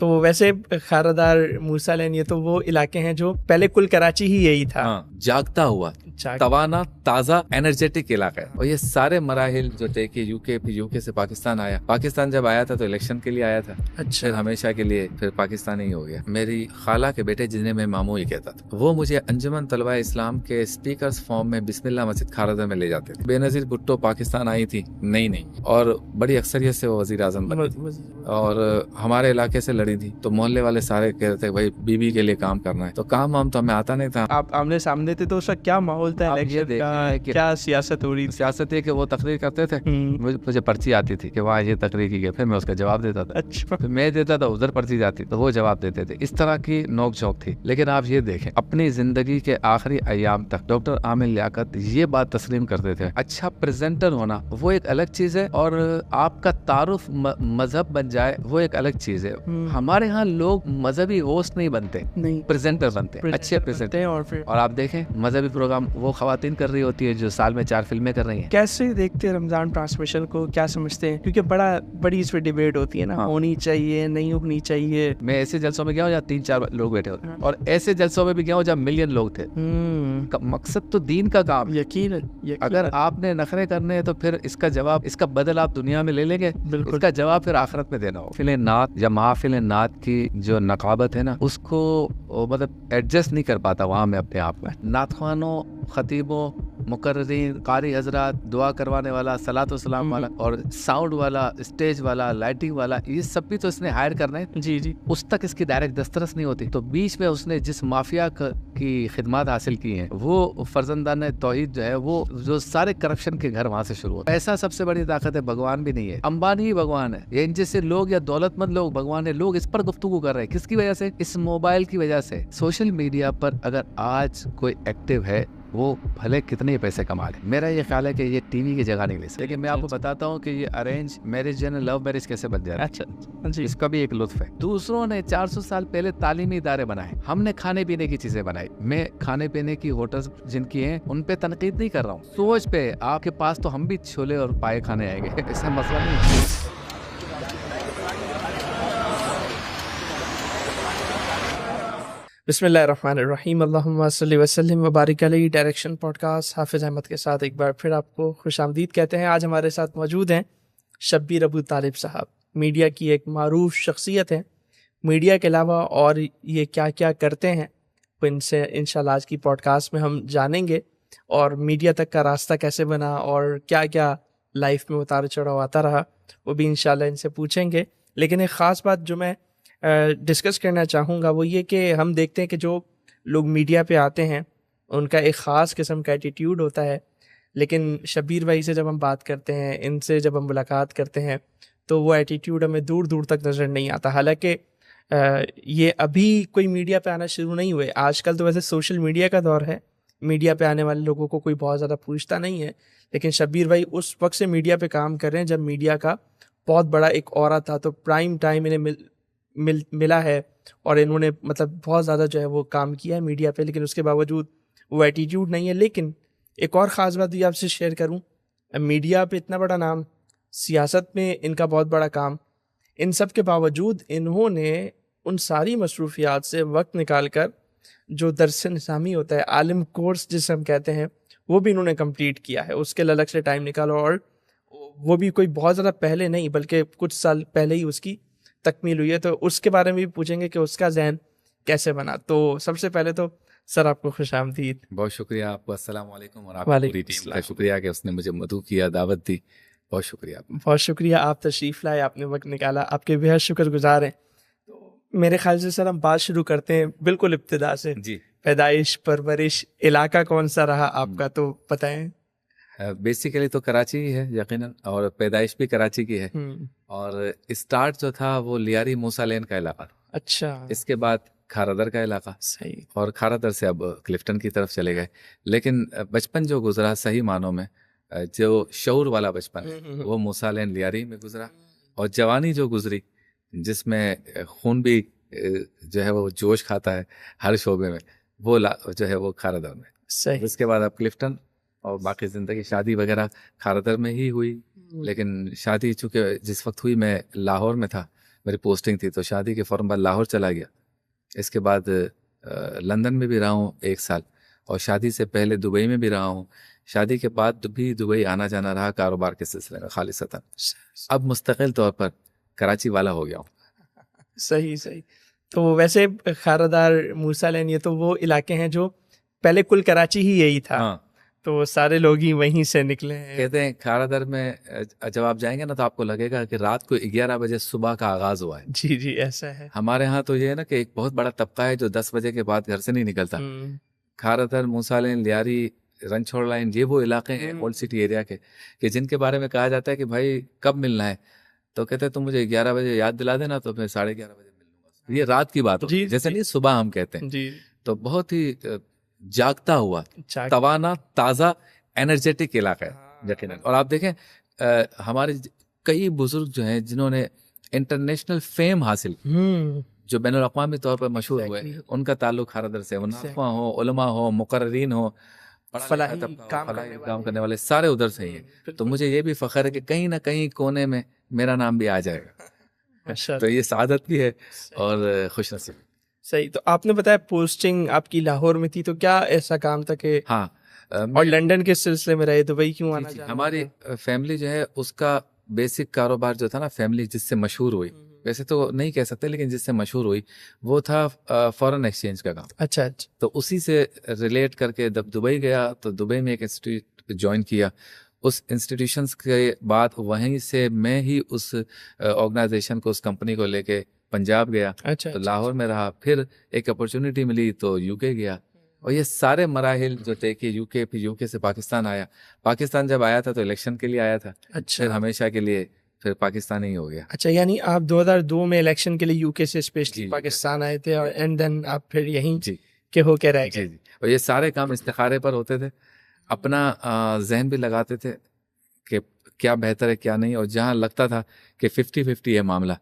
تو ویسے خاردار، موسیٰ لین، یہ تو وہ علاقے ہیں جو پہلے کل کراچی ہی یہی تھا. جاگتا ہوا توانا تازہ انرجیٹک علاقہ ہے. اور یہ سارے مراحل جو طے کہ یو کے سے پاکستان آیا. پاکستان جب آیا تھا تو الیکشن کے لیے آیا تھا. اچھا. پھر ہمیشہ کے لیے پھر پاکستانی ہی ہو گیا. میری خالہ کے بیٹے جنہیں میں ماموں ہی کہتا تھا، وہ مجھے انجمن طلبہ اسلام کے اسپیکرز فارم میں بسم اللہ مسجد خاردار میں لے جاتے تھے. بے نظیر بھٹو پاکستان آئی تھی نئی اور بڑی اکثریت سے وہ وزیر اعظم بنی تھی اور ہمارے علاقے سے لڑی تھی. تو محلے والے سارے کہتے تھے بھائی بی بی کے لیے کام کرنا ہے. تو کام تو ہمیں آتا نہیں تھا. آپ آمنے سامنے تھے تو اس کا کیا ماحول تھا؟ کیا سیاست ہو رہی تھی؟ سیاست ہے کہ وہ تقریر کرتے تھے، مجھے پرچی آتی تھی کہ وہاں یہ تقریر کی گئی، پھر میں اس کا جواب دیتا تھا. اچھا. پھر میں دیتا تھا، ادھر پرچی جاتی تو وہ جواب دیتے تھے. اس طرح کی نوک جھوک تھی. لیکن آپ یہ دیکھیں اپنی زندگی کے آخری ایام تک ڈاکٹر عامر لیاقت یہ بات تسلیم کرتے تھے، اچھا پریزنٹر ہونا وہ ایک الگ چیز ہے اور آپ کا تعارف مذہب بن جائے وہ ایک الگ چیز ہے. ہمارے ہاں لوگ مذہبی ہوسٹ نہیں بنتے، پریزنٹر بنتے، اچھے پریزنٹر. اور آپ دیکھیں مذہبی پروگرام وہ خواتین کر رہی ہوتی ہے جو سال میں 4 فلمیں کر رہی ہیں. کیسے دیکھتے ہیں رمضان ٹرانسمیشن کو؟ کیا سمجھتے ہیں؟ کیونکہ بڑی اس پہ ڈیبیٹ ہوتی ہے نا، ہونی چاہیے نہیں ہونی چاہیے. میں ایسے جلسوں میں گیا ہوں جہاں 3-4 لوگ بیٹھے ہوتے ہیں اور ایسے جلسوں میں بھی گیا ہوں جہاں ملین لوگ تھے. مقصد تو دین کا کام. یقین اگر آپ نے نخرے کرنے ہیں تو پھر اس کا جواب، اس کا بدل آپ دنیا میں لے لیں گے، اس کا جواب پھر آخرت میں دینا ہو. محفل نعت یا محافل نعت کی جو نقابت ہے نا، اس کو مطلب ایڈجسٹ نہیں کر پاتا وہاں میں اپنے آپ میں. نعت خوانوں، خطیبوں، مقررین، قاری حضرات، دعا کروانے والا، صلاۃ و سلام والا اور ساؤنڈ والا، اسٹیج والا، لائٹنگ والا، یہ سب بھی تو اس نے ہائر کرنا ہے. جی اس تک اس کی ڈائریکٹ دسترس نہیں ہوتی. تو بیچ میں اس نے جس مافیا کی خدمات حاصل کی ہیں وہ فرزندان توحید جو ہے وہ جو سارے کرپشن کے گھر وہاں سے شروع ہوتا ہے. ایسا سب سے بڑی طاقت ہے، بھگوان بھی نہیں ہے، امبانی ہی بھگوان ہے. یہ ان جیسے لوگ یا دولت مند لوگ بھگوان ہے. لوگ اس پر گفتگو کر رہے ہیں کس کی وجہ سے؟ اس موبائل کی وجہ سے. سوشل میڈیا پر اگر آج کوئی ایکٹیو ہے وہ بھلے کتنے پیسے کما لے. میرا یہ خیال ہے کہ یہ ٹی وی کی جگہ نہیں لے سکتے. لیکن میں آپ کو بتاتا ہوں کہ یہ ارینج میرج یا لو میرج کیسے بن جاتا ہے. اچھا. اس کا بھی ایک لطف ہے. دوسروں نے 400 سال پہلے تعلیمی ادارے بنائے، ہم نے کھانے پینے کی چیزیں بنائی. میں کھانے پینے کی ہوٹل جن کی ہیں ان پہ تنقید نہیں کر رہا ہوں، سوچ پہ. آپ کے پاس تو ہم بھی چھولے اور پائے کھانے آئیں گے، اس میں مسئلہ نہیں ہے. بسم اللہ الرحمن الرحیم. اللہم صلی وسلم وبارک علیہ. ڈائریکشن پوڈ کاسٹ حافظ احمد کے ساتھ ایک بار پھر آپ کو خوش آمدید کہتے ہیں. آج ہمارے ساتھ موجود ہیں شبیر ابو طالب صاحب. میڈیا کی ایک معروف شخصیت ہے. میڈیا کے علاوہ اور یہ کیا کیا کرتے ہیں وہ ان سے انشاءاللہ آج کی پوڈ کاسٹ میں ہم جانیں گے، اور میڈیا تک کا راستہ کیسے بنا اور کیا کیا لائف میں اتار چڑھاؤ آتا رہا وہ بھی انشاءاللہ ان سے پوچھیں گے. لیکن ایک خاص بات جو میں ڈسکس کرنا چاہوں گا وہ یہ کہ ہم دیکھتے ہیں کہ جو لوگ میڈیا پہ آتے ہیں ان کا ایک خاص قسم کا ایٹیٹیوڈ ہوتا ہے، لیکن شبیر بھائی سے جب ہم بات کرتے ہیں، ان سے جب ہم ملاقات کرتے ہیں تو وہ ایٹیٹیوڈ ہمیں دور دور تک نظر نہیں آتا. حالانکہ یہ ابھی کوئی میڈیا پہ آنا شروع نہیں ہوئے. آج کل تو ویسے سوشل میڈیا کا دور ہے، میڈیا پہ آنے والے لوگوں کو کوئی بہت زیادہ پوچھتا نہیں ہے. لیکن شبیر بھائی اس وقت سے میڈیا پہ کام کر رہے ہیں جب میڈیا کا بہت بڑا ایک اورا تھا. تو پرائم ٹائم انہیں ملا ہے اور انہوں نے مطلب بہت زیادہ جو ہے وہ کام کیا ہے میڈیا پہ، لیکن اس کے باوجود وہ ایٹیٹیوڈ نہیں ہے. لیکن ایک اور خاص بات بھی آپ سے شیئر کروں، میڈیا پہ اتنا بڑا نام، سیاست میں ان کا بہت بڑا کام، ان سب کے باوجود انہوں نے ان ساری مصروفیات سے وقت نکال کر جو درس نظامی ہوتا ہے، عالم کورس جسے ہم کہتے ہیں، وہ بھی انہوں نے کمپلیٹ کیا ہے. اس کے لیے الگ سے ٹائم نکالو، اور وہ بھی کوئی بہت زیادہ پہلے نہیں بلکہ کچھ سال پہلے ہی اس کی تکمیل ہوئی ہے. تو اس کے بارے میں بھی پوچھیں گے کہ اس کا ذہن کیسے بنا. تو سب سے پہلے تو سر آپ کو خوش آمدید. بہت شکریہ آپ کو. السلام علیکم. اور آپ کی پوری ٹیم کا شکریہ کہ اس نے مجھے مدعو کیا، دعوت دی. بہت شکریہ. بہت شکریہ، آپ تشریف لائے، آپ نے وقت نکالا، آپ کے بے حد شکر گزار ہیں. تو میرے خیال سے سر ہم بات شروع کرتے ہیں بالکل ابتدا سے. جی. پیدائش، پرورش، علاقہ کون سا رہا آپ کا تو بتائیں. بیسیکلی تو کراچی ہی ہے یقیناً، اور پیدائش بھی کراچی کی ہے، اور اسٹارٹ جو تھا وہ لیاری موسیٰ لین کا علاقہ. اچھا. اس کے بعد کھارادر کا علاقہ. صحیح. اور کھارادر سے اب کلفٹن کی طرف چلے گئے. لیکن بچپن جو گزرا صحیح معنوں میں جو شعور والا بچپن ہے وہ موسیٰ لین لیاری میں گزرا. اور جوانی جو گزری جس میں خون بھی جو ہے وہ جوش کھاتا ہے ہر شعبے میں، وہ جو ہے وہ کھارادر میں. صحیح. اس کے بعد اب کلفٹن، اور باقی زندگی شادی وغیرہ کھارادر میں ہی ہوئی. لیکن شادی چونکہ جس وقت ہوئی میں لاہور میں تھا، میری پوسٹنگ تھی، تو شادی کے فوراً بعد لاہور چلا گیا. اس کے بعد لندن میں بھی رہا ہوں 1 سال، اور شادی سے پہلے دبئی میں بھی رہا ہوں. شادی کے بعد بھی دبئی آنا جانا رہا کاروبار کے سلسلے میں خالصتاً. اب مستقل طور پر کراچی والا ہو گیا ہوں. صحیح صحیح. تو ویسے خاردار، موسیٰ لین، یہ تو وہ علاقے ہیں جو پہلے کل کراچی ہی یہی تھا. ہاں، تو سارے لوگ ہی وہیں سے نکلے ہیں. کہتے ہیں کھارادر میں جب آپ جائیں گے نا تو آپ کو لگے گا کہ رات کو 11 بجے صبح کا آغاز ہوا ہے. جی جی ایسا ہے. ہمارے ہاں تو یہ ہے نا کہ ایک بہت بڑا طبقہ ہے جو 10 بجے کے بعد گھر سے نہیں نکلتا. کھارادر، موسیٰ لین، لیاری، رنچھوڑ لائن، یہ وہ علاقے ہیں اولڈ سٹی ایریا کے کہ جن کے بارے میں کہا جاتا ہے کہ بھائی کب ملنا ہے، تو کہتے ہیں تم مجھے 11 بجے یاد دلا دینا تو میں 11:30 بجے مل لوں گا. یہ رات کی بات ہوتی ہے، جیسے نہیں صبح ہم کہتے ہیں. جی. تو بہت ہی جاگتا ہوا، توانا، تازہ، انرجیٹک علاقہ ہے یقیناً. اور آپ دیکھیں ہمارے کئی بزرگ جو ہیں جنہوں نے انٹرنیشنل فیم حاصل کی، جو بین الاقوامی طور پر مشہور ہوئے، ان کا تعلق کھارادر سے. ناخواں ہو، علماء ہو، مقررین ہو، فلاحی کام کرنے والے سارے ادھر سے ہی ہیں. تو مجھے یہ بھی فخر ہے کہ کہیں نہ کہیں کونے میں میرا نام بھی آ جائے گا. تو یہ سعادت بھی ہے اور خوش نصیب. صحیح. تو آپ نے بتایا پوسٹنگ آپ کی لاہور میں تھی، تو کیا ایسا کام تھا کہ ہاں، اور لنڈن کے سلسلے میں رہے، دبئی کیوں آنا جانا؟ ہماری فیملی جو ہے اس کا بیسک کاروبار جو تھا نا، فیملی جس سے مشہور ہوئی، ویسے تو نہیں کہہ سکتے لیکن جس سے مشہور ہوئی، وہ تھا فارن ایکسچینج کا کام. اچھا. تو اسی سے ریلیٹ کر کے جب دبئی گیا تو دبئی میں ایک انسٹیٹیوٹ جوائن کیا. اس انسٹیٹیوشنس کے بعد وہیں سے میں ہی اس آرگنائزیشن کو، اس کمپنی کو لے کے پنجاب گیا. تو لاہور میں رہا، پھر ایک اپرچونٹی ملی تو یو کے گیا. اور یہ سارے مراحل جو طے کہ یو کے، پھر یو کے سے پاکستان آیا. پاکستان جب آیا تھا تو الیکشن کے لیے آیا تھا، پھر ہمیشہ کے لیے پھر پاکستان ہی ہو گیا. اچھا، یعنی آپ 2002 میں الیکشن کے لیے یو کے سے اسپیشلی پاکستان آئے تھے، اور اینڈ دین آپ پھر یہیں کے ہو کے رہ گئے. جی. اور یہ سارے کام استخارے پر ہوتے تھے. اپنا ذہن بھی لگاتے تھے کہ کیا بہتر ہے کیا نہیں، اور جہاں لگتا تھا کہ 50-50 ہے معاملہ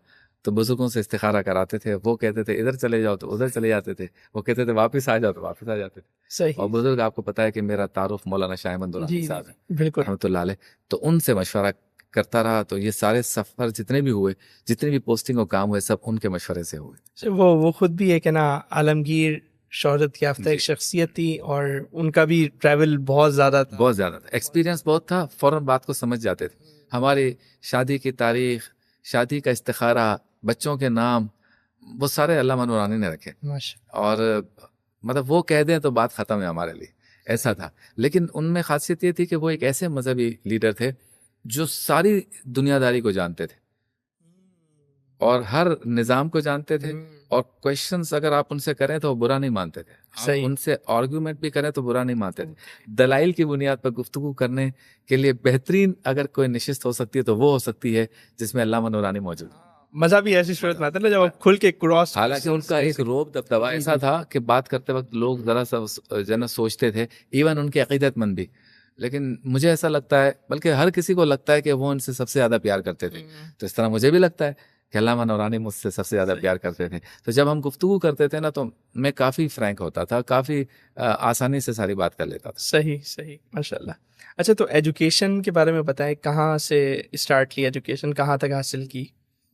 تو بزرگوں سے استخارہ کراتے تھے. وہ کہتے تھے ادھر چلے جاؤ تو ادھر چلے جاتے تھے، وہ کہتے تھے واپس آ جاؤ تو واپس آ جاتے تھے. صحیح. اور بزرگ آپ کو پتا ہے کہ میرا تعارف مولانا شاہ احمد درانی صاحب ہے، بالکل رحمۃ اللہ علیہ. تو ان سے مشورہ کرتا رہا. تو یہ سارے سفر جتنے بھی ہوئے، جتنے بھی پوسٹنگ اور کام ہوئے، سب ان کے مشورے سے ہوئے. وہ خود بھی ہے کہ نا عالمگیر شہرت یافتہ ایک شخصیت تھی، اور ان کا بھی ٹریول بہت زیادہ تھا، ایکسپیرینس بہت تھا. فوراً بات کو سمجھ جاتے تھے. ہماری شادی کی تاریخ، شادی کا استخارہ، بچوں کے نام، وہ سارے علامہ نورانی نے رکھے. اور مطلب وہ کہہ دیں تو بات ختم ہے ہمارے لیے، ایسا تھا. لیکن ان میں خاصیت یہ تھی کہ وہ ایک ایسے مذہبی لیڈر تھے جو ساری دنیا داری کو جانتے تھے اور ہر نظام کو جانتے تھے. اور کوشچنس اگر آپ ان سے کریں تو وہ برا نہیں مانتے تھے. صحیح. ان سے آرگومنٹ بھی کریں تو برا نہیں مانتے تھے. دلائل کی بنیاد پر گفتگو کرنے کے لیے بہترین اگر کوئی نشست ہو سکتی ہے تو وہ ہو سکتی ہے جس میں علامہ نورانی موجود. مزہ بھی ایسی صورت میں آتا ہے جب آپ کھل کے کراس. حالانکہ ان کا ایک روب دبدبا ایسا تھا کہ بات کرتے وقت لوگ ذرا سا جو ہے نا سوچتے تھے، ایون ان کے عقیدت مند بھی. لیکن مجھے ایسا لگتا ہے، بلکہ ہر کسی کو لگتا ہے کہ وہ ان سے سب سے زیادہ پیار کرتے تھے. تو اس طرح مجھے بھی لگتا ہے کہ علامہ نورانی مجھ سے سب سے زیادہ پیار کرتے تھے. تو جب ہم گفتگو کرتے تھے نا تو میں کافی فرینک ہوتا تھا، کافی آسانی سے ساری بات کر لیتا تھا. صحیح ماشاء اللہ. اچھا، تو ایجوکیشن کے بارے میں بتائیں، کہاں سے اسٹارٹ کی ایجوکیشن، کہاں تک حاصل کی؟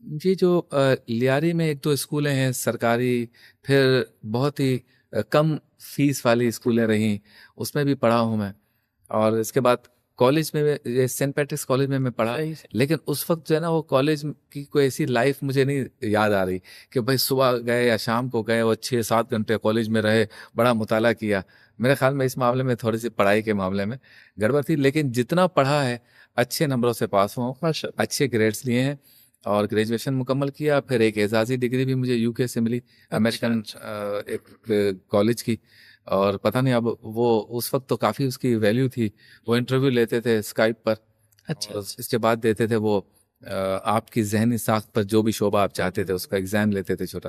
جی، جو لیاری میں 1-2 اسکولیں ہیں سرکاری، پھر بہت ہی کم فیس والی اسکولیں رہیں، اس میں بھی پڑھا ہوں میں. اور اس کے بعد کالج میں سینٹ پیٹرکس کالج میں پڑھا. لیکن اس وقت جو ہے نا وہ کالج کی کوئی ایسی لائف مجھے نہیں یاد آ رہی کہ بھائی صبح گئے یا شام کو گئے اور 6-7 گھنٹے کالج میں رہے، بڑا مطالعہ کیا. میرے خیال میں اس معاملے میں تھوڑی سی پڑھائی کے معاملے میں گڑبڑ تھی. لیکن جتنا پڑھا ہے اچھے نمبروں سے پاس ہوں، اچھے گریڈس لیے ہیں اور گریجویشن مکمل کیا. پھر ایک اعزازی ڈگری بھی مجھے یو کے سے ملی، امریکن ایک کالج کی. اور پتہ نہیں اب وہ اس وقت تو کافی اس کی ویلیو تھی. وہ انٹرویو لیتے تھے اسکائپ پر، اس کے بعد دیتے تھے وہ آپ کی ذہنی ساخت پر جو بھی شعبہ آپ چاہتے تھے اس کا ایگزام لیتے تھے چھوٹا.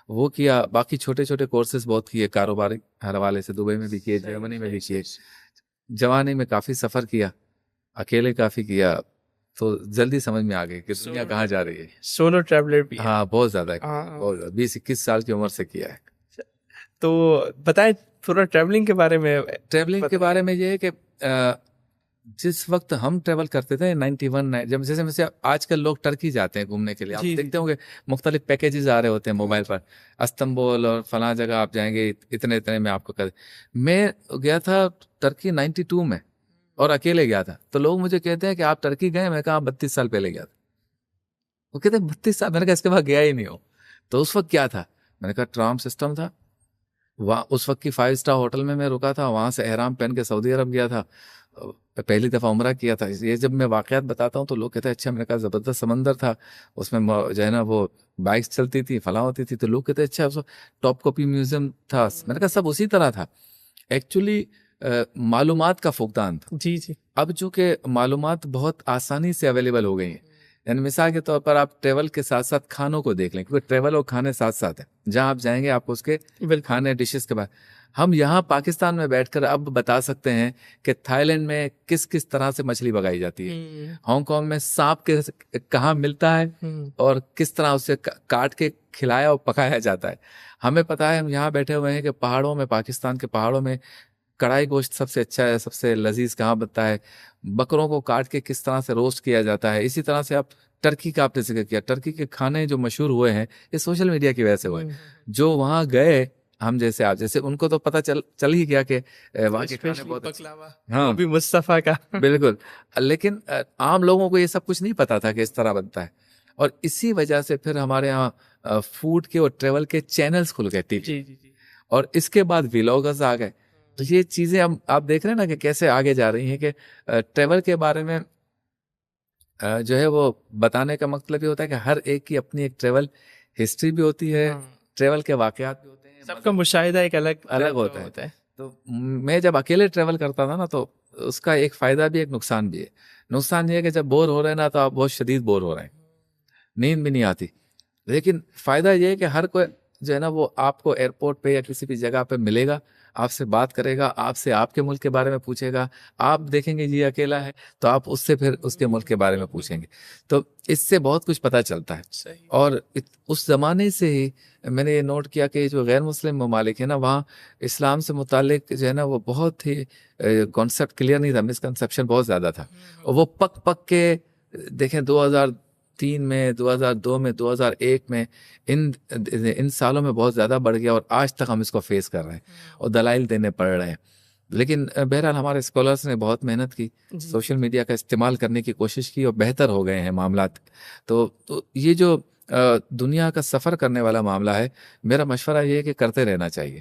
وہ کیا. باقی چھوٹے چھوٹے کورسز بہت کیے کاروباری حوالے سے، دبئی میں بھی کیے، جرمنی میں بھی کیے. جوانی میں کافی سفر کیا، اکیلے کافی کیا. تو جلدی سمجھ میں آ گئی کہ دنیا کہاں جا رہی ہے. سولو ٹریولر بھی. ہاں، بہت زیادہ 20-21 سال کی عمر سے کیا ہے. تو بتائیں تھوڑا ٹریولنگ کے بارے میں. ٹریولنگ کے بارے میں یہ ہے کہ جس وقت ہم ٹریول کرتے تھے 91 جب جیسے آج کل لوگ ٹرکی جاتے ہیں گھومنے کے لیے, آپ دیکھتے ہوں گے مختلف پیکیجز آ رہے ہوتے ہیں موبائل پر, استنبول اور فلاں جگہ آپ جائیں گے اتنے میں آپ کو میں گیا تھا ٹرکی 92 میں اور اکیلے گیا تھا. تو لوگ مجھے کہتے ہیں کہ آپ ٹرکی گئے, میں کہا 32 سال پہلے گیا تھا. وہ کہتے ہیں 32 سال, میں نے کہا اس کے بعد گیا ہی نہیں ہوں. تو اس وقت کیا تھا, میں نے کہا ٹرام سسٹم تھا وہاں. اس وقت کی 5 اسٹار ہوٹل میں رکا تھا, وہاں سے احرام پہن کے سعودی عرب گیا تھا, پہلی دفعہ عمرہ کیا تھا. یہ جب میں واقعات بتاتا ہوں تو لوگ کہتے ہیں اچھا, میں نے کہا زبردست سمندر تھا, اس میں جو ہے نا وہ بائکس چلتی تھی, فلاں ہوتی تھی. تو لوگ کہتے ہیں اچھا ٹاپ کاپی میوزیم تھا. میں نے کہا سب اسی طرح تھا. ایکچولی معلومات کا فقدان تھا. جی جی. اب چونکہ معلومات بہت آسانی سے اویلیبل ہو گئی ہیں, یعنی مثال کے طور پر آپ ٹریول کے ساتھ ساتھ کھانوں کو دیکھ لیں, کیونکہ ٹریول اور کھانے ساتھ ساتھ ہیں. جہاں آپ جائیں گے آپ کو اس کے کھانے ڈشز کے بعد, ہم یہاں پاکستان میں بیٹھ کر اب بتا سکتے ہیں کہ تھائی لینڈ میں کس کس طرح سے مچھلی پکائی جاتی ہے, ہانگ کانگ میں سانپ کہاں ملتا ہے اور کس طرح اسے کاٹ کے کھلایا اور پکایا جاتا ہے. ہمیں پتا ہے, ہم یہاں بیٹھے ہوئے ہیں کہ پہاڑوں میں, پاکستان کے پہاڑوں میں کڑھائی گوشت سب سے اچھا ہے, سب سے لذیذ کہاں بنتا ہے, بکروں کو کاٹ کے کس طرح سے روسٹ کیا جاتا ہے. اسی طرح سے آپ ٹرکی کا آپ نے ذکر کیا, ٹرکی کے کھانے جو مشہور ہوئے ہیں یہ سوشل میڈیا کی وجہ سے ہوئے. جو وہاں گئے, ہم جیسے آپ جیسے, ان کو تو پتہ چل ہی گیا کہ وہاں کے کھانے بہت, ہاں بھی مصطفیٰ کا بالکل. لیکن عام لوگوں کو یہ سب کچھ نہیں پتا تھا کہ اس طرح بنتا ہے. اور اسی وجہ سے پھر ہمارے یہاں فوڈ کے اور ٹریول کے چینلز کھل گئے ٹی وی, اور اس کے بعد ویلاگرز آ گئے. تو یہ چیزیں آپ دیکھ رہے ہیں نا کہ کیسے آگے جا رہی ہیں, کہ ٹریول کے بارے میں جو ہے وہ بتانے کا مطلب یہ ہوتا ہے کہ ہر ایک کی اپنی ایک ٹریول ہسٹری بھی ہوتی ہے, ٹریول کے واقعات بھی ہوتے ہیں, سب کا مشاہدہ ایک الگ ہوتا ہے. تو میں جب اکیلے ٹریول کرتا تھا نا تو اس کا ایک فائدہ بھی ایک نقصان بھی ہے. نقصان یہ ہے کہ جب بور ہو رہے ہیں نا تو آپ بہت شدید بور ہو رہے ہیں, نیند بھی نہیں آتی. لیکن فائدہ یہ ہے کہ ہر کوئی جو ہے نا وہ آپ کو ایئرپورٹ پہ یا کسی بھی جگہ پہ ملے گا, آپ سے بات کرے گا, آپ سے آپ کے ملک کے بارے میں پوچھے گا. آپ دیکھیں گے یہ اکیلا ہے تو آپ اس سے پھر اس کے ملک کے بارے میں پوچھیں گے. تو اس سے بہت کچھ پتہ چلتا ہے. اور اس زمانے سے ہی میں نے یہ نوٹ کیا کہ جو غیر مسلم ممالک ہیں نا, وہاں اسلام سے متعلق جو ہے نا وہ بہت ہی کانسیپٹ کلیئر نہیں تھا, مسکنسیپشن بہت زیادہ تھا. اور وہ پک کے دیکھیں 2003 میں, 2002 میں, 2001 میں, ان سالوں میں بہت زیادہ بڑھ گیا, اور آج تک ہم اس کو فیس کر رہے ہیں اور دلائل دینے پڑ رہے ہیں. لیکن بہرحال ہمارے اسکالرس نے بہت محنت کی, سوشل میڈیا کا استعمال کرنے کی کوشش کی, اور بہتر ہو گئے ہیں معاملات. تو یہ جو دنیا کا سفر کرنے والا معاملہ ہے, میرا مشورہ یہ ہے کہ کرتے رہنا چاہیے.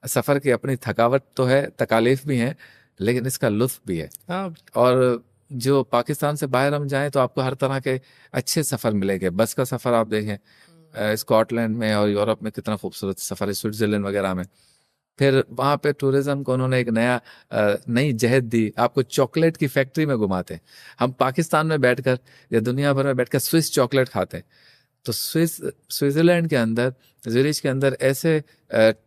سفر کی اپنی تھکاوٹ تو ہے, تکالیف بھی ہیں, لیکن اس کا لطف بھی ہے. اور جو پاکستان سے باہر ہم جائیں تو آپ کو ہر طرح کے اچھے سفر ملیں گے. بس کا سفر آپ دیکھیں, اسکاٹ لینڈ میں اور یورپ میں کتنا خوبصورت سفر ہے, سوئٹزرلینڈ وغیرہ میں. پھر وہاں پہ ٹورزم کو انہوں نے ایک نئی جہد دی, آپ کو چاکلیٹ کی فیکٹری میں گھماتے ہیں. ہم پاکستان میں بیٹھ کر یا دنیا بھر میں بیٹھ کر سوئس چاکلیٹ کھاتے ہیں. تو سوئٹزرلینڈ کے اندر, زوریچ کے اندر ایسے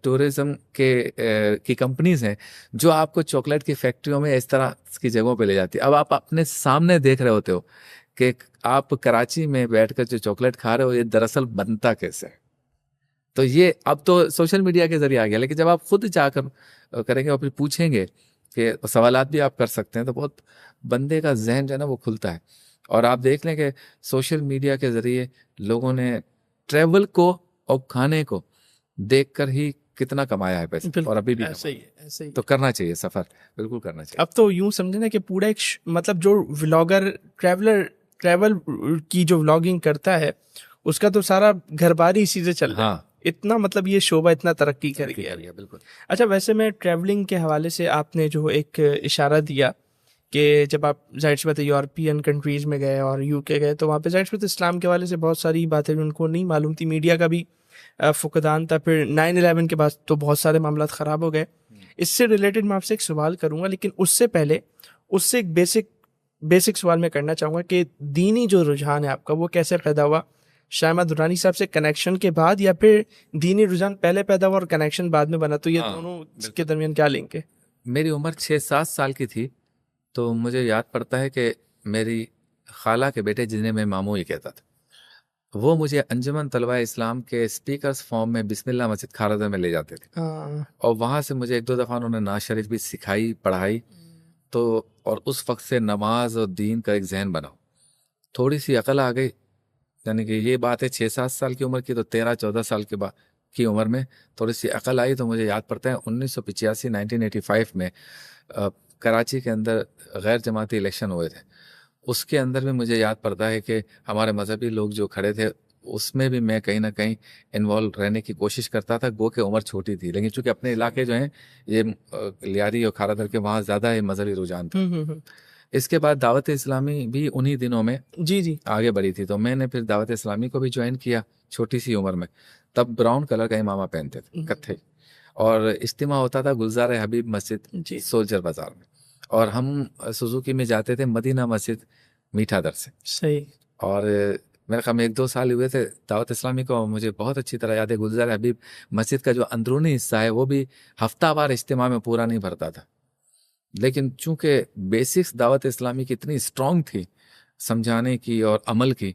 ٹورزم کی کمپنیز ہیں جو آپ کو چاکلیٹ کی فیکٹریوں میں اس طرح کی جگہوں پہ لے جاتی ہے. اب آپ اپنے سامنے دیکھ رہے ہوتے ہو کہ آپ کراچی میں بیٹھ کر جو چاکلیٹ کھا رہے ہو یہ دراصل بنتا کیسے. تو یہ اب تو سوشل میڈیا کے ذریعے آ گیا, لیکن جب آپ خود جا کر کریں گے اور پھر پوچھیں گے کہ سوالات بھی آپ کر سکتے ہیں, تو بہت بندے کا ذہن جو ہے نا وہ کھلتا ہے. اور آپ دیکھ لیں کہ سوشل میڈیا کے ذریعے لوگوں نے ٹریول کو اور کھانے کو دیکھ کر ہی کتنا کمایا ہے پیسے, اور ابھی بھی ایسے ہی. تو کرنا چاہیے سفر, بالکل کرنا چاہیے. اب تو یوں سمجھے نا کہ پورا ایک مطلب جو ولاگر ٹریول کی جو ولاگنگ کرتا ہے اس کا تو سارا گھر بار ہی اسی سے چل رہا ہے. اتنا مطلب یہ شعبہ اتنا ترقی کر گیا. بالکل. اچھا, ویسے میں ٹریولنگ کے حوالے سے آپ نے جو ایک اشارہ دیا کہ جب آپ ظاہر سی بات ہے یورپین کنٹریز میں گئے اور یو کے گئے تو وہاں پہ ظاہر سی بات اسلام کے حوالے سے بہت ساری باتیں ان کو نہیں معلوم تھی, میڈیا کا بھی فقدان تھا. پھر 9/11 کے بعد تو بہت سارے معاملات خراب ہو گئے. اس سے ریلیٹڈ میں آپ سے ایک سوال کروں گا, لیکن اس سے پہلے اس سے ایک بیسک سوال میں کرنا چاہوں گا کہ دینی جو رجحان ہے آپ کا وہ کیسے پیدا ہوا؟ شاہ احمد درانی صاحب سے کنیکشن کے بعد, یا پھر دینی رجحان پہلے پیدا ہوا اور کنیکشن بعد میں بنا؟ تو یہ دونوں کے درمیان کیا لنک ہے؟ میری عمر 6-7 سال کی تھی تو مجھے یاد پڑتا ہے کہ میری خالہ کے بیٹے جنہیں میں ماموں ہی کہتا تھا, وہ مجھے انجمن طلبہ اسلام کے اسپیکرز فارم میں بسم اللہ مسجد کھارزہ میں لے جاتے تھے. اور وہاں سے مجھے 1-2 دفعہ انہوں نے نعت شریف بھی سکھائی, پڑھائی. تو اور اس وقت سے نماز اور دین کا ایک ذہن بناؤ. تھوڑی سی عقل آ گئی, یعنی کہ یہ بات ہے 6-7 سال کی عمر کی, تو 13-14 سال کی عمر میں تھوڑی سی عقل آئی. تو مجھے یاد پڑتا ہے 1985 میں کراچی کے اندر غیر جماعتی الیکشن ہوئے تھے. اس کے اندر بھی مجھے یاد پڑتا ہے کہ ہمارے مذہبی لوگ جو کھڑے تھے, اس میں بھی میں کہیں نہ کہیں انوالو رہنے کی کوشش کرتا تھا. گو کہ عمر چھوٹی تھی, لیکن چونکہ اپنے علاقے جو ہیں یہ لیاری اور کھارا در کے, وہاں زیادہ ہے مذہبی رجحان تھا. اس کے بعد دعوت اسلامی بھی انہی دنوں میں آگے بڑھی تھی. تو میں نے پھر دعوت اسلامی کو بھی جوائن کیا چھوٹی سی عمر میں. تب براؤن کلر کا امامہ پہنتے تھے, کتھئی, اور اجتماع ہوتا تھا گلزار حبیب مسجد سولجر بازار میں, اور ہم سوزوکی میں جاتے تھے مدینہ مسجد میٹھا در سے. صحیح. اور میرے خیال میں 1-2 سال ہوئے تھے دعوت اسلامی کو. مجھے بہت اچھی طرح یاد ہے گلزار حبیب مسجد کا جو اندرونی حصہ ہے وہ بھی ہفتہ وار اجتماع میں پورا نہیں بھرتا تھا, لیکن چونکہ بیسکس دعوت اسلامی کی اتنی اسٹرانگ تھی سمجھانے کی اور عمل کی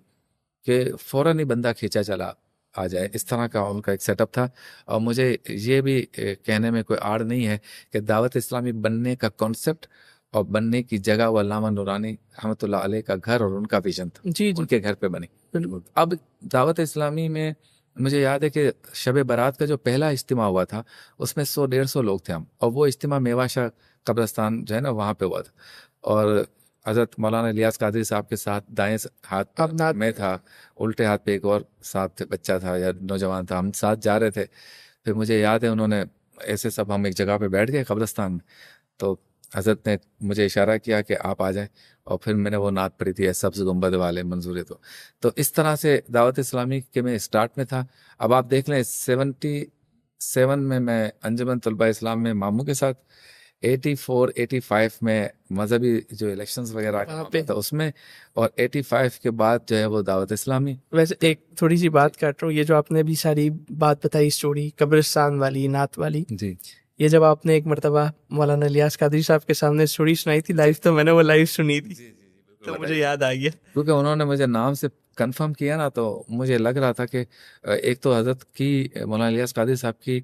کہ فوراً ہی بندہ کھینچا چلا آ جائے. اس طرح کا ان کا ایک سیٹ اپ تھا. اور مجھے یہ بھی کہنے میں کوئی آڑ نہیں ہے کہ دعوت اسلامی بننے کا کانسیپٹ اور بننے کی جگہ وہ علامہ نورانی رحمۃ اللہ علیہ کا گھر اور ان کا ویژن تھا. ان کے گھر پہ بنی. اب دعوت اسلامی میں مجھے یاد ہے کہ شب برات کا جو پہلا اجتماع ہوا تھا اس میں 100-150 لوگ تھے ہم, اور وہ اجتماع میوا شاہ قبرستان جو ہے نا وہاں پہ ہوا تھا. اور حضرت مولانا الیاس قادری صاحب کے ساتھ دائیں ہاتھ میں تھا, الٹے ہاتھ پہ ایک اور ساتھ بچہ تھا یا نوجوان تھا, ہم ساتھ جا رہے تھے. پھر مجھے یاد ہے انہوں نے ایسے سب ہم ایک جگہ پہ بیٹھ گئے قبرستان میں, تو حضرت نے مجھے اشارہ کیا کہ آپ آ جائیں, اور پھر میں نے وہ نعت پڑھی تھی سبز گنبد والے منظور. تو اس طرح سے دعوت اسلامی کے میں اسٹارٹ میں تھا. اب آپ دیکھ لیں 77 میں انجمن طلبہ اسلام میں ماموں کے ساتھ, 84-85 میں مذہبی جو الیکشنز وغیرہ تھا اس میں, اور 85 کے بعد جو ہے وہ دعوت اسلامی. ویسے ایک تھوڑی سی بات کر رہا ہوں, یہ جو آپ نے ابھی ساری بات بتائی اسٹوری قبرستان والی نعت والی, جی, یہ جب آپ نے ایک مرتبہ مولانا الیاس قادری صاحب کے سامنے اسٹوری سنائی تھی لائیو, تو میں نے وہ لائیو سنی تھی, تو مجھے یاد آ گیا. کیونکہ انہوں نے مجھے نام سے کنفرم کیا نا, تو مجھے لگ رہا تھا کہ ایک تو حضرت کی مولانا الیاس قادری صاحب کی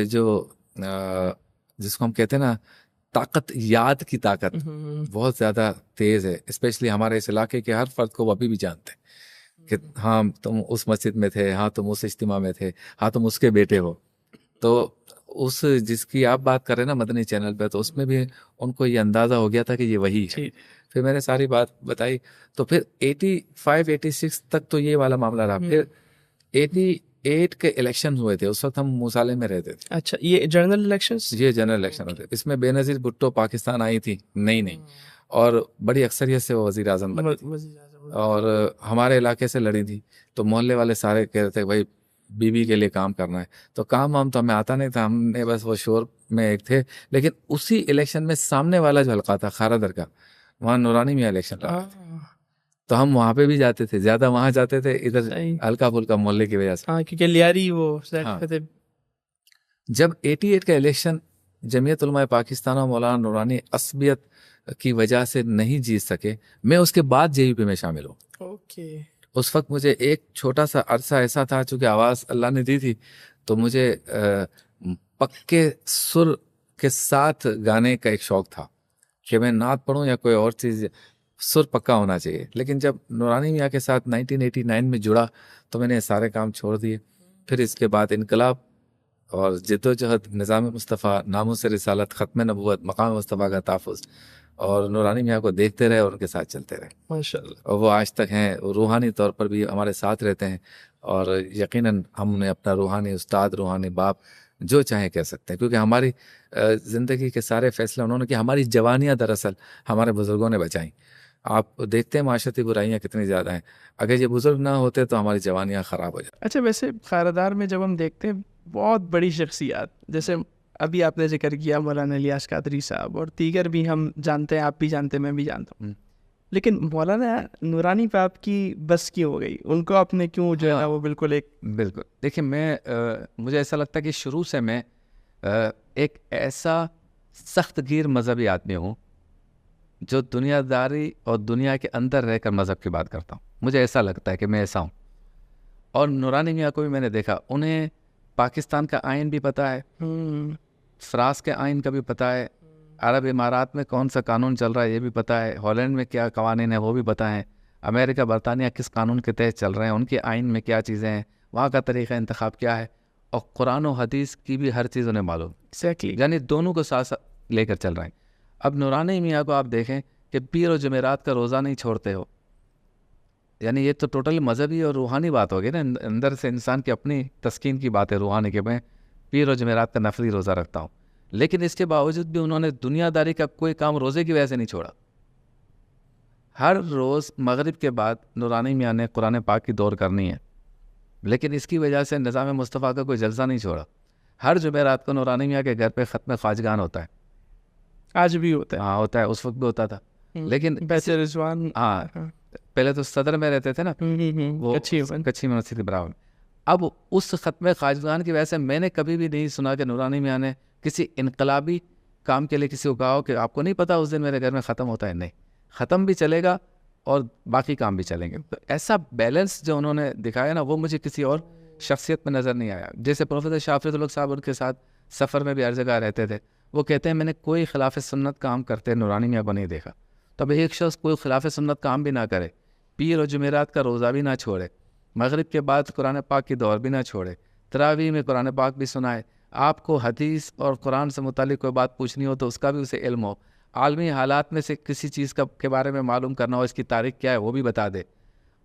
جو جس کو ہم کہتے ہیں نا طاقت, یاد کی طاقت بہت زیادہ تیز ہے. اسپیشلی ہمارے اس علاقے کے ہر فرد کو وہ ابھی بھی جانتے ہیں کہ ہاں تم اس مسجد میں تھے, ہاں تم اس اجتماع میں تھے, ہاں تم اس کے بیٹے ہو. تو اس جس کی آپ بات کر رہے ہیں نا مدنی چینل پہ, تو اس میں بھی ان کو یہ اندازہ ہو گیا تھا کہ یہ وہی ہے. پھر میں نے ساری بات بتائی. تو پھر 85-86 تک تو یہ والا معاملہ رہا. پھر 88 کے الیکشن ہوئے تھے, اس وقت ہم موسالے میں رہتے تھے. اچھا, یہ جنرل الیکشنز, یہ جنرل الیکشن ہوتے. اس میں بے نظیر بھٹو پاکستان آئی تھی نہیں, اور بڑی اکثریت سے وہ وزیر اعظم بنی, اور ہمارے علاقے سے لڑی تھی. تو محلے والے سارے کہہ رہے تھے بھائی بیوی کے لیے کام کرنا ہے. تو کام تو ہمیں آتا نہیں تھا, ہم نے بس وہ شور میں ایک تھے. لیکن اسی الیکشن میں سامنے والا جو حلقہ تھا کھارا در کا, وہاں نورانی میں الیکشن رہا, تو ہم وہاں پہ بھی جاتے تھے, زیادہ وہاں جاتے تھے, ادھر ہلکا پھلکا محلے کی وجہ سے. کیونکہ لیاری وہ جب 88 کا الیکشن جمعیت علماء پاکستان اور مولانا نورانی عصبیت کی وجہ سے نہیں جیت سکے, میں اس کے بعد جے یو پی میں شامل ہوں. اس وقت مجھے ایک چھوٹا سا عرصہ ایسا تھا, چونکہ آواز اللہ نے دی تھی, تو مجھے پکے سر کے ساتھ گانے کا ایک شوق تھا کہ میں نعت پڑھوں یا کوئی اور چیز, سر پکا ہونا چاہیے. لیکن جب نورانی میاں کے ساتھ 1989 میں جڑا تو میں نے سارے کام چھوڑ دیے. پھر اس کے بعد انقلاب اور جدوجہد, نظام مصطفیٰ, ناموس رسالت, ختم نبوت, مقام مصطفیٰ کا تحفظ, اور نورانی میاں کو دیکھتے رہے اور ان کے ساتھ چلتے رہے ماشاءاللہ. اور وہ آج تک ہیں, روحانی طور پر بھی ہمارے ساتھ رہتے ہیں, اور یقیناً ہم نے اپنا روحانی استاد, روحانی باپ جو چاہیں کہہ سکتے ہیں, کیونکہ ہماری زندگی کے سارے فیصلے انہوں نے کی. ہماری جوانیاں دراصل ہمارے بزرگوں نے بچائیں. آپ دیکھتے ہیں معاشرتی برائیاں کتنی زیادہ ہیں, اگر یہ بزرگ نہ ہوتے تو ہماری جوانیاں خراب ہو جاتی. اچھا, ویسے خیرادار میں جب ہم دیکھتے ہیں بہت بڑی شخصیات, جیسے ابھی آپ نے ذکر کیا مولانا الیاس قادری صاحب, اور دیگر بھی ہم جانتے ہیں, آپ بھی جانتے ہیں, میں بھی جانتا ہوں, لیکن مولانا نورانی پہ آپ کی بس کی ہو گئی, ان کو آپ نے کیوں جو ہے وہ بالکل دیکھیں, میں مجھے ایسا لگتا ہے کہ شروع سے میں ایک ایسا سخت گیر مذہبی آدمی ہوں جو دنیا داری اور دنیا کے اندر رہ کر مذہب کی بات کرتا ہوں. مجھے ایسا لگتا ہے کہ میں ایسا ہوں. اور نورانی میاں کو بھی میں نے دیکھا, انہیں پاکستان کا آئین بھی پتہ ہے, فراس کے آئین کا بھی پتہ ہے, عرب امارات میں کون سا قانون چل رہا ہے یہ بھی پتہ ہے، ہالینڈ میں کیا قوانین ہیں وہ بھی پتہ ہیں، امریکہ برطانیہ کس قانون کے تحت چل رہے ہیں، ان کے آئین میں کیا چیزیں ہیں، وہاں کا طریقہ انتخاب کیا ہے، اور قرآن و حدیث کی بھی ہر چیز انہیں معلوم، یعنی دونوں کو ساتھ ساتھ لے کر چل رہے ہیں۔ اب نورانی میاں کو آپ دیکھیں کہ پیر و جمعرات کا روزہ نہیں چھوڑتے ہو، یعنی یہ تو ٹوٹل مذہبی اور روحانی بات ہوگی نا، اندر سے انسان کی اپنی تسکین کی بات ہے روحانی، کہ میں پیر و جمعرات کا نفلی روزہ رکھتا ہوں، لیکن اس کے باوجود بھی انہوں نے دنیا داری کا کوئی کام روزے کی وجہ سے نہیں چھوڑا۔ ہر روز مغرب کے بعد نورانی میاں نے قرآن پاک کی دور کرنی ہے، لیکن اس کی وجہ سے نظام مصطفیٰ کا کوئی جلسہ نہیں چھوڑا۔ ہر جمعرات کو نورانی میاں کے گھر پہ ختم خواجگان ہوتا ہے، آج بھی ہوتا ہے؟ ہاں ہوتا ہے، اس وقت بھی ہوتا تھا، لیکن بیت رضوان، ہاں پہلے تو صدر میں رہتے تھے نا، وہ کچھی یونیورسٹی براؤن۔ اب اس ختم خواجگان کی وجہ سے میں نے کبھی بھی نہیں سنا کہ نورانی میاں نے کسی انقلابی کام کے لیے کسی کو کہا ہو کہ آپ کو نہیں پتا اس دن میرے گھر میں ختم ہوتا ہے، نہیں، ختم بھی چلے گا اور باقی کام بھی چلیں گے۔ تو ایسا بیلنس جو انہوں نے دکھایا نا، وہ مجھے کسی اور شخصیت میں نظر نہیں آیا۔ جیسے پروفیسر شافی الحق صاحب ان کے ساتھ سفر میں بھی ہر جگہ رہتے تھے، وہ کہتے ہیں میں نے کوئی خلاف سنت کام کرتے نورانی میاں کو نہیں دیکھا۔ تو اب ایک شخص کوئی خلاف سنت کام بھی نہ کرے، پیر و جمعرات کا روزہ بھی نہ چھوڑے، مغرب کے بعد قرآن پاک کی دور بھی نہ چھوڑے، تراویح میں قرآن پاک بھی سنائے، آپ کو حدیث اور قرآن سے متعلق کوئی بات پوچھنی ہو تو اس کا بھی اسے علم ہو، عالمی حالات میں سے کسی چیز کے بارے میں معلوم کرنا ہو، اس کی تاریخ کیا ہے وہ بھی بتا دے،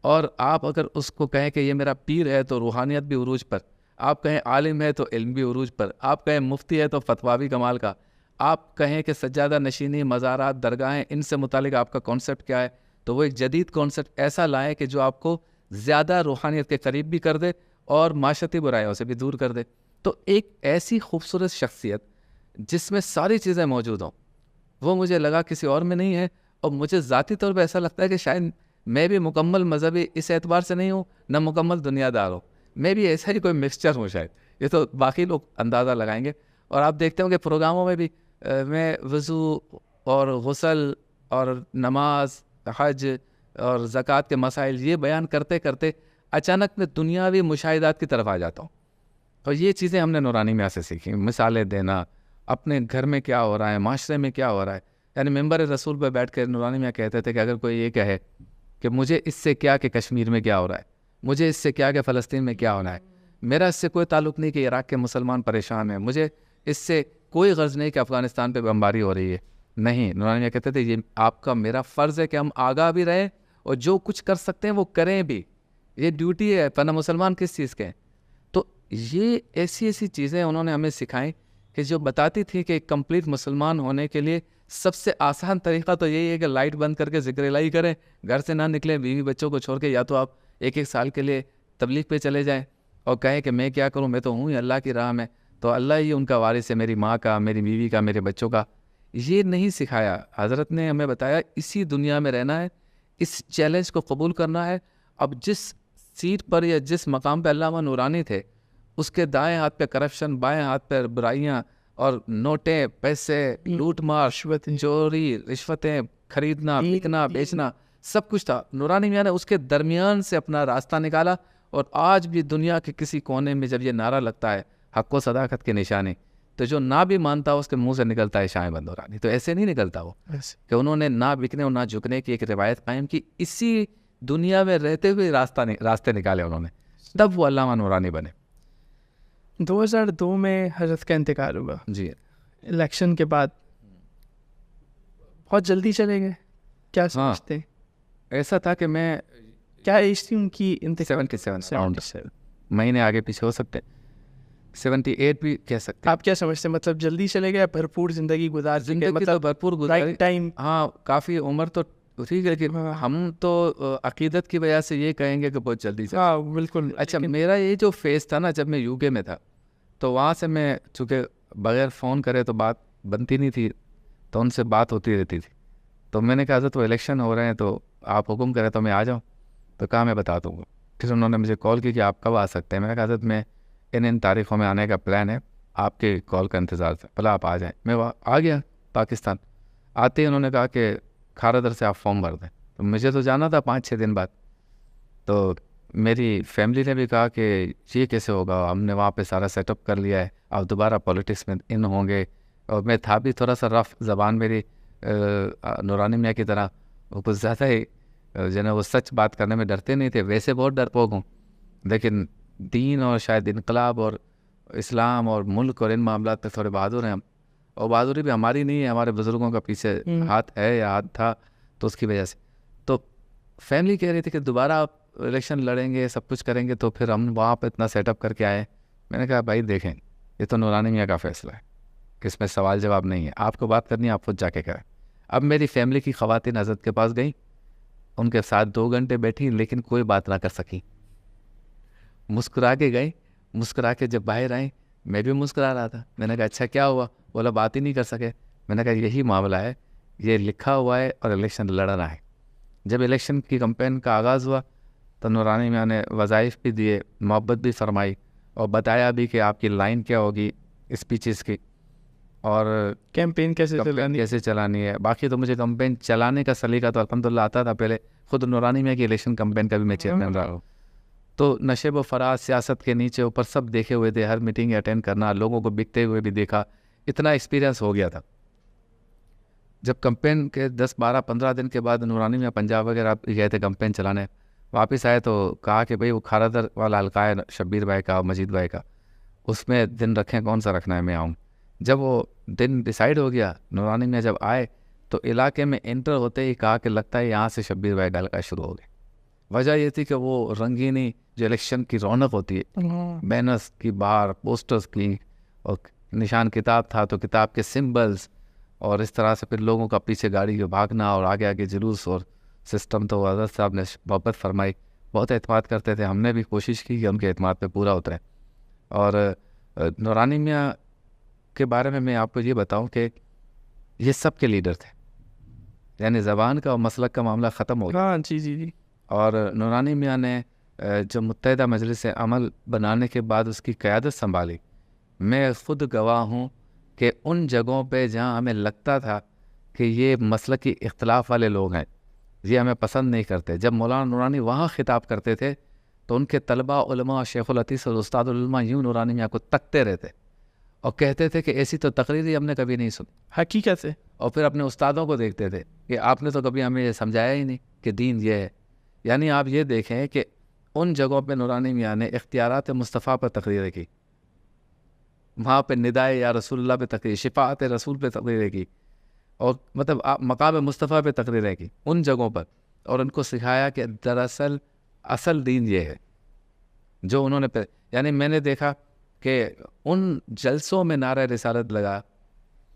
اور آپ اگر اس کو کہیں کہ یہ میرا پیر ہے تو روحانیت بھی عروج پر، آپ کہیں عالم ہے تو علم بھی عروج پر، آپ کہیں مفتی ہے تو فتویٰ بھی کمال کا، آپ کہیں کہ سجادہ نشینی، مزارات، درگاہیں، ان سے متعلق آپ کا کانسیپٹ کیا ہے، تو وہ ایک جدید کانسیپٹ ایسا لائیں کہ جو آپ کو زیادہ روحانیت کے قریب بھی کر دے اور معاشرتی برائیوں سے بھی دور کر دے۔ تو ایک ایسی خوبصورت شخصیت جس میں ساری چیزیں موجود ہوں، وہ مجھے لگا کسی اور میں نہیں ہے، اور مجھے ذاتی طور پہ ایسا لگتا ہے کہ شاید میں بھی مکمل مذہبی اس اعتبار سے نہیں ہوں، نہ مکمل دنیا دار ہوں، میں بھی ایسا ہی کوئی مکسچر ہوں شاید، یہ تو باقی لوگ اندازہ لگائیں گے۔ اور آپ دیکھتے ہوں کہ پروگراموں میں بھی میں وضو اور غسل اور نماز، حج اور زکوٰۃ کے مسائل یہ بیان کرتے کرتے اچانک میں دنیاوی مشاہدات کی طرف آ جاتا ہوں، اور یہ چیزیں ہم نے نورانی میاں سے سیکھی، مثالیں دینا، اپنے گھر میں کیا ہو رہا ہے، معاشرے میں کیا ہو رہا ہے، یعنی ممبر رسول پہ بیٹھ کے نورانی میاں کہتے تھے کہ اگر کوئی یہ کہے کہ مجھے اس سے کیا کہ کشمیر میں کیا ہو رہا ہے، مجھے اس سے کیا کہ فلسطین میں کیا ہونا ہے، میرا اس سے کوئی تعلق نہیں کہ عراق کے مسلمان پریشان ہیں، مجھے اس سے کوئی غرض نہیں کہ افغانستان پہ بمباری ہو رہی ہے، نہیں، نورانی میاں کہتے تھے یہ آپ کا میرا فرض ہے کہ ہم آگاہ بھی رہیں اور جو کچھ کر سکتے ہیں وہ کریں بھی، یہ ڈیوٹی ہے، ورنہ مسلمان کس چیز کے ہیں۔ تو یہ ایسی ایسی چیزیں انہوں نے ہمیں سکھائیں کہ جو بتاتی تھی کہ ایک کمپلیٹ مسلمان ہونے کے لیے سب سے آسان طریقہ تو یہی ہے کہ لائٹ بند کر کے ذکر الہی کریں، گھر سے نہ نکلیں، بیوی بچوں کو چھوڑ کے، یا تو آپ ایک سال کے لیے تبلیغ پہ چلے جائیں اور کہیں کہ میں کیا کروں، میں تو ہوں ہی اللہ کی راہ میں، تو اللہ ہی ان کا وارث ہے، میری ماں کا، میری بیوی کا، میرے بچوں کا۔ یہ نہیں سکھایا، حضرت نے ہمیں بتایا اسی دنیا میں رہنا ہے، اس چیلنج کو قبول کرنا ہے۔ اب جس سیٹ پر یا جس مقام پہ علامہ نورانی تھے، اس کے دائیں ہاتھ پہ کرپشن، بائیں ہاتھ پہ برائیاں اور نوٹیں، پیسے، لوٹ مار، چوری، رشوتیں، خریدنا، بکنا، بیچنا، سب کچھ تھا۔ نورانی میاں نے اس کے درمیان سے اپنا راستہ نکالا، اور آج بھی دنیا کے کسی کونے میں جب یہ نعرہ لگتا ہے حق و صداقت کے نشانے، تو جو نہ بھی مانتا اس کے منہ سے نکلتا ہے شاہ بند نورانی، تو ایسے نہیں نکلتا وہ، کہ انہوں نے نہ بکنے اور نہ جھکنے کی ایک روایت قائم کی، اسی دنیا میں رہتے ہوئے راستے نکالے انہوں نے، تب وہ علامہ نورانی بنے۔ 2002 میں حضرت کا انتقال ہوا جی، الیکشن کے بعد بہت جلدی چلے گئے، کیا سمجھتے ہیں؟ ایسا تھا کہ میں کیا ایج تھی ان کی؟ 77 مہینے آگے پیچھے ہو سکتے، 78 بھی کہہ سکتے۔ آپ کیا سمجھتے ہیں، مطلب جلدی چلے گئے، بھرپور زندگی گزار چکے، مطلب بھرپور گزاری ٹائم؟ ہاں، کافی عمر تو ٹھیک ہے، لیکن ہم تو عقیدت کی وجہ سے یہ کہیں گے کہ بہت جلدی سے۔ ہاں بالکل۔ اچھا، میرا یہ جو فیز تھا نا، جب میں UK میں تھا، تو وہاں سے میں چونکہ بغیر فون کرے تو بات بنتی نہیں تھی، تو ان سے بات ہوتی رہتی تھی، تو میں نے کہا حضرت وہ الیکشن ہو رہے ہیں تو آپ حکم کریں تو میں آ جاؤں، تو کہا میں بتا دوں گا۔ پھر انہوں نے مجھے کال کی کہ آپ کب آ سکتے ہیں، میں نے کہا حضرت میں ان تاریخوں میں آنے کا پلان ہے، آپ کے کال کا انتظار تھا، بھلا آپ آ جائیں۔ میں آ گیا پاکستان، آتے ہی انہوں نے کہا کہ کھارادر سے آپ فارم بھر دیں، تو مجھے تو جانا تھا 5-6 دن بعد، تو میری فیملی نے بھی کہا کہ یہ کیسے ہوگا، ہم نے وہاں پہ سارا سیٹ اپ کر لیا ہے، آپ دوبارہ پولیٹکس میں ان ہوں گے، اور میں تھا بھی تھوڑا سا رف زبان میری نورانی میاں کی طرح، وہ کچھ زیادہ ہی جو ہے نا وہ سچ بات کرنے میں ڈرتے نہیں تھے، ویسے بہت ڈرپوک ہوں، لیکن دین اور شاید انقلاب اور اسلام اور ملک اور ان معاملات میں تھوڑے بہادر ہیں ہم، اور بہادری بھی ہماری نہیں ہے، ہمارے بزرگوں کا پیچھے ہاتھ ہے یا ہاتھ تھا، تو اس کی وجہ سے تو فیملی کہہ رہی تھی کہ دوبارہ آپ الیکشن لڑیں گے، سب کچھ کریں گے، تو پھر ہم وہاں پہ اتنا سیٹ اپ کر کے آئے. میں نے کہا بھائی دیکھیں یہ تو نورانی میاں کا فیصلہ ہے کہ اس میں سوال جواب نہیں ہے، آپ کو بات کرنی ہے آپ خود جا کے کریں. اب میری فیملی کی خواتین حضرت کے پاس گئیں، ان کے ساتھ 2 گھنٹے بیٹھی لیکن کوئی بات نہ کر سکی، مسکرا کے گئے. مسکرا کے جب باہر آئیں میں بھی مسکرا رہا تھا. میں نے کہا اچھا کیا ہوا؟ بولا بات ہی نہیں کر سکے. میں نے کہا یہی معاملہ ہے، یہ لکھا ہوا ہے اور الیکشن لڑنا ہے. جب الیکشن کی کمپین کا آغاز ہوا تو نورانی میاں نے وظائف بھی دیے، محبت بھی فرمائی اور بتایا بھی کہ آپ کی لائن کیا ہوگی اسپیچز کی اور کیمپین کیسے چلانی ہے. باقی تو مجھے کمپین چلانے کا سلیقہ تو الحمدللہ آتا تھا، پہلے خود نورانی میاں کی الیکشن کمپین کا بھی میں چیئرمین رہا ہوں، تو نشیب و فراز سیاست کے نیچے اوپر سب دیکھے ہوئے تھے، ہر میٹنگ اٹینڈ کرنا، لوگوں کو بکتے ہوئے بھی دیکھا، اتنا ایکسپیرینس ہو گیا تھا. جب کمپین کے 10-12-15 دن کے بعد نورانی میاں پنجاب وغیرہ گئے تھے کمپین چلانے، واپس آئے تو کہا کہ بھئی وہ کھارادر والا حلقہ ہے شبیر بھائی کا اور مجید بھائی کا، اس میں دن رکھیں، کون سا رکھنا ہے میں آؤں. جب وہ دن ڈیسائیڈ ہو گیا، نورانی میاں جب آئے تو علاقے میں انٹر ہوتے ہی کہا کہ لگتا ہے یہاں سے شبیر بھائی کا حلقہ شروع ہو گیا. وجہ یہ تھی کہ وہ رنگینی جو الیکشن کی رونق ہوتی ہے، بینرز کی باہر، پوسٹرز کی، اور نشان کتاب تھا تو کتاب کے سمبلز، اور اس طرح سے پھر لوگوں کا پیچھے گاڑی کے بھاگنا اور آگے آگے جلوس اور سسٹم، تو حضرت صاحب نے محبت فرمائی، بہت اعتماد کرتے تھے. ہم نے بھی کوشش کی کہ ان کے اعتماد پہ پورا اترے. اور نورانی میاں کے بارے میں میں آپ کو یہ بتاؤں کہ یہ سب کے لیڈر تھے، یعنی زبان کا اور مسلک کا معاملہ ختم ہو گیا. جی. اور نورانی میاں نے جو متحدہ مجلس عمل بنانے کے بعد اس کی قیادت سنبھالی، میں خود گواہ ہوں کہ ان جگہوں پہ جہاں ہمیں لگتا تھا کہ یہ مسلکی اختلاف والے لوگ ہیں، یہ ہمیں پسند نہیں کرتے، جب مولانا نورانی وہاں خطاب کرتے تھے تو ان کے طلباء، علماء، شیخ الحدیث اور استاد العلماء یوں نورانی میاں کو تکتے رہتے اور کہتے تھے کہ ایسی تو تقریر ہم نے کبھی نہیں سنی حقیقت سے. اور پھر اپنے استادوں کو دیکھتے تھے کہ آپ نے تو کبھی ہمیں یہ سمجھایا ہی نہیں کہ دین یہ ہے. یعنی آپ یہ دیکھیں کہ ان جگہوں پہ نورانی میاں نے اختیارات مصطفیٰ پر تقریریں کی، وہاں پہ ندائے یا رسول اللہ پہ تقریر، شفاعت رسول پہ تقریریں کی، اور مطلب مقام مصطفیٰ پہ تقریریں کی ان جگہوں پر، اور ان کو سکھایا کہ دراصل اصل دین یہ ہے جو انہوں نے یعنی میں نے دیکھا کہ ان جلسوں میں نعرہ رسالت لگا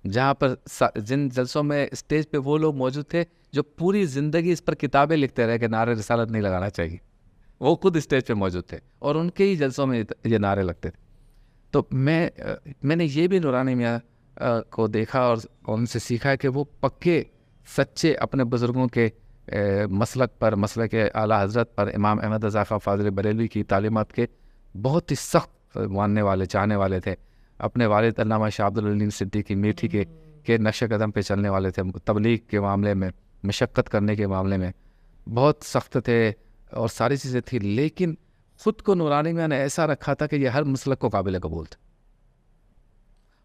جہاں پر جن جلسوں میں اسٹیج پہ وہ لوگ موجود تھے جو پوری زندگی اس پر کتابیں لکھتے رہے کہ نعرہ رسالت نہیں لگانا چاہیے، وہ خود اسٹیج پہ موجود تھے اور ان کے ہی جلسوں میں یہ نعرے لگتے تھے. تو میں نے یہ بھی نورانی میاں کو دیکھا اور ان سے سیکھا کہ وہ پکے سچے اپنے بزرگوں کے مسلک پر، مسلک اعلیٰ حضرت پر، امام احمد رضا خان فاضل بریلوی کی تعلیمات کے بہت ہی سخت ماننے والے، چاہنے والے تھے. اپنے والد علامہ شاہ عبد العلیم صدیقی میٹھی کے نقش قدم پہ چلنے والے تھے. تبلیغ کے معاملے میں، مشقت کرنے کے معاملے میں بہت سخت تھے اور ساری چیزیں تھیں، لیکن خود کو نورانی میاں نے ایسا رکھا تھا کہ یہ ہر مسلک کو قابل قبول تھا.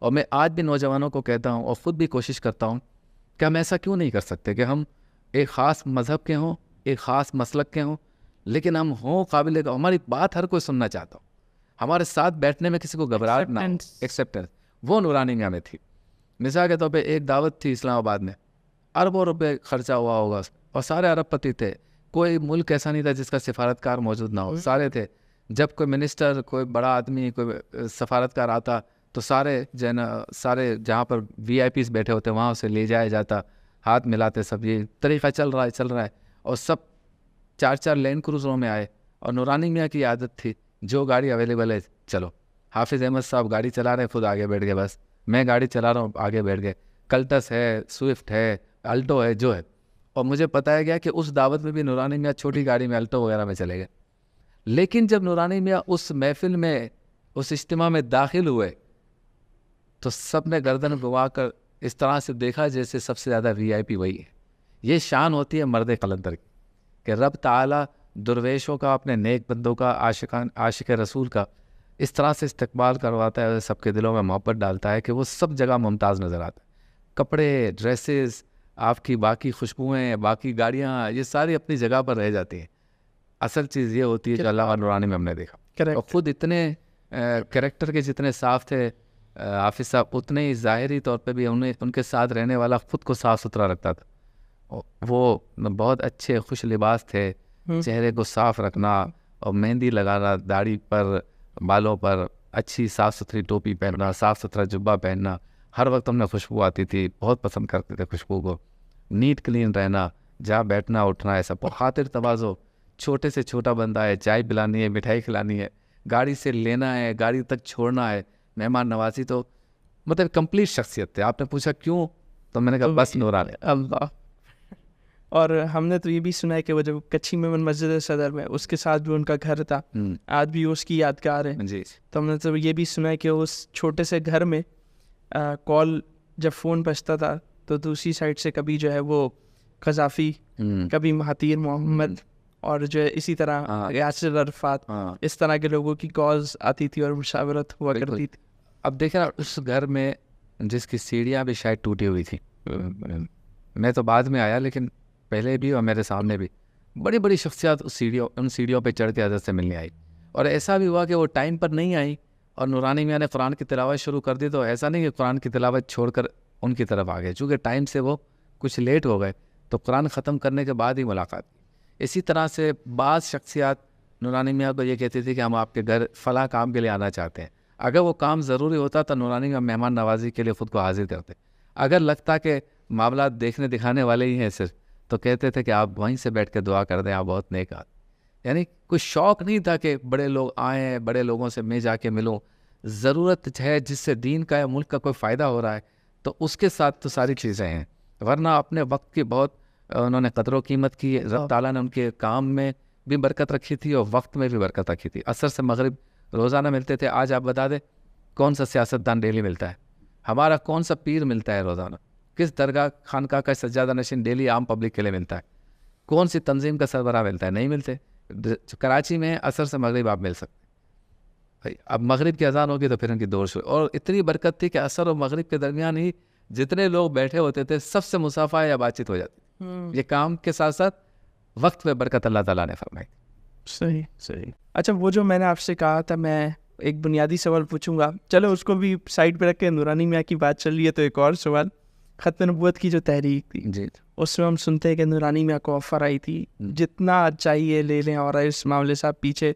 اور میں آج بھی نوجوانوں کو کہتا ہوں اور خود بھی کوشش کرتا ہوں کہ ہم ایسا کیوں نہیں کر سکتے کہ ہم ایک خاص مذہب کے ہوں، ایک خاص مسلک کے ہوں، لیکن ہم ہوں قابل، ہماری بات ہر کوئی سننا چاہتا ہوں، ہمارے ساتھ بیٹھنے میں کسی کو گھبراہٹ نہ ہو، ایکسیپٹنس. وہ نورانی میاں میں تھی. مثال کے طور پہ ایک دعوت تھی اسلام آباد میں، اربوں روپے خرچہ ہوا ہوگا اور سارے ارب پتی تھے، کوئی ملک ایسا نہیں تھا جس کا سفارتکار موجود نہ ہو، سارے تھے. جب کوئی منسٹر، کوئی بڑا آدمی، کوئی سفارتکار آتا تو سارے سارے جہاں پر وی آئی پیز بیٹھے ہوتے وہاں اسے لے جایا جاتا، ہاتھ ملاتے، سب یہ طریقہ چل رہا ہے. اور سب 4 لینڈ کروزروں میں آئے اور نورانی میاں کی عادت تھی جو گاڑی اویلیبل ہے چلو. حافظ احمد صاحب گاڑی چلا رہے ہیں، خود آگے بیٹھ گئے، بس میں گاڑی چلا رہا ہوں، آگے بیٹھ گئے. کلٹس ہے، سوئفٹ ہے، الٹو ہے، جو ہے. اور مجھے بتایا گیا کہ اس دعوت میں بھی نورانی میاں چھوٹی گاڑی میں، الٹو وغیرہ میں چلے گئے. لیکن جب نورانی میاں اس محفل میں، اس اجتماع میں داخل ہوئے تو سب نے گردن گوا کر اس طرح سے دیکھا جیسے سب سے زیادہ وی آئی پی وہی ہے. یہ شان ہوتی ہے مرد قلندر کی کہ رب تعالیٰ درویشوں کا، اپنے نیک بندوں کا، عاشق رسول کا اس طرح سے استقبال کرواتا ہے, سب کے دلوں میں محبت ڈالتا ہے کہ وہ سب جگہ ممتاز نظر آتا ہے. کپڑے, ڈریسز, آپ کی باقی خوشبوئیں, باقی گاڑیاں, یہ ساری اپنی جگہ پر رہ جاتی ہیں. اصل چیز یہ ہوتی ہے جو اللہ نورانی میں ہم نے دیکھا. اور خود اتنے کریکٹر کے جتنے صاف تھے حافظ صاحب, اتنے ہی ظاہری طور پہ بھی ان کے ساتھ رہنے والا خود کو صاف ستھرا رکھتا تھا. وہ بہت اچھے خوش لباس تھے, چہرے کو صاف رکھنا اور مہندی لگانا داڑھی پر, بالوں پر, اچھی صاف ستھری ٹوپی پہننا, صاف ستھرا جبہ پہننا, ہر وقت ہم نے خوشبو آتی تھی, بہت پسند کرتے تھے خوشبو کو. نیٹ کلین رہنا, جہاں بیٹھنا اٹھنا ہے سب خاطر تواضع, چھوٹے سے چھوٹا بندہ ہے, چائے پلانی ہے, مٹھائی کھلانی ہے, گاڑی سے لینا ہے, گاڑی تک چھوڑنا ہے, مہمان نوازی, تو مطلب کمپلیٹ شخصیت تھے. آپ نے پوچھا کیوں, تو میں نے کہا بس نورانی. اللہ. اور ہم نے تو یہ بھی سنا ہے کہ وہ جب کچھی میں مسجد صدر میں اس کے ساتھ بھی ان کا گھر تھا, آج بھی اس کی یادگار ہے. جی. تو ہم نے تو یہ بھی سنا ہے کہ اس چھوٹے سے گھر میں کال جب فون بجتا تھا تو دوسری سائڈ سے کبھی جو ہے وہ قذافی, کبھی مہاتیر محمد, اور جو ہے اسی طرح یاسر عرفات, اس طرح کے لوگوں کی کالز آتی تھی اور مشاورت ہوا کرتی تھی. اب دیکھیں اس گھر میں جس کی سیڑھیاں بھی شاید ٹوٹی ہوئی تھی, میں تو بعد میں آیا لیکن پہلے بھی اور میرے سامنے بھی بڑی بڑی شخصیات ان سیڑھیوں پہ چڑھ کے حضرت سے ملنے آئی. اور ایسا بھی ہوا کہ وہ ٹائم پر نہیں آئی اور نورانی میاں نے قرآن کی تلاوت شروع کر دی, تو ایسا نہیں کہ قرآن کی تلاوت چھوڑ کر ان کی طرف آ گئے, چونکہ ٹائم سے وہ کچھ لیٹ ہو گئے تو قرآن ختم کرنے کے بعد ہی ملاقات. اسی طرح سے بعض شخصیات نورانی میاں کو یہ کہتی تھی کہ ہم آپ کے گھر فلاں کام کے لیے آنا چاہتے ہیں. اگر وہ کام ضروری ہوتا تو نورانی میاں مہمان نوازی کے لیے خود کو حاضر کرتے. اگر لگتا کہ معاملات دیکھنے دکھانے والے ہی ہیں صرف, تو کہتے تھے کہ آپ وہیں سے بیٹھ کے دعا کر دیں, آپ بہت نیک آدمی. یعنی کوئی شوق نہیں تھا کہ بڑے لوگ آئیں, بڑے لوگوں سے میں جا کے ملوں. ضرورت ہے جس سے دین کا یا ملک کا کوئی فائدہ ہو رہا ہے تو اس کے ساتھ تو ساری چیزیں ہیں. ورنہ اپنے وقت کی بہت انہوں نے قدر و قیمت کی. رب تعالیٰ نے ان کے کام میں بھی برکت رکھی تھی اور وقت میں بھی برکت رکھی تھی. عصر سے مغرب روزانہ ملتے تھے. آج آپ بتا دیں کون سا سیاستدان ڈیلی ملتا ہے, ہمارا کون سا پیر ملتا ہے روزانہ, کس درگاہ خانقاہ کا سجادہ نشین ڈیلی عام پبلک کے لیے ملتا ہے, کون سی تنظیم کا سربراہ ملتا ہے, نہیں ملتے. کراچی میں عصر سے مغرب آپ مل سکتے. اب مغرب کی اذان ہوگی تو پھر ان کی دور شروع, اور اتنی برکت تھی کہ عصر اور مغرب کے درمیان ہی جتنے لوگ بیٹھے ہوتے تھے سب سے مصافحہ یا بات چیت ہو جاتی. یہ کام کے ساتھ ساتھ وقت میں برکت اللہ تعالیٰ نے فرمائی. صحیح. اچھا, وہ جو میں نے آپ سے کہا تھا, میں ایک بنیادی سوال پوچھوں گا, چلو اس کو بھی سائڈ پہ رکھ کے, نورانی میاں کی بات چل رہی ہے تو ایک اور سوال. ختم نبوت کی جو تحریک تھی جی, اس میں ہم سنتے ہیں کہ نورانی میاں کو آفر آئی تھی جتنا چاہیے لے لیں اور اس معاملے سے آپ پیچھے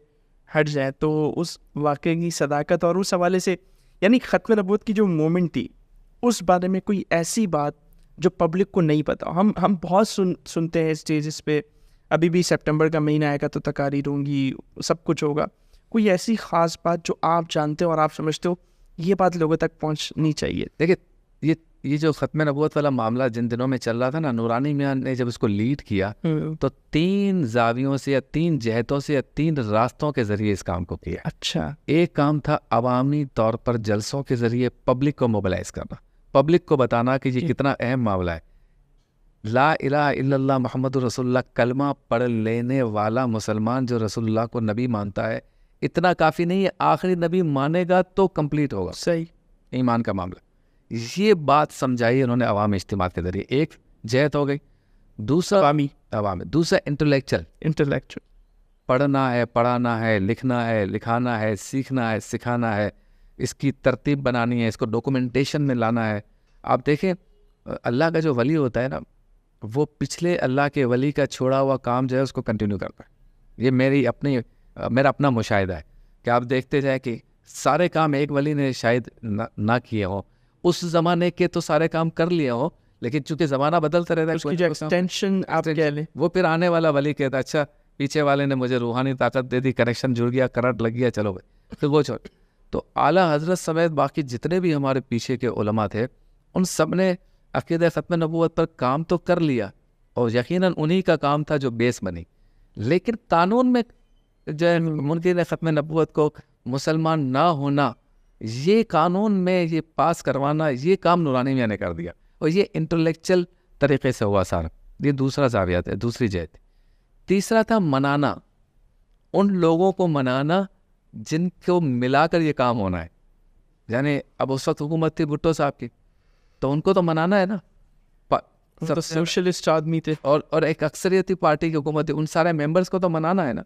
ہٹ جائیں. تو اس واقعے کی صداقت اور اس حوالے سے, یعنی ختم نبوت کی جو مومنٹ تھی اس بارے میں کوئی ایسی بات جو پبلک کو نہیں پتا. ہم بہت سنتے ہیں اسٹیجز پہ, ابھی بھی سپٹمبر کا مہینہ آئے گا تو تقاریر ہوں گی, سب کچھ ہوگا. کوئی ایسی خاص بات جو آپ جانتے ہو اور آپ سمجھتے ہو یہ بات لوگوں تک پہنچنی چاہیے؟ دیکھیے یہ جو ختم نبوت والا معاملہ جن دنوں میں چل رہا تھا نا, نورانی میاں نے جب اس کو لیڈ کیا تو 3 زاویوں سے یا 3 جہتوں سے یا 3 راستوں کے ذریعے اس کام کو کیا. اچھا. ایک کام تھا عوامی طور پر جلسوں کے ذریعے پبلک کو موبلائز کرنا, پبلک کو بتانا کہ یہ کتنا اہم معاملہ ہے. لا الہ الا اللہ محمد رسول اللہ کلمہ پڑھ لینے والا مسلمان جو رسول اللہ کو نبی مانتا ہے, اتنا کافی نہیں ہے, آخری نبی مانے گا تو کمپلیٹ ہوگا. صحیح. ایمان کا معاملہ. یہ بات سمجھائی انہوں نے عوامی اجتماع کے ذریعے. ایک جہت ہو گئی. دوسرا عوامی. دوسرا انٹلیکچوئل. پڑھنا ہے, پڑھانا ہے, لکھنا ہے, لکھانا ہے, سیکھنا ہے, سکھانا ہے, اس کی ترتیب بنانی ہے, اس کو ڈاکومنٹیشن میں لانا ہے. آپ دیکھیں اللہ کا جو ولی ہوتا ہے نا, وہ پچھلے اللہ کے ولی کا چھوڑا ہوا کام جو ہے اس کو کنٹینیو کرتا ہے. یہ میرا اپنا مشاہدہ ہے کہ آپ دیکھتے جائیں کہ سارے کام ایک ولی نے شاید نہ کیے ہوں, اس زمانے کے تو سارے کام کر لیے ہوں, لیکن چونکہ زمانہ بدلتا رہتا ہے اس کی جو ایکسٹینشن آپ کہہ لیں, وہ پھر آنے والا ولی کہتا ہے اچھا پیچھے والے نے مجھے روحانی طاقت دے دی, کنیکشن جڑ گیا, کرنٹ لگ گیا, چلو بھائی پھر وہ چھوڑ. تو اعلیٰ حضرت سمیت باقی جتنے بھی ہمارے پیچھے کے علماء تھے ان سب نے عقیدہ ختم نبوت پر کام تو کر لیا, اور یقیناً انہی کا کام تھا جو بیس بنی. لیکن قانون میں جو ہے منکر ختم نبوت کو مسلمان نہ ہونا, یہ قانون میں یہ پاس کروانا, یہ کام نورانی میاں نے کر دیا, اور یہ انٹلیکچل طریقے سے ہوا سارا. یہ دوسرا زاویہ ہے, دوسری جہت. تیسرا تھا منانا, ان لوگوں کو منانا جن کو ملا کر یہ کام ہونا ہے. یعنی اب اس وقت حکومت تھی بھٹو صاحب کی, تو ان کو تو منانا ہے نا, سوشلسٹ آدمی تھے, اور ایک اکثریتی پارٹی کی حکومت تھی, ان سارے ممبرس کو تو منانا ہے نا.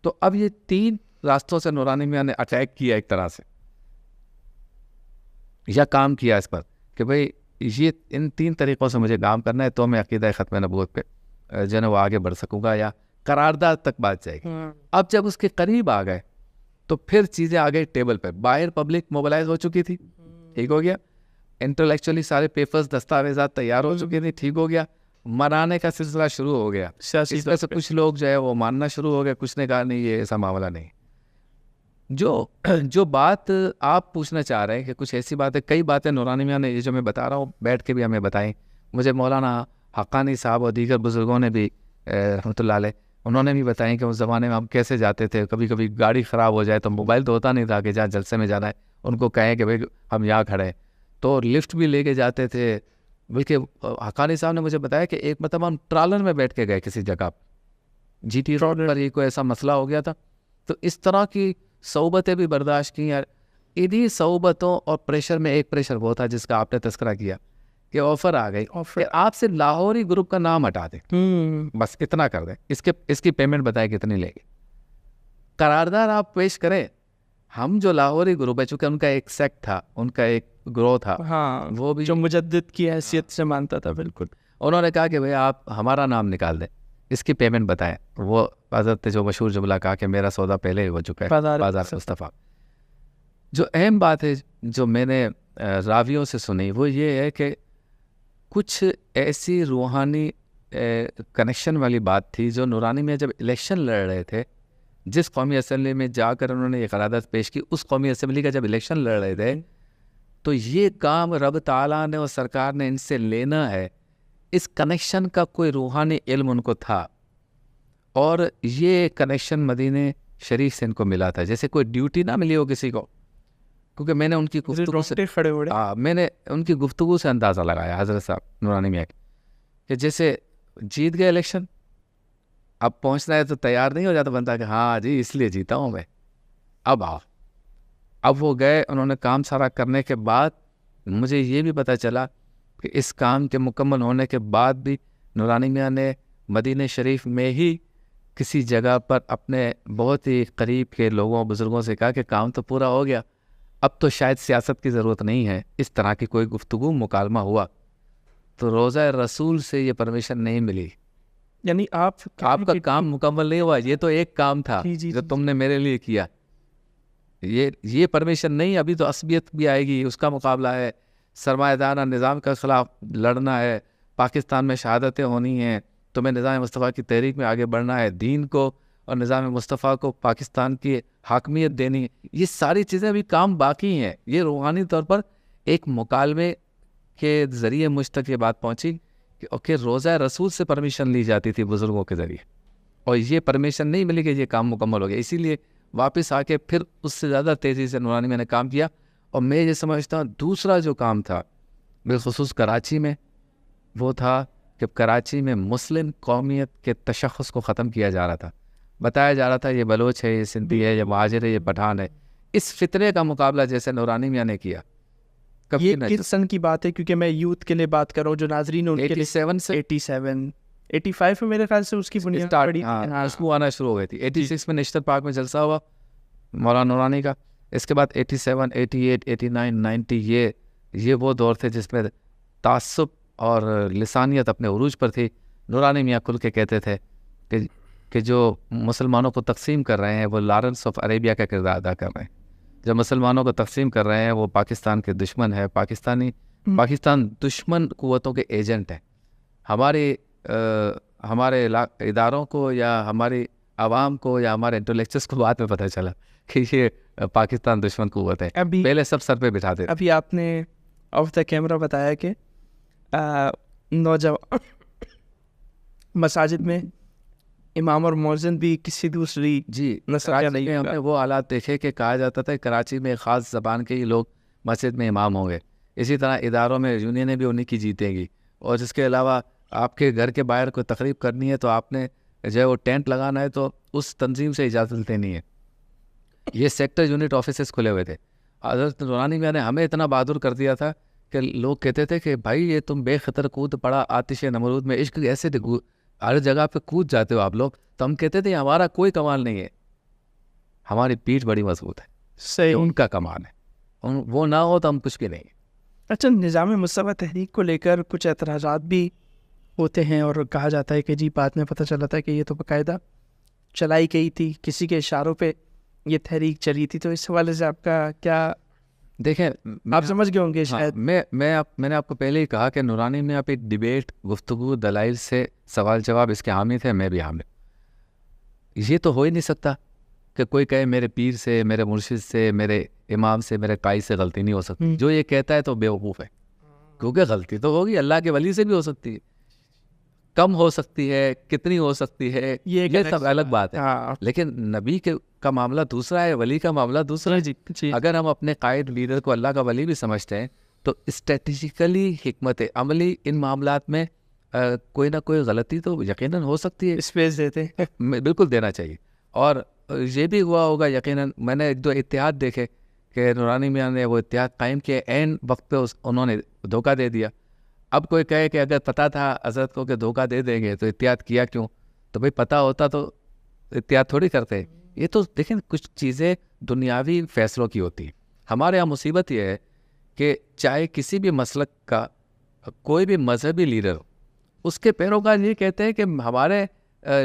تو اب یہ 3 راستوں سے نورانی میاں نے اٹیک کیا ایک طرح سے, یا کام کیا اس پر کہ بھئی یہ ان 3 طریقوں سے مجھے کام کرنا ہے تو میں عقیدہ ختم نبوت پہ جو ہے وہ آگے بڑھ سکوں گا, یا قرارداد تک بات جائے گی. اب جب اس کے قریب آ گئے تو پھر چیزیں آ گئی ٹیبل پہ. باہر پبلک موبلائز ہو چکی تھی, ٹھیک ہو گیا. انٹلیکچولی سارے پیپرز دستاویزات تیار ہو چکے تھے, ٹھیک ہو گیا. منانے کا سلسلہ شروع ہو گیا. اس میں سے کچھ لوگ جو ہے وہ ماننا شروع ہو گئے, کچھ نے کہا نہیں یہ ایسا معاملہ نہیں. جو بات آپ پوچھنا چاہ رہے ہیں کہ کچھ ایسی باتیں, کئی باتیں نورانی میاں نے یہ جو میں بتا رہا ہوں بیٹھ کے بھی ہمیں بتائیں. مجھے مولانا حقانی صاحب اور دیگر بزرگوں نے بھی رحمۃ اللہ علیہ, انہوں نے بھی بتائیں کہ اس زمانے میں ہم کیسے جاتے تھے. کبھی کبھی گاڑی خراب ہو جائے تو موبائل تو ہوتا نہیں تھا کہ جہاں جلسے میں جانا ہے ان کو کہیں کہ بھائی ہم یہاں کھڑے ہیں, تو لفٹ بھی لے کے جاتے تھے. بلکہ حقانی صاحب نے مجھے بتایا کہ ایک مرتبہ ہم ٹرالر میں بیٹھ کے گئے کسی جگہ, جی ٹی روڈ پر یہ کوئی ایسا مسئلہ ہو گیا تھا. تو اس طرح کی صحبتیں بھی برداشت کی. انہیں صحبتوں اور پریشر میں ایک پریشر وہ تھا جس کا آپ نے تذکرہ کیا کہ آفر آ گئی کہ آپ سے لاہوری گروپ کا نام ہٹا دیں, بس اتنا کر دیں, اس کی پیمنٹ بتائیں کتنی لے گی, قرارداد آپ پیش کریں. ہم جو لاہوری گروپ ہے, چونکہ ان کا ایک سیکٹ تھا, ان کا ایک گروہ تھا, ہاں وہ بھی جو مجدد کی حیثیت سے مانتا تھا. بالکل انہوں نے کہا کہ بھئی آپ ہمارا نام نکال دیں, اس کی پیمنٹ بتائیں. وہ حضرت نے جو مشہور جملہ کہا کہ میرا سودا پہلے ہی ہو چکا ہے بازار مصطفیٰ. جو اہم بات ہے جو میں نے راویوں سے سنی وہ یہ ہے کہ کچھ ایسی روحانی کنیکشن والی بات تھی جو نورانی میں جب الیکشن لڑ رہے تھے, جس قومی اسمبلی میں جا کر انہوں نے یہ قرارداد پیش کی, اس قومی اسمبلی کا جب الیکشن لڑ رہے تھے تو یہ کام رب تعالیٰ نے اور سرکار نے ان سے لینا ہے. اس کنیکشن کا کوئی روحانی علم ان کو تھا, اور یہ کنیکشن مدینہ شریف سے ان کو ملا تھا. جیسے کوئی ڈیوٹی نہ ملی ہو کسی کو, کیونکہ میں نے ان کی گفتگو سے میں نے ان کی گفتگو سے اندازہ لگایا حضرت صاحب نورانی میاں کہ جیسے جیت گئے الیکشن, اب پہنچنا ہے تو تیار نہیں ہو جاتا بنتا کہ ہاں جی اس لیے جیتا ہوں میں, اب آؤ. اب وہ گئے, انہوں نے کام سارا کرنے کے بعد مجھے یہ بھی پتہ چلا کہ اس کام کے مکمل ہونے کے بعد بھی نورانی میاں نے مدینہ شریف میں ہی کسی جگہ پر اپنے بہت ہی قریب کے لوگوں بزرگوں سے کہا کہ کام تو پورا ہو گیا, اب تو شاید سیاست کی ضرورت نہیں ہے. اس طرح کی کوئی گفتگو مکالمہ ہوا تو روضہ رسول سے یہ پرمیشن نہیں ملی. یعنی آپ کا کام مکمل نہیں ہوا, یہ تو ایک کام تھا جو تم نے میرے لیے کیا, یہ پرمیشن نہیں. ابھی تو عصبیت بھی آئے گی, اس کا مقابلہ ہے, سرمایہ دارانہ نظام کے خلاف لڑنا ہے, پاکستان میں شہادتیں ہونی ہیں, تمہیں نظام مصطفیٰ کی تحریک میں آگے بڑھنا ہے, دین کو اور نظام مصطفیٰ کو پاکستان کی حاکمیت دینی ہے. یہ ساری چیزیں ابھی کام باقی ہیں. یہ روحانی طور پر ایک مکالمے کے ذریعے مجھ تک یہ بات پہنچی کہ اوکے روضہ رسول سے پرمیشن لی جاتی تھی بزرگوں کے ذریعے, اور یہ پرمیشن نہیں ملی کہ یہ کام مکمل ہو گیا. اسی لیے واپس آ کے پھر اس سے زیادہ تیزی سے نورانی میں نے کام کیا. اور میں یہ سمجھتا ہوں دوسرا جو کام تھا بالخصوص کراچی میں, وہ تھا کہ کراچی میں مسلم قومیت کے تشخص کو ختم کیا جا رہا تھا. بتایا جا رہا تھا یہ بلوچ ہے, یہ سندھی ہے, یہ مہاجر ہے, یہ پٹھان ہے. اس فطرے کا مقابلہ جیسے نورانی میاں نے کیا. یہ کس سن کی بات ہے؟ کیونکہ میں یوتھ کے لیے بات کر رہا ہوں, جو ناظرین ان کے لیے 87 سے 87 85 میں میرے خیال سے اس کی بنیاد پڑی. اس کو آنا شروع ہو گئی تھی. 86 میں نیشنل پارک میں جلسہ ہوا مولانا نورانی کا. اس کے بعد 87 88 89 90 یہ وہ دور تھے جس میں تعصب اور لسانیت اپنے عروج پر تھی. نورانی میاں کھل کے کہتے تھے کہ جو مسلمانوں کو تقسیم کر رہے ہیں وہ لارنس آف عربیہ کا کردار ادا کر رہے ہیں. جو مسلمانوں کو تقسیم کر رہے ہیں وہ پاکستان کے دشمن ہے, پاکستان دشمن قوتوں کے ایجنٹ ہیں. ہمارے اداروں کو یا ہماری عوام کو یا ہمارے انٹلیکچوئلس کو بعد میں پتہ چلا کہ یہ پاکستان دشمن قوت ہے. پہلے سب سر پہ بٹھاتے. ابھی آپ نے آف دا کیمرہ بتایا کہ نوجوان مساجد میں امام اور مؤذن بھی کسی دوسری نسل کا نہیں. ہم نے وہ حالات دیکھے کہ کہا جاتا تھا کراچی میں خاص زبان کے ہی لوگ مسجد میں امام ہوں گے. اسی طرح اداروں میں یونینیں بھی انہیں کی جیتیں گی. اور اس کے علاوہ آپ کے گھر کے باہر کوئی تقریب کرنی ہے تو آپ نے جو ہے وہ ٹینٹ لگانا ہے تو اس تنظیم سے اجازت لینی ہے. یہ سیکٹر یونٹ آفیسز کھلے ہوئے تھے. حضرت نورانی میاں نے ہمیں اتنا بہادر کر دیا تھا کہ لوگ کہتے تھے کہ بھائی یہ تم بے خطر کود پڑا آتش نمرود میں عشق ایسے ہر جگہ پہ کود جاتے ہو آپ لوگ. تو ہم کہتے تھے ہمارا کوئی کمال نہیں ہے, ہماری پیٹھ بڑی مضبوط ہے, صحیح, ان کا کمال ہے, وہ نہ ہو تو ہم کچھ بھی نہیں. اچھا, نظام مصطفیٰ تحریک کو لے کر کچھ اعتراضات بھی ہوتے ہیں اور کہا جاتا ہے کہ جی بعد میں پتہ چلا تھا کہ یہ تو باقاعدہ چلائی گئی تھی, کسی کے اشاروں پہ یہ تحریک چلی تھی. تو اس حوالے سے آپ کا کیا؟ دیکھیں آپ سمجھ گئے ہوں گے شاید. میں نے آپ کو پہلے ہی کہا کہ نورانی میں آپ ایک ڈیبیٹ, گفتگو, دلائل سے سوال جواب اس کے حامی تھے, میں بھی حامی. یہ تو ہو ہی نہیں سکتا کہ کوئی کہے میرے پیر سے, میرے مرشد سے, میرے امام سے, میرے قائد سے غلطی نہیں ہو سکتی. جو یہ کہتا ہے تو بیوقوف ہے, کیونکہ غلطی تو ہوگی, اللہ کے ولی سے بھی ہو سکتی ہے, کم ہو سکتی ہے, کتنی ہو سکتی ہے, یہ سب الگ بات ہے. لیکن نبی کا معاملہ دوسرا ہے, ولی کا معاملہ دوسرا ہے. اگر ہم اپنے قائد لیڈر کو اللہ کا ولی بھی سمجھتے ہیں تو اسٹریٹجیکلی حکمت عملی ان معاملات میں کوئی نہ کوئی غلطی تو یقیناً ہو سکتی ہے. اسپیس دیتے بالکل دینا چاہیے. اور یہ بھی ہوا ہوگا یقیناً, میں نے ایک دو اتحاد دیکھے کہ نورانی میاں نے وہ اتحاد قائم کیے, عین وقت پہ انہوں نے دھوکہ دے دیا. اب کوئی کہے کہ اگر پتہ تھا حضرت کو کہ دھوکہ دے دیں گے تو اتحاد کیا کیوں؟ تو بھائی پتہ ہوتا تو اتحاد تھوڑی کرتے. یہ تو دیکھیں کچھ چیزیں دنیاوی فیصلوں کی ہوتی ہیں. ہمارے یہاں مصیبت یہ ہے کہ چاہے کسی بھی مسلک کا کوئی بھی مذہبی لیڈر ہو, اس کے پیروکار یہ کہتے ہیں کہ ہمارے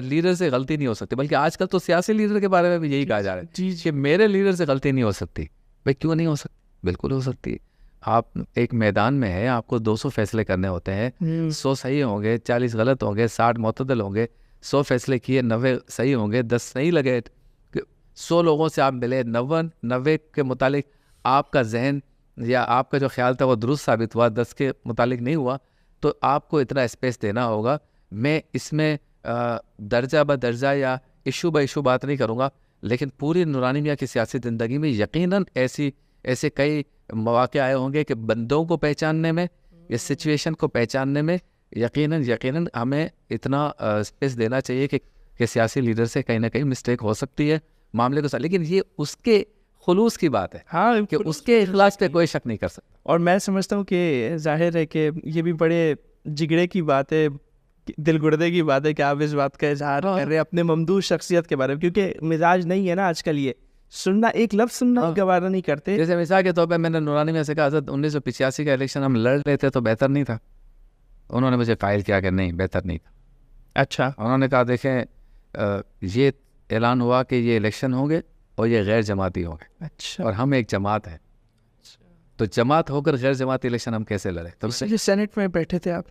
لیڈر سے غلطی نہیں ہو سکتی, بلکہ آج کل تو سیاسی لیڈر کے بارے میں بھی یہی کہا جا رہا ہے کہ میرے لیڈر سے غلطی نہیں ہو سکتی. بھائی کیوں نہیں ہو سکتی؟ بالکل ہو سکتی ہے. آپ ایک میدان میں ہیں, آپ کو 200 فیصلے کرنے ہوتے ہیں, 100 صحیح ہوں گے, 40 غلط ہوں گے, 60 معتدل ہوں گے. 100 فیصلے کیے, 90 صحیح ہوں گے, 10 نہیں لگے. 100 لوگوں سے آپ ملے, 90 کے متعلق آپ کا ذہن یا آپ کا جو خیال تھا وہ درست ثابت ہوا, 10 کے متعلق نہیں ہوا, تو آپ کو اتنا اسپیس دینا ہوگا. میں اس میں درجہ بہ درجہ یا ایشو بہ ایشو بات نہیں کروں گا, لیکن پوری نورانی میاں کی سیاسی زندگی میں یقیناً ایسے کئی مواقع آئے ہوں گے کہ بندوں کو پہچاننے میں یا سچویشن کو پہچاننے میں یقیناً ہمیں اتنا اسپیس دینا چاہیے کہ سیاسی لیڈر سے کہیں نہ کہیں مسٹیک ہو سکتی ہے معاملے کو ساتھ. لیکن یہ اس کے خلوص کی بات ہے, ہاں, کہ اس کے اخلاص پہ کوئی شک نہیں کر سکتا. اور میں سمجھتا ہوں کہ ظاہر ہے کہ یہ بھی بڑے جگڑے کی بات ہے, دل گردے کی بات ہے کہ آپ اس بات کا اظہار کر رہے ہیں اپنے ممدوح شخصیت کے بارے میں, کیونکہ مزاج نہیں ہے نا آج کل یہ سننا, ایک لفظ سننا گوارا نہیں کرتے. جیسے مثال کے طور پہ میں نے نورانی میں سے کہا حضرت 1985 کا الیکشن ہم لڑ لیتے تو بہتر نہیں تھا. انہوں نے مجھے قائل کیا کہ نہیں بہتر نہیں تھا. اچھا, انہوں نے کہا دیکھیں یہ اعلان ہوا کہ یہ الیکشن ہوں گے اور یہ غیر جماعتی ہوں گے. اچھا, اور ہم ایک جماعت ہیں, تو جماعت ہو کر غیر جماعتی الیکشن ہم کیسے لڑے؟ تو سینٹ میں بیٹھے تھے آپ؟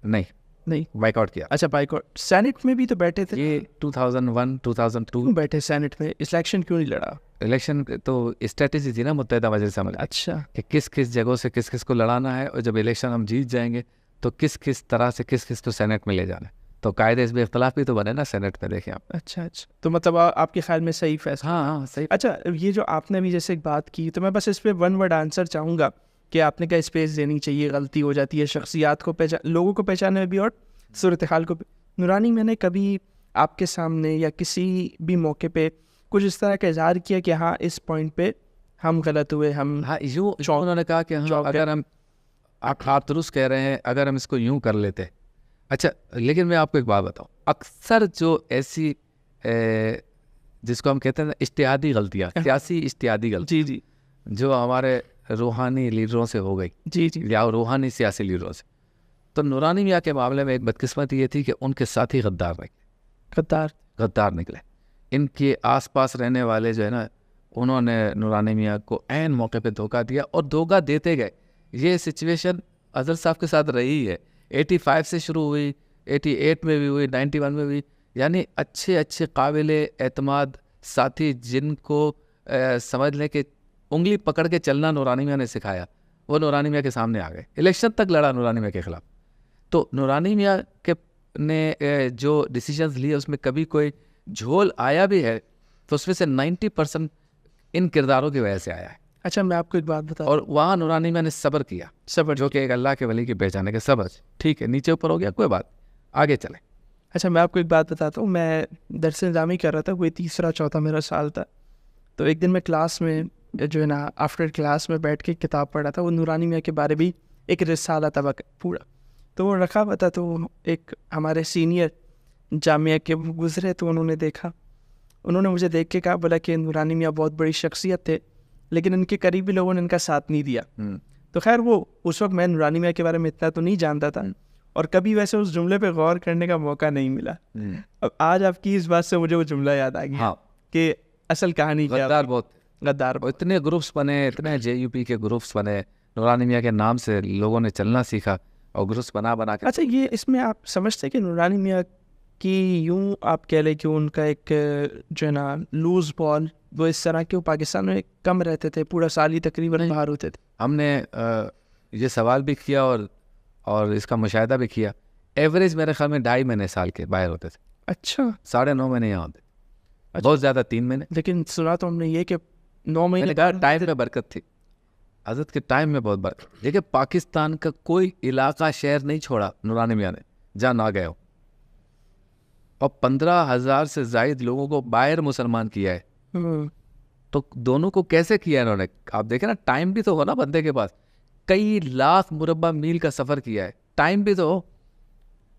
نہیں بائک آؤٹ کیا. اچھا, بائک آؤٹ. سینٹ میں بھی تو بیٹھے تھے. یہ 2001-2002 بیٹھے سینٹ میں, الیکشن کیوں نہیں لڑا؟ الیکشن تو اسٹریٹجی تھی نا متحدہ مجلس عمل. اچھا, کہ کس جگہوں سے کس کو لڑانا ہے, اور جب الیکشن ہم جیت جائیں گے تو کس طرح سے کس کو سینٹ میں لے جانا ہے. تو قاعدے اس میں اختلاف بھی تو بنے نا سینٹ میں, دیکھیں آپ. اچھا, تو مطلب آپ کے خیال میں صحیح فیصلہ؟ ہاں صحیح. اچھا, یہ جو آپ نے ابھی جیسے ایک بات کی, تو میں بس اس پہ ون ورڈ آنسر چاہوں گا کہ آپ نے کیا اسپیس دینی چاہیے, غلطی ہو جاتی ہے شخصیات کو لوگوں کو پہچاننے میں بھی اور صورتحال کو. نورانی میں نے کبھی آپ کے سامنے یا کسی بھی موقع پہ کچھ اس طرح کا اظہار کیا کہ ہاں اس پوائنٹ پہ ہم غلط ہوئے, ہم یوں انہوں نے کہا کہ اگر ہم آپ درست کہہ رہے ہیں, اگر ہم اس کو یوں کر لیتے. اچھا, لیکن میں آپ کو ایک بات بتاؤں, اکثر جو ایسی جس کو ہم کہتے ہیں نا اشتہادی غلطیاں, سیاسی اشتہادی غلطی, جی جو ہمارے روحانی لیڈروں سے ہو گئی, جی یا روحانی سیاسی لیڈروں سے, تو نورانی میاں کے معاملے میں ایک بدقسمتی یہ تھی کہ ان کے ساتھی غدار نکلے. ان کے آس پاس رہنے والے جو ہے نا, انہوں نے نورانی میاں کو عین موقع پہ دھوکہ دیا اور دھوکہ دیتے گئے. یہ سچویشن اظہر صاحب کے ساتھ رہی ہے, 85 سے شروع ہوئی, 88 میں بھی ہوئی, 91 میں بھی. یعنی اچھے قابل اعتماد ساتھی جن کو سمجھ لیں کہ انگلی پکڑ کے چلنا نورانی میاں نے سکھایا, وہ نورانی میاں کے سامنے آ گئے. الیکشن تک لڑا نورانی میاں کے خلاف. تو نورانی میاں کے نے جو ڈیسیجنز لیے اس میں کبھی کوئی جھول آیا بھی ہے تو اس میں سے 90% ان کرداروں کی وجہ سے آیا ہے. اچھا, میں آپ کو ایک بات بتا, اور وہاں نورانی میاں نے صبر کیا, جو کہ ایک اللہ کے ولی کی پہچانے کے صبر. ٹھیک ہے, نیچے اوپر ہو گیا, کوئی بات, آگے چلیں. اچھا, میں آپ کو ایک بات بتاتا ہوں. میں درس نظامی کر رہا تھا, کوئی 3 4 میرا سال تھا. تو ایک دن میں کلاس میں جو ہے نا آفٹر کلاس میں بیٹھ کے کتاب پڑھ رہا تھا, وہ نورانی میاں کے بارے بھی ایک رسالہ تھا پورا, تو وہ رکھا ہوا تھا. تو ایک ہمارے سینئر جامعہ کے وہ گزرے, تو انہوں نے دیکھا, انہوں نے مجھے دیکھ کے کہا, بولا کہ نورانی میاں بہت بڑی شخصیت تھے لیکن ان کے قریبی لوگوں نے ان کا ساتھ نہیں دیا. تو خیر وہ اس وقت میں نورانی میاں کے بارے میں اتنا تو نہیں جانتا تھا, اور کبھی ویسے اس جملے پہ غور کرنے کا موقع نہیں ملا. اب آج آپ کی اس بات سے مجھے وہ جملہ یاد آ گیا کہ اصل کہانی کیا. غدار بہت, غدار اتنے گروپس بنے, اتنے JUP کے گروپس بنے, نورانی میاں کے نام سے لوگوں نے چلنا سیکھا اور گروپس بنا کے. اچھا, یہ اس میں آپ سمجھتے کہ نورانی میاں کی یوں آپ کہہ لیں کہ ان کا ایک جو ہے نا لوز بال, وہ اس طرح کے پاکستان میں کم رہتے تھے, پورا سال ہی تقریباً باہر ہوتے تھے. ہم نے یہ سوال بھی کیا اور اس کا مشاہدہ بھی کیا. ایوریج میرے خیال میں 2.5 مہینے سال کے باہر ہوتے تھے. اچھا, 9.5 مہینے یہاں ہوتے, بہت زیادہ 3 مہینے. لیکن سنا تو ہم نے یہ کہ 9 مہینے ٹائم میں برکت تھی, حضرت کے ٹائم میں بہت برکت. دیکھیے پاکستان کا کوئی علاقہ شہر نہیں چھوڑا نورانی میاں نے جہاں نہ گئے ہو, اور 15,000 سے زائد لوگوں کو باہر مسلمان کیا ہے. تو دونوں کو کیسے کیا انہوں نے؟ آپ دیکھیں نا, ٹائم بھی تو ہو نا بندے کے پاس, کئی لاکھ مربع میل کا سفر کیا ہے, ٹائم بھی تو ہو.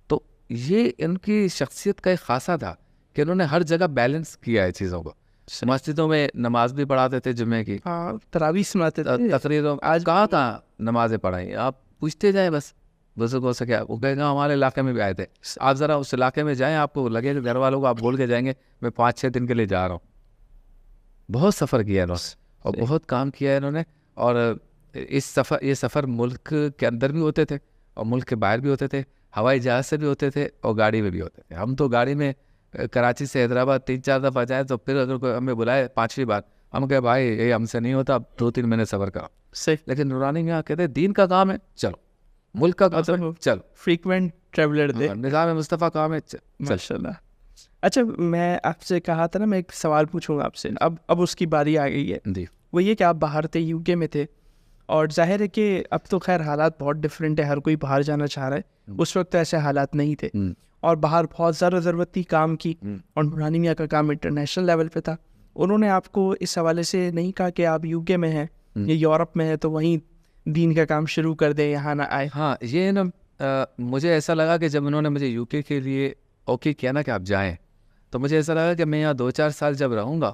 تو یہ ان کی شخصیت کا ایک خاصہ تھا کہ انہوں نے ہر جگہ بیلنس کیا ہے چیزوں کو. مسجدوں میں نماز بھی پڑھاتے تھے جمعے کی, تراویح سناتے تھے, تقریروں. آج کہاں نمازیں پڑھائیں, آپ پوچھتے جائیں بس بزرگوں سے, کیا وہ کہے گا ہمارے علاقے میں بھی آئے تھے. آپ ذرا اس علاقے میں جائیں, آپ کو لگے گھر والوں کو آپ بول کے جائیں گے میں 5-6 دن کے لیے جا رہا ہوں. بہت سفر کیا انہوں نے اور بہت کام کیا انہوں نے. اور یہ سفر ملک کے اندر بھی ہوتے تھے اور ملک کے باہر بھی ہوتے تھے, ہوائی جہاز سے بھی ہوتے تھے اور گاڑی میں بھی ہوتے تھے. ہم تو گاڑی میں کراچی سے حیدرآباد 3-4 دفعہ جائیں, تو پھر اگر کوئی ہمیں بلائے 5ویں بار, ہم کہے بھائی یہ ہم سے نہیں ہوتا, 2-3 مہینے سفر کرو. لیکن نورانی میاں کہتے دین کا کام ہے چلو, ملک کا کام ہے چلو, فریکوینٹ ٹریولر تھے, نظام مصطفیٰ کام ہے ماشاء اللہ. اچھا, میں آپ سے کہا تھا نا میں ایک سوال پوچھوں گا آپ سے, اب اس کی باری آ گئی ہے جی. وہ یہ کہ آپ باہر تھے, UK میں تھے, اور ظاہر ہے کہ اب تو خیر حالات بہت ڈفرینٹ ہے, ہر کوئی باہر جانا چاہ رہا ہے. اس وقت تو ایسے حالات نہیں تھے, اور باہر بہت زیادہ ضرورت تھی کام کی, اور نورانی میاں کا کام انٹرنیشنل لیول پہ تھا. انہوں نے آپ کو اس حوالے سے نہیں کہا کہ آپ UK میں ہیں یا یورپ میں ہیں تو وہیں دین کا کام شروع کر دیں, یہاں نہ آئے؟ ہاں, یہ نا مجھے ایسا لگا کہ جب انہوں نے مجھے UK کے لیے اوکے کیا نا کہ آپ جائیں, تو مجھے ایسا لگا کہ میں یہاں 2-4 سال جب رہوں گا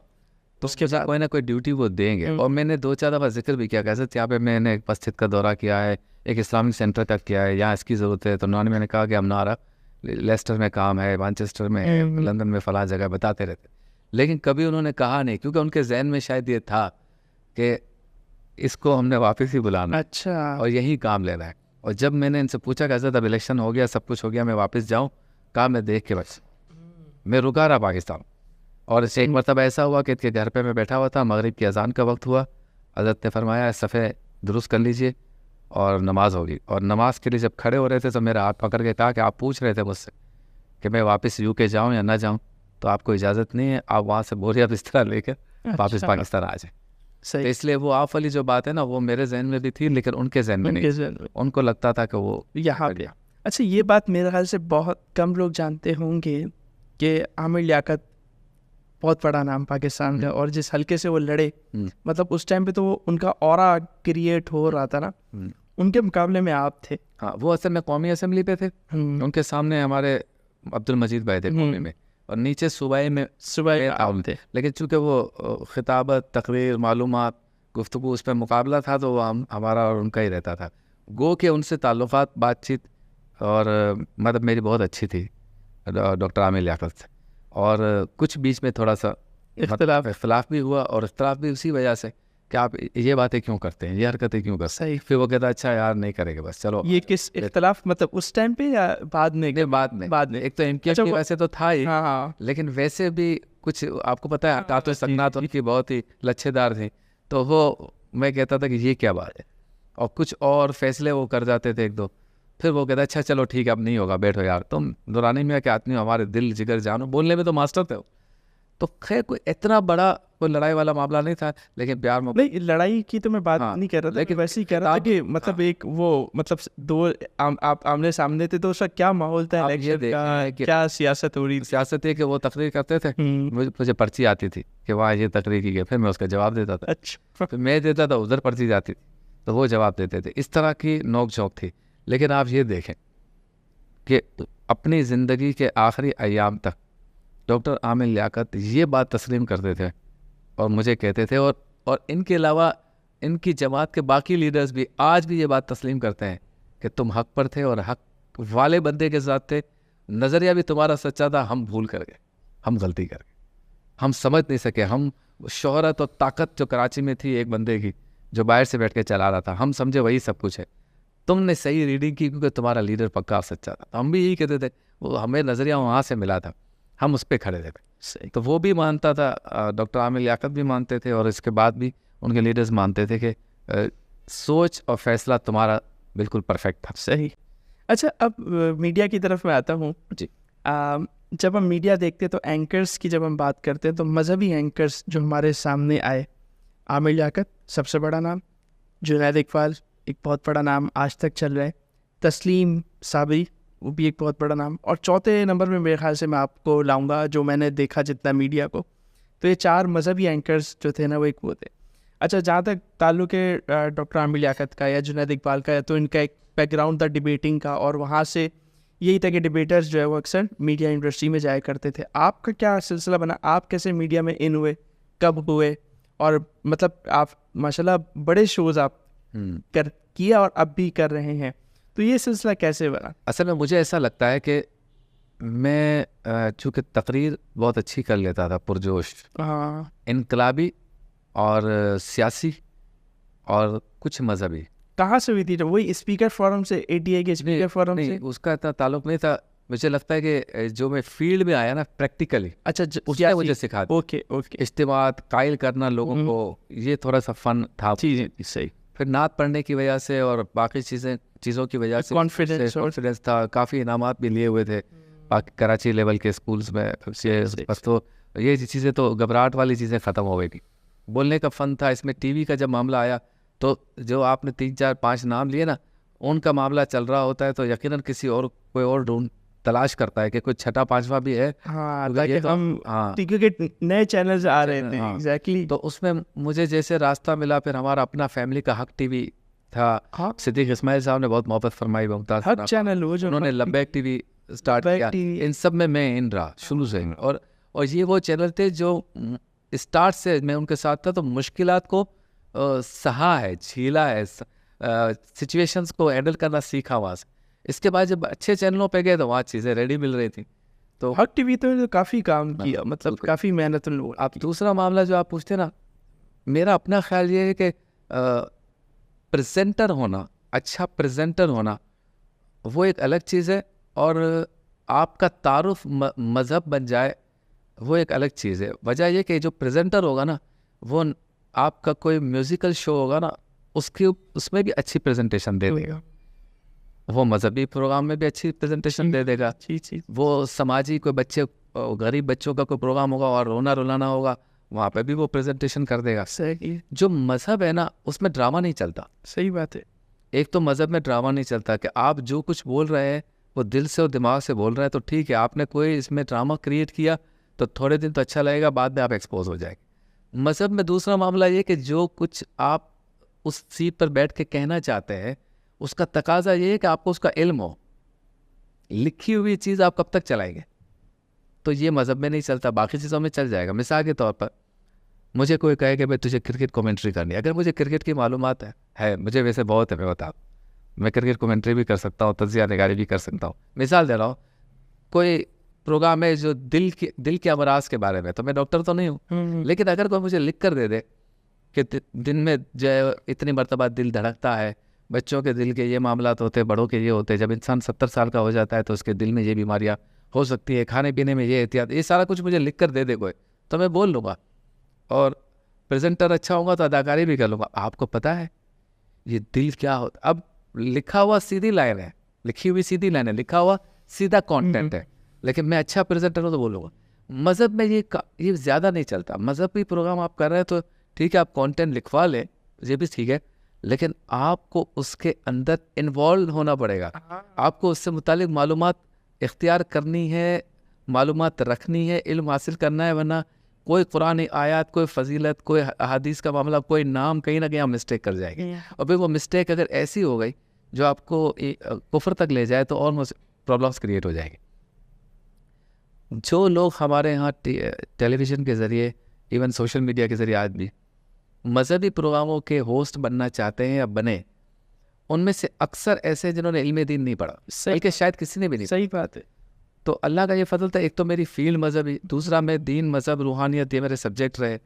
تو اس کے بعد کوئی نہ کوئی ڈیوٹی وہ دیں گے. اور میں نے 2-4 دفعہ ذکر بھی کیا, کیسے یہاں پہ میں نے ایک مسجد کا دورہ کیا ہے, ایک اسلامک سینٹر کا کیا ہے, یہاں اس کی ضرورت ہے. تو نورانی میں نے کہا کہ ہم نہ آ رہا, لیسٹر میں کام ہے, مانچسٹر میں ہے, لندن میں فلاں جگہ بتاتے رہتے. لیکن کبھی انہوں نے کہا نہیں, کیونکہ ان کے ذہن میں شاید یہ تھا کہ اس کو ہم نے واپس ہی بلانا, اچھا, اور یہی کام لینا ہے. اور جب میں نے ان سے پوچھا کہ حضرت اب الیکشن ہو گیا, سب کچھ ہو گیا, میں واپس جاؤں, کہا میں دیکھ کے بس میں رکا رہا پاکستان. اور اس سے ایک مرتبہ ایسا ہوا کہ گھر پہ میں بیٹھا ہوا تھا, مغرب کی اذان کا وقت ہوا, حضرت نے فرمایا صفحے درست کر لیجئے اور نماز ہوگی. اور نماز کے لیے جب کھڑے ہو رہے تھے تو میرا ہاتھ پکڑ کے کہا کہ آپ پوچھ رہے تھے مجھ سے کہ میں واپس UK جاؤں یا نہ جاؤں, تو آپ کو اجازت نہیں ہے, آپ وہاں سے بوریا بستر لے کر واپس پاکستان آ جائیں. تو اس لیے وہ آپ والی جو بات ہے نا, وہ میرے ذہن میں بھی تھی لیکن ان کے ذہن میں نہیں, ان کو لگتا تھا کہ وہ یہاں پہ. اچھا, یہ بات میرے خیال سے بہت کم لوگ جانتے ہوں گے کہ عامر لیاقت بہت بڑا نام پاکستان کا, اور جس حلقے سے وہ لڑے, مطلب اس ٹائم پہ تو ان کا اورا کریٹ ہو رہا تھا نا, ان کے مقابلے میں آپ تھے. ہاں, وہ اصل میں قومی اسمبلی پہ تھے, ان کے سامنے ہمارے عبد المجید بھائی تھے قومی میں, اور نیچے صوبائی میں عام تھے. لیکن چونکہ وہ خطابت, تقریر, معلومات, گفتگو, اس پہ مقابلہ تھا, تو وہ ہمارا اور ان کا ہی رہتا تھا. گو کہ ان سے تعلقات, بات چیت اور مطلب میری بہت اچھی تھی ڈاکٹر عامر لیاقت سے. اور کچھ بیچ میں تھوڑا سا اختلاف بھی ہوا, اور اختلاف بھی اسی وجہ سے کہ آپ یہ باتیں کیوں کرتے ہیں, یہ حرکتیں کیوں کرتے ہیں. پھر وہ کہتا اچھا یار نہیں کرے گا بس چلو. یہ کس اختلاف, مطلب اس ٹائم پہ یا بعد میں؟ بعد میں ایک تو MKF کی ویسے تو تھا ہی, لیکن ویسے بھی کچھ آپ کو پتہ ہے حرکات و سکنات ان کی بہت ہی لچھے دار تھیں. تو وہ میں کہتا تھا کہ یہ کیا بات ہے, اور کچھ اور فیصلے وہ کر جاتے تھے 1-2, پھر وہ کہتا اچھا چلو ٹھیک ہے اب نہیں ہوگا, بیٹھو یار, تم نورانی میاں کے آدمی ہمارے دل جگر جانو, بولنے میں تو ماسٹر تھے. تو خیر کوئی اتنا بڑا کوئی لڑائی والا معاملہ نہیں تھا, لیکن پیار میں نہیں لڑائی کی تو میں بات نہیں کر رہا تھا, لیکن ویسے ہی کہہ رہا تھا کہ مطلب ایک وہ مطلب دو آپ آمنے سامنے تھے تو اس کا کیا ماحول تھا, الیکشن کا کیا سیاست ہو رہی تھی؟ سیاست ہے کہ وہ تقریر کرتے تھے, مجھے پرچی آتی تھی کہ وہاں یہ تقریر کی گئی, پھر میں اس کا جواب دیتا تھا. اچھا, پھر میں دیتا تھا, ادھر پرچی جاتی تھی تو وہ جواب دیتے تھے. اس طرح کی نوک جھونک تھی. لیکن آپ یہ دیکھیں کہ اپنی زندگی کے آخری ایام تک ڈاکٹر عامر لیاقت یہ بات تسلیم کرتے تھے اور مجھے کہتے تھے, اور ان کے علاوہ ان کی جماعت کے باقی لیڈرز بھی آج بھی یہ بات تسلیم کرتے ہیں کہ تم حق پر تھے اور حق والے بندے کے ساتھ تھے. نظریہ بھی تمہارا سچا تھا, ہم بھول کر گئے, ہم غلطی کر گئے, ہم سمجھ نہیں سکے. ہم شہرت اور طاقت جو کراچی میں تھی ایک بندے کی جو باہر سے بیٹھ کے چلا رہا تھا, ہم سمجھے وہی سب کچھ ہے. تم نے صحیح ریڈنگ کی کیونکہ تمہارا لیڈر پکا سچا تھا. ہم بھی یہی کہتے تھے, وہ ہمیں نظریہ وہاں سے ملا تھا, ہم اس پہ کھڑے تھے. تو وہ بھی مانتا تھا, ڈاکٹر عامر لیاقت بھی مانتے تھے, اور اس کے بعد بھی ان کے لیڈرز مانتے تھے کہ سوچ اور فیصلہ تمہارا بالکل پرفیکٹ تھا. صحیح. اچھا, اب میڈیا کی طرف میں آتا ہوں. جی. جب ہم میڈیا دیکھتے تو اینکرز کی جب ہم بات کرتے ہیں تو مذہبی اینکرز جو ہمارے سامنے آئے, عامر لیاقت سب سے بڑا نام, جنید اقبال ایک بہت بڑا نام آج تک چل رہا ہے, تسلیم صابری وہ بھی ایک بہت بڑا نام, اور چوتھے نمبر میں میرے خیال سے میں آپ کو لاؤں گا جو میں نے دیکھا جتنا میڈیا کو, تو یہ 4 مذہبی اینکرز جو تھے نا وہ ایک وہ تھے. اچھا, جہاں تک تعلق ہے ڈاکٹر عامر لیاقت کا یا جنید اقبال کا, تو ان کا ایک بیک گراؤنڈ تھا ڈبیٹنگ کا, اور وہاں سے یہی تھا کہ ڈبیٹرز جو ہے وہ اکثر میڈیا انڈسٹری میں جایا کرتے تھے. آپ کا کیا سلسلہ بنا, آپ کیسے میڈیا میں ان ہوئے, کب ہوئے, اور مطلب آپ ماشاءاللہ بڑے شوز آپ کیا اور اب بھی کر رہے ہیں, تو یہ سلسلہ کیسے بنا؟ اصل میں مجھے ایسا لگتا ہے کہ میں چونکہ تقریر بہت اچھی کر لیتا تھا, پرجوش, انقلابی اور سیاسی اور کچھ مذہبی. کہاں سے ہوئی تھی؟ وہی اسپیکر فورم سے, ATA کے اسپیکر فورم سے؟ اس کا اتنا تعلق نہیں تھا. مجھے لگتا ہے کہ جو میں فیلڈ میں آیا نا پریکٹیکلی, اچھا اس نے مجھے سکھا دیا. اوکے, اجتماعات قائل کرنا لوگوں کو, یہ تھوڑا سا فن تھا. جی صحیح. پھر نعت پڑھنے کی وجہ سے اور باقی چیزوں کی وجہ سے کانفیڈنس تھا. کافی انعامات بھی لیے ہوئے تھے کراچی لیول کے اسکولس میں. بس تو یہ چیزیں تو گھبراہٹ والی چیزیں ختم ہو گئی تھی. بولنے کا فن تھا. اس میں ٹی وی کا جب معاملہ آیا تو جو آپ نے 3 4 5 نام لیے نا, ان کا معاملہ چل رہا ہوتا ہے تو یقیناً کسی اور کوئی اور تلاش کرتا ہے کہ کوئی 6واں 5واں بھی ہے. کیونکہ نئے چینلز آ رہے تھے. ایگزیکٹلی. تو اس میں مجھے جیسے راستہ ملا. پھر ہمارا اپنا فیملی کا حق ٹی وی تھا, صدیق اسماعیل صاحب نے بہت محبت فرمائی. حق چینل وہ جو انہوں نے لبیک ٹی وی اسٹارٹ کیا. ان سب میں ان رہا شروع سے, اور یہ وہ چینل تھے جو اسٹارٹ سے میں ان کے ساتھ تھا. تو مشکلات کو سہا ہے, جھیلا ہے, سچویشنز کو ہینڈل کرنا سیکھا وہاں سے. اس کے بعد جب اچھے چینلوں پہ گئے تو وہاں چیزیں ریڈی مل رہی تھیں. تو حق ٹی وی تو کافی کام کیا, مطلب کافی محنت ان لوگوں. آپ دوسرا معاملہ جو آپ پوچھتے نا, میرا اپنا خیال یہ ہے کہ پریزنٹر ہونا, اچھا پریزنٹر ہونا وہ ایک الگ چیز ہے, اور آپ کا تعارف مذہب بن جائے وہ ایک الگ چیز ہے. وجہ یہ کہ جو پریزنٹر ہوگا نا, وہ آپ کا کوئی میوزیکل شو ہوگا نا, اس میں بھی اچھی پریزنٹیشن دے دے گا. وہ مذہبی پروگرام میں بھی اچھی پریزنٹیشن دے دے گا. وہ سماجی کوئی بچے, غریب بچوں کا کوئی پروگرام ہوگا اور رونا رلانا ہوگا, وہاں پہ بھی وہ پریزنٹیشن کر دے گا. جو مذہب ہے نا, اس میں ڈرامہ نہیں چلتا. صحیح بات ہے. ایک تو مذہب میں ڈرامہ نہیں چلتا کہ آپ جو کچھ بول رہے ہیں وہ دل سے اور دماغ سے بول رہے ہیں تو ٹھیک ہے. آپ نے کوئی اس میں ڈرامہ کریٹ کیا تو تھوڑے دن تو اچھا لگے گا, بعد میں آپ ایکسپوز ہو جائے گے. مذہب میں دوسرا معاملہ یہ کہ جو کچھ آپ اس سیٹ پر بیٹھ کے کہنا چاہتے ہیں اس کا تقاضا یہ ہے کہ آپ کو اس کا علم ہو. لکھی ہوئی چیز آپ کب تک چلائیں گے؟ تو یہ مذہب میں نہیں چلتا, باقی چیزوں میں چل جائے گا. مثال کے طور پر مجھے کوئی کہے کہ بھائی تجھے کرکٹ کومنٹری کرنی ہے, اگر مجھے کرکٹ کی معلومات ہے مجھے ویسے بہت ہے, میں بتا میں کرکٹ کومنٹری بھی کر سکتا ہوں, تجزیہ نگاری بھی کر سکتا ہوں. مثال دے رہا ہوں, کوئی پروگرام ہے جو دل کے امراض کے بارے میں, تو میں ڈاکٹر تو نہیں ہوں, لیکن اگر کوئی مجھے لکھ کر دے دے کہ دن میں جو ہے اتنی مرتبہ دل دھڑکتا ہے, بچوں کے دل کے یہ معاملات ہوتے ہیں, بڑوں کے یہ ہوتے ہیں, جب انسان 70 سال کا ہو جاتا ہے تو اس کے دل میں یہ بیماریاں ہو سکتی ہے, کھانے پینے میں یہ احتیاط, یہ سارا کچھ مجھے لکھ کر دے دے کوئی, تو میں بول لوں گا. اور پریزنٹر اچھا ہوگا تو اداکاری بھی کر لوں گا. آپ کو پتہ ہے یہ دل کیا ہوتا, اب لکھا ہوا سیدھی لائن ہے, لکھی ہوئی سیدھی لائن ہے, لکھا ہوا سیدھا کانٹینٹ ہے, لیکن میں اچھا پریزنٹر ہوں تو بولوں گا مذہب میں یہ زیادہ نہیں چلتا. مذہبی پروگرام آپ کر رہے ہیں تو ٹھیک ہے, آپ کانٹینٹ لکھوا لیں, یہ بھی ٹھیک ہے, لیکن آپ کو اس کے اندر انوالو ہونا پڑے گا. آپ کو اس سے متعلق معلومات اختیار کرنی ہے, معلومات رکھنی ہے, علم حاصل کرنا ہے, ورنہ کوئی قرآن آیات, کوئی فضیلت, کوئی احادیث کا معاملہ, کوئی نام کہیں نہ کہیں آپ مسٹیک کر جائیں گے. اور پھر وہ مسٹیک اگر ایسی ہو گئی جو آپ کو کفر تک لے جائے تو آلموسٹ پرابلمس کریٹ ہو جائیں گے. جو لوگ ہمارے یہاں ٹیلی ویژن کے ذریعے, ایون سوشل میڈیا کے ذریعے آج بھی مذہبی پروگراموں کے ہوسٹ بننا چاہتے ہیں یا بنے, ان میں سے اکثر ایسے جنہوں نے علم دین نہیں پڑھا, بلکہ شاید کسی نے بھی نہیں. صحیح بات ہے. تو اللہ کا یہ فضل تھا, ایک تو میری فیلڈ مذہبی, دوسرا میں دین, مذہب, روحانیت, یہ میرے سبجیکٹ رہے,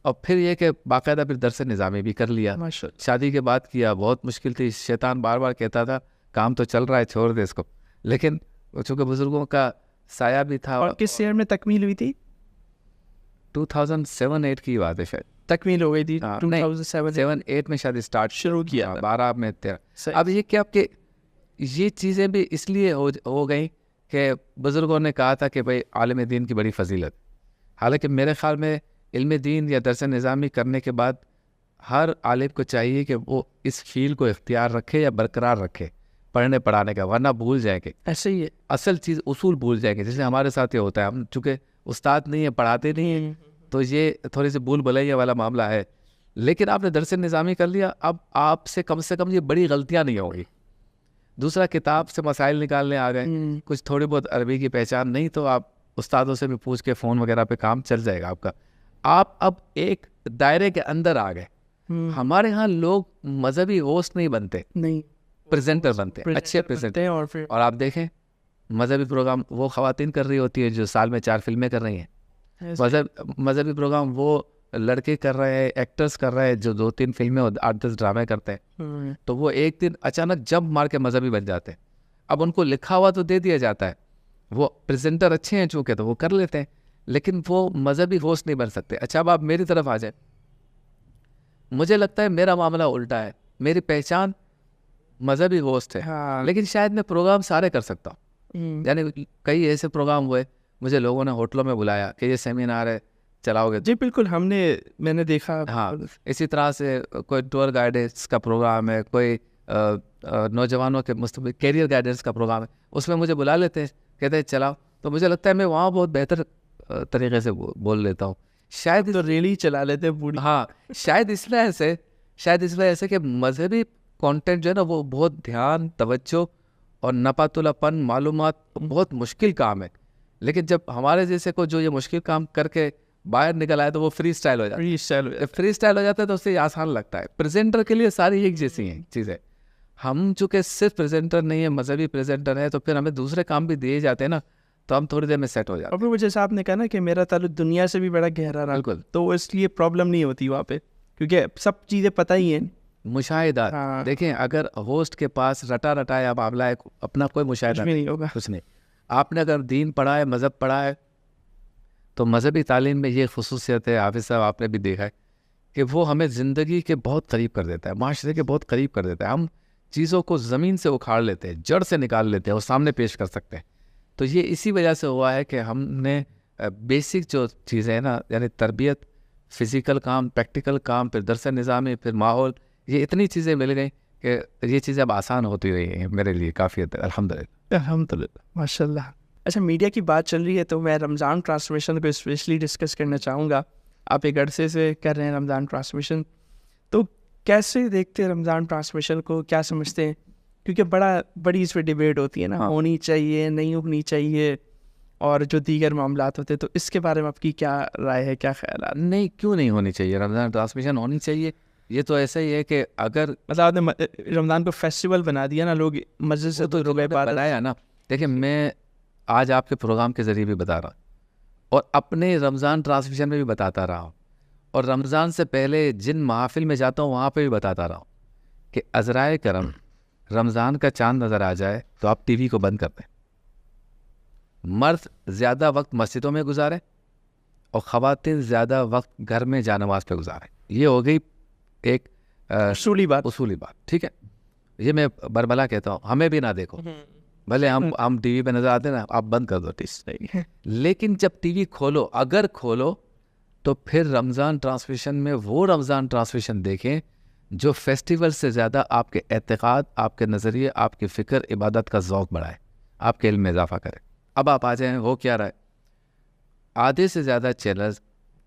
اور پھر یہ کہ باقاعدہ پھر درس نظامی بھی کر لیا. شادی کے بعد کیا, بہت مشکل تھی, شیطان بار بار کہتا تھا کام تو چل رہا ہے, چھوڑ دے اس کو, لیکن چونکہ بزرگوں کا سایہ بھی تھا. اور کس ایئر میں تکمیل ہوئی تھی؟ 2007-8 کی بات ہے شاید, تکمیل ہو گئی تھی. 2007-8 میں شاید اسٹارٹ شروع کیا, 12 میں 13. اب یہ کہ آپ کے یہ چیزیں بھی اس لیے ہو گئیں کہ بزرگوں نے کہا تھا کہ بھائی عالم دین کی بڑی فضیلت. حالانکہ میرے خیال میں علم دین یا درس نظامی کرنے کے بعد ہر عالم کو چاہیے کہ وہ اس فیلڈ کو اختیار رکھے یا برقرار رکھے پڑھنے پڑھانے کا, ورنہ بھول جائیں گے. ایسے ہی ہے, اصل چیز اصول بھول جائیں گے, جیسے ہمارے ساتھ یہ ہوتا ہے. ہم چونکہ استاد نہیں ہیں, پڑھاتے نہیں ہیں, تو یہ تھوڑی سی بھول بھلائیاں والا معاملہ ہے. لیکن آپ نے درس نظامی کر لیا, اب آپ سے کم یہ بڑی غلطیاں نہیں ہوں گی. دوسرا, کتاب سے مسائل نکالنے آ گئے, کچھ تھوڑی بہت عربی کی پہچان نہیں, تو آپ استادوں سے بھی پوچھ کے فون وغیرہ پہ کام چل جائے گا آپ کا. آپ اب ایک دائرے کے اندر آ گئے. ہمارے ہاں لوگ مذہبی ہوسٹ نہیں بنتے, نہیں پریزنٹر بنتے, اچھے پریزنٹر. اور آپ دیکھیں مذہبی پروگرام وہ خواتین کر رہی ہوتی ہے جو سال میں 4 فلمیں کر رہی ہیں. مذہبی پروگرام وہ لڑکے کر رہے ہیں, ایکٹرز کر رہے ہیں جو 2-3 فلمیں اور 8-10 ڈرامے کرتے ہیں. تو وہ ایک دن اچانک جمپ مار کے مذہبی بن جاتے ہیں. اب ان کو لکھا ہوا تو دے دیا جاتا ہے, وہ پریزنٹر اچھے ہیں چونکہ تو وہ کر لیتے ہیں, لیکن وہ مذہبی ہوسٹ نہیں بن سکتے. اچھا, اب آپ میری طرف آ جائیں. مجھے لگتا ہے میرا معاملہ الٹا ہے, میری پہچان مذہبی ہوسٹ ہے, لیکن شاید میں پروگرام سارے کر سکتا ہوں. یعنی کئی ایسے پروگرام ہوئے, مجھے لوگوں نے ہوٹلوں میں بلایا کہ یہ سیمینار ہے, چلاؤ گے؟ جی بالکل, میں نے دیکھا. ہاں, اسی طرح سے کوئی ٹور گائیڈنس کا پروگرام ہے, کوئی نوجوانوں کے مستقبل کیریئر گائیڈنس کا پروگرام ہے, اس میں مجھے بلا لیتے ہیں, کہتے ہیں چلاؤ. تو مجھے لگتا ہے میں وہاں بہت بہتر طریقے سے بول لیتا ہوں. شاید تو ریلی چلا لیتے ہیں پوری. ہاں, شاید اس وجہ سے کہ مذہبی کانٹینٹ جو ہے نا وہ بہت دھیان, توجہ اور نپاتلاپن, معلومات, بہت مشکل کام ہے. لیکن جب ہمارے جیسے کو جو یہ مشکل کام کر کے باہر نکل آئے تو وہ فری اسٹائل ہو جاتا ہے. فری اسٹائل ہو جاتا ہے تو اس سے آسان لگتا ہے. پریزنٹر کے لیے ساری ایک جیسی ہیں چیزیں. ہم چونکہ صرف پریزنٹر نہیں ہیں, مذہبی پریزنٹر ہیں, تو پھر ہمیں دوسرے کام بھی دیے جاتے ہیں نا, تو ہم تھوڑی دیر میں سیٹ ہو جاتے ہیں. اور پھر جیسے آپ نے کہا نا کہ میرا تعلق دنیا سے بھی بڑا گہرا رہا, بالکل, تو اس لیے پرابلم نہیں ہوتی وہاں پہ, کیونکہ سب چیزیں پتہ ہی ہیں. مشاہدہ دیکھیں, اگر ہوسٹ کے پاس رٹا رٹایا معاملہ ہے, اپنا کوئی مشاہدہ نہیں ہوگا, کچھ نہیں. آپ نے اگر دین پڑھا ہے, مذہب پڑھا ہے, تو مذہبی تعلیم میں یہ خصوصیت ہے, حافظ صاحب آپ نے بھی دیکھا ہے, کہ وہ ہمیں زندگی کے بہت قریب کر دیتا ہے, معاشرے کے بہت قریب کر دیتا ہے. ہم چیزوں کو زمین سے اکھاڑ لیتے ہیں, جڑ سے نکال لیتے ہیں اور سامنے پیش کر سکتے ہیں. تو یہ اسی وجہ سے ہوا ہے کہ ہم نے بیسک جو چیزیں ہیں نا, یعنی تربیت, فزیکل کام, پریکٹیکل کام, پھر درس نظامی, پھر ماحول, یہ اتنی چیزیں مل گئیں کہ یہ چیزیں اب آسان ہوتی رہی ہیں میرے لیے کافی حد تک, الحمدللہ. ماشاء اللہ. اچھا, میڈیا کی بات چل رہی ہے تو میں رمضان ٹرانسمیشن کو اسپیشلی ڈسکس کرنا چاہوں گا. آپ ایک عرصے سے کر رہے ہیں رمضان ٹرانسمیشن, تو کیسے دیکھتے ہیں رمضان ٹرانسمیشن کو, کیا سمجھتے ہیں؟ کیونکہ بڑی اس پہ ڈیبیٹ ہوتی ہے نا, ہونی چاہیے, نہیں ہونی چاہیے, اور جو دیگر معاملات ہوتے ہیں, تو اس کے بارے میں آپ کی کیا رائے ہے, کیا خیالات؟ نہیں, کیوں نہیں ہونی چاہیے, رمضان ٹرانسمیشن ہونی چاہیے. یہ تو ایسا ہی ہے کہ اگر مطلب آپ نے رمضان کو فیسٹیول بنا دیا نا, لوگ مسجد سے تو بنایا نا. دیکھیں, میں آج آپ کے پروگرام کے ذریعے بھی بتا رہا ہوں, اور اپنے رمضان ٹرانسمیشن میں بھی بتاتا رہا ہوں, اور رمضان سے پہلے جن محافل میں جاتا ہوں وہاں پہ بھی بتاتا رہا ہوں کہ عذرائے کرم, رمضان کا چاند نظر آ جائے تو آپ ٹی وی کو بند کر دیں. مرد زیادہ وقت مسجدوں میں گزاریں اور خواتین زیادہ وقت گھر میں جانماز پہ گزاریں. یہ ہو گئی ایک اصولی بات, ٹھیک ہے. یہ میں بربلا کہتا ہوں, ہمیں بھی نہ دیکھو, بھلے ہم ٹی وی پہ نظر آتے ہیں نا, آپ بند کر دو ٹی وی, لیکن جب ٹی وی کھولو, اگر کھولو تو پھر رمضان ٹرانسمیشن میں وہ رمضان ٹرانسمیشن دیکھیں جو فیسٹیول سے زیادہ آپ کے اعتقاد, آپ کے نظریے, آپ کی فکر, عبادت کا ذوق بڑھائے, آپ کے علم میں اضافہ کرے. اب آپ آ جائیں, ہو کیا رہا ہے, آدھے سے زیادہ چینلز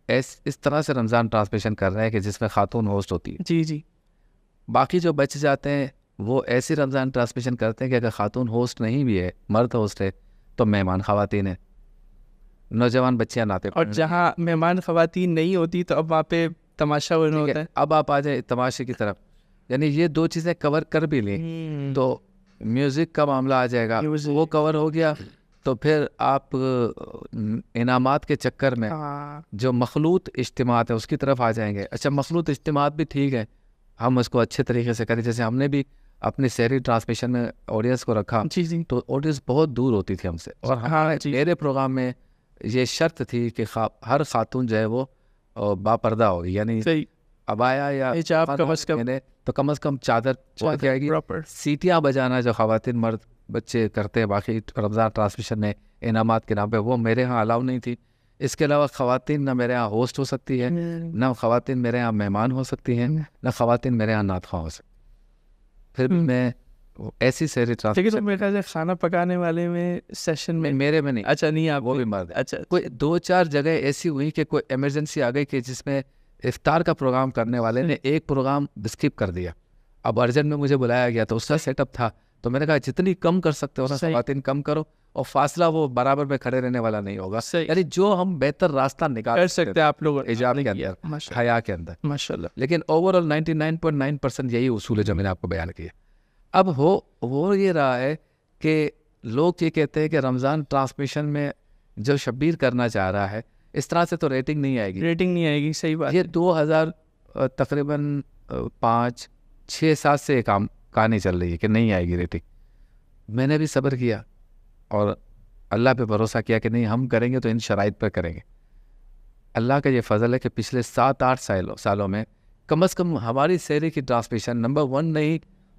اس طرح سے رمضان ٹرانسمیشن کر رہے ہیں کہ جس میں خاتون ہوسٹ ہوتی ہے. جی جی. باقی جو بچ جاتے ہیں وہ ایسی رمضان ٹرانسمیشن کرتے ہیں کہ اگر خاتون ہوسٹ نہیں بھی ہے, مرد ہوسٹ ہے, تو مہمان خواتین ہیں, نوجوان بچیاں ناطق. اور جہاں مہمان خواتین نہیں ہوتی تو اب وہاں پہ تماشا ہوتا ہے. اب آپ آ جائیں تماشے کی طرف, یعنی یہ دو چیزیں کور کر بھی لیں تو میوزک کا معاملہ آ جائے گا, وہ کور ہو گیا. تو پھر آپ انعامات کے چکر میں جو مخلوط اجتماعات ہیں اس کی طرف آ جائیں گے. اچھا, مخلوط اجتماعات بھی ٹھیک ہے, ہم اس کو اچھے طریقے سے کریں. جیسے ہم نے بھی اپنی سحری ٹرانسمیشن میں آڈینس کو رکھا, تو آڈینس بہت دور ہوتی تھی ہم سے, اور میرے پروگرام میں یہ شرط تھی کہ ہر خاتون جو ہے وہ باپردہ ہوگی, یعنی عبایا یا تو کم از کم چادر جائے گی. سیٹیاں بجانا جو خواتین مرد بچے کرتے ہیں باقی رمضان ٹرانسمیشن میں انعامات کے نام پہ, وہ میرے ہاں الاؤ نہیں تھی. اس کے علاوہ خواتین نہ میرے ہاں ہوسٹ ہو سکتی ہے, نہ خواتین میرے ہاں مہمان ہو سکتی ہیں, نہ خواتین میرے ہاں نعت خواں ہو سکتی. پھر میں ایسی سحری ٹرانسمیشن, میرے خیال سے کھانا پکانے والے میں سیشن میں میرے میں نہیں. اچھا نہیں, آپ وہ بھی مرد. اچھا, کوئی 2-4 جگہ ایسی ہوئی کہ کوئی ایمرجنسی آ گئی کہ جس میں افطار کا پروگرام کرنے والے نے ایک پروگرام اسکپ کر دیا. اب ارجنٹ میں مجھے بلایا گیا تو اس کا سیٹ اپ تھا, تو میں نے کہا جتنی کم کر سکتے ہو نا خواتین کم کرو, اور فاصلہ وہ برابر میں کھڑے رہنے والا نہیں ہوگا. یعنی جو ہم بہتر راستہ نکال سکتے ہیں آپ لوگ ایجاب کے اندر, حیا کے اندر, ماشاءاللہ. لیکن اوور آل 99.9% یہی اصول ہے جو میں نے آپ کو بیان کیا. اب وہ یہ رہا ہے کہ لوگ یہ کہتے ہیں کہ رمضان ٹرانسمیشن میں جو شبیر کرنا چاہ رہا ہے اس طرح سے تو ریٹنگ نہیں آئے گی. صحیح بات. یہ 2000 تقریباً 5-6-7 سے کہانی چل رہی ہے کہ نہیں آئے گی ریٹنگ. میں نے بھی صبر کیا اور اللہ پہ بھروسہ کیا کہ نہیں, ہم کریں گے تو ان شرائط پہ کریں گے. اللہ کا یہ فضل ہے کہ پچھلے 7-8 سالوں میں کم از کم ہماری سحری کی ٹرانسمیشن نمبر 1 نہیں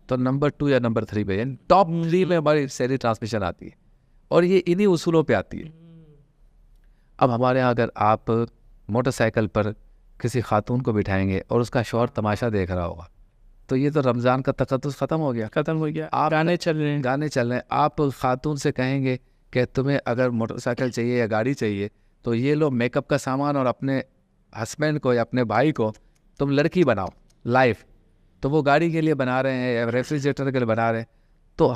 تو نمبر 2 یا نمبر 3 پہ, یعنی ٹاپ 3 میں ہماری سحری ٹرانسمیشن آتی ہے, اور یہ انہی اصولوں پہ آتی ہے. اب ہمارے یہاں اگر آپ موٹر سائیکل پر کسی خاتون کو بٹھائیں گے اور اس کا شوہر تماشا دیکھ رہا ہوگا, تو یہ تو رمضان کا تقدس ختم ہو گیا. آپ گانے چل رہے ہیں. آپ خاتون سے کہیں گے کہ تمہیں اگر موٹر سائیکل چاہیے یا گاڑی چاہیے تو یہ لو میک اپ کا سامان, اور اپنے ہسبینڈ کو یا اپنے بھائی کو تم لڑکی بناؤ لائف, تو وہ گاڑی کے لیے بنا رہے ہیں یا ریفریجریٹر کے لیے بنا رہے ہیں. تو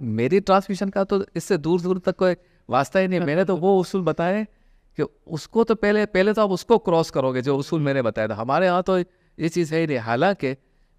میری ٹرانسمیشن کا تو اس سے دور دور تک کوئی واسطہ ہی نہیں. میں نے تو وہ اصول بتائے کہ اس کو تو پہلے تو آپ اس کو کراس کرو گے جو اصول میں نے بتایا تھا. ہمارے ہاں تو یہ چیز ہے ہی نہیں. حالانکہ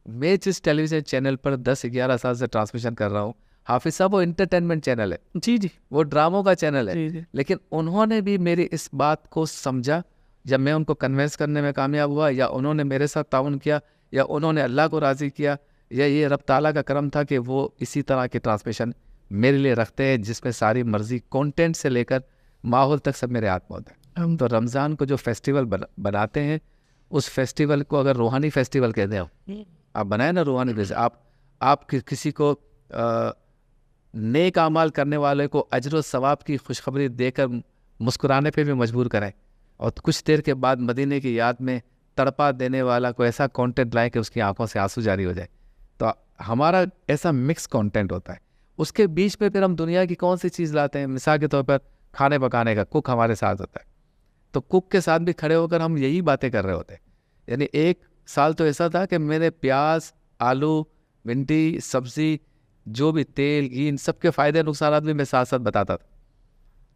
میں جس ٹیلی ویژن چینل پر 10-11 سال سے ٹرانسمیشن کر رہا ہوں, حافظ صاحب وہ انٹرٹینمنٹ چینل ہے, جی, وہ ڈراموں کا چینل ہے, لیکن انہوں نے بھی میری اس بات کو سمجھا. جب میں ان کو کنوینس کرنے میں کامیاب ہوا, یا انہوں نے میرے ساتھ تعاون کیا, یا انہوں نے اللہ کو راضی کیا, یا یہ رب تعالیٰ کا کرم تھا کہ وہ اسی طرح کی ٹرانسمیشن میرے لیے رکھتے ہیں جس میں ساری مرضی کانٹینٹ سے لے کر ماحول تک سب میرے ہاتھ میں ہوتا ہے. تو رمضان کو جو فیسٹیول بناتے ہیں, اس فیسٹیول کو اگر روحانی فیسٹیول کہتے ہیں, آپ بنائیں نا روحانی فیسٹیول. آپ کسی کو نیک اعمال کرنے والے کو اجر و ثواب کی خوشخبری دے کر مسکرانے پہ بھی مجبور کریں, اور کچھ دیر کے بعد مدینے کی یاد میں تڑپا دینے والا کو ایسا کانٹینٹ لائیں کہ اس کی آنکھوں سے آنسو جاری ہو جائے. تو ہمارا ایسا مکس کانٹینٹ ہوتا ہے. اس کے بیچ میں پھر ہم دنیا کی کون سی چیز لاتے ہیں. مثال کے طور پر کھانے پکانے کا کوک ہمارے ساتھ ہوتا ہے, تو کوک کے ساتھ بھی کھڑے ہو کر ہم یہی باتیں کر رہے ہوتے ہیں. یعنی ایک سال تو ایسا تھا کہ میں نے پیاز, آلو, بھنڈی, سبزی, جو بھی تیل, گھی, ان سب کے فائدے نقصانات بھی میں ساتھ ساتھ بتاتا تھا.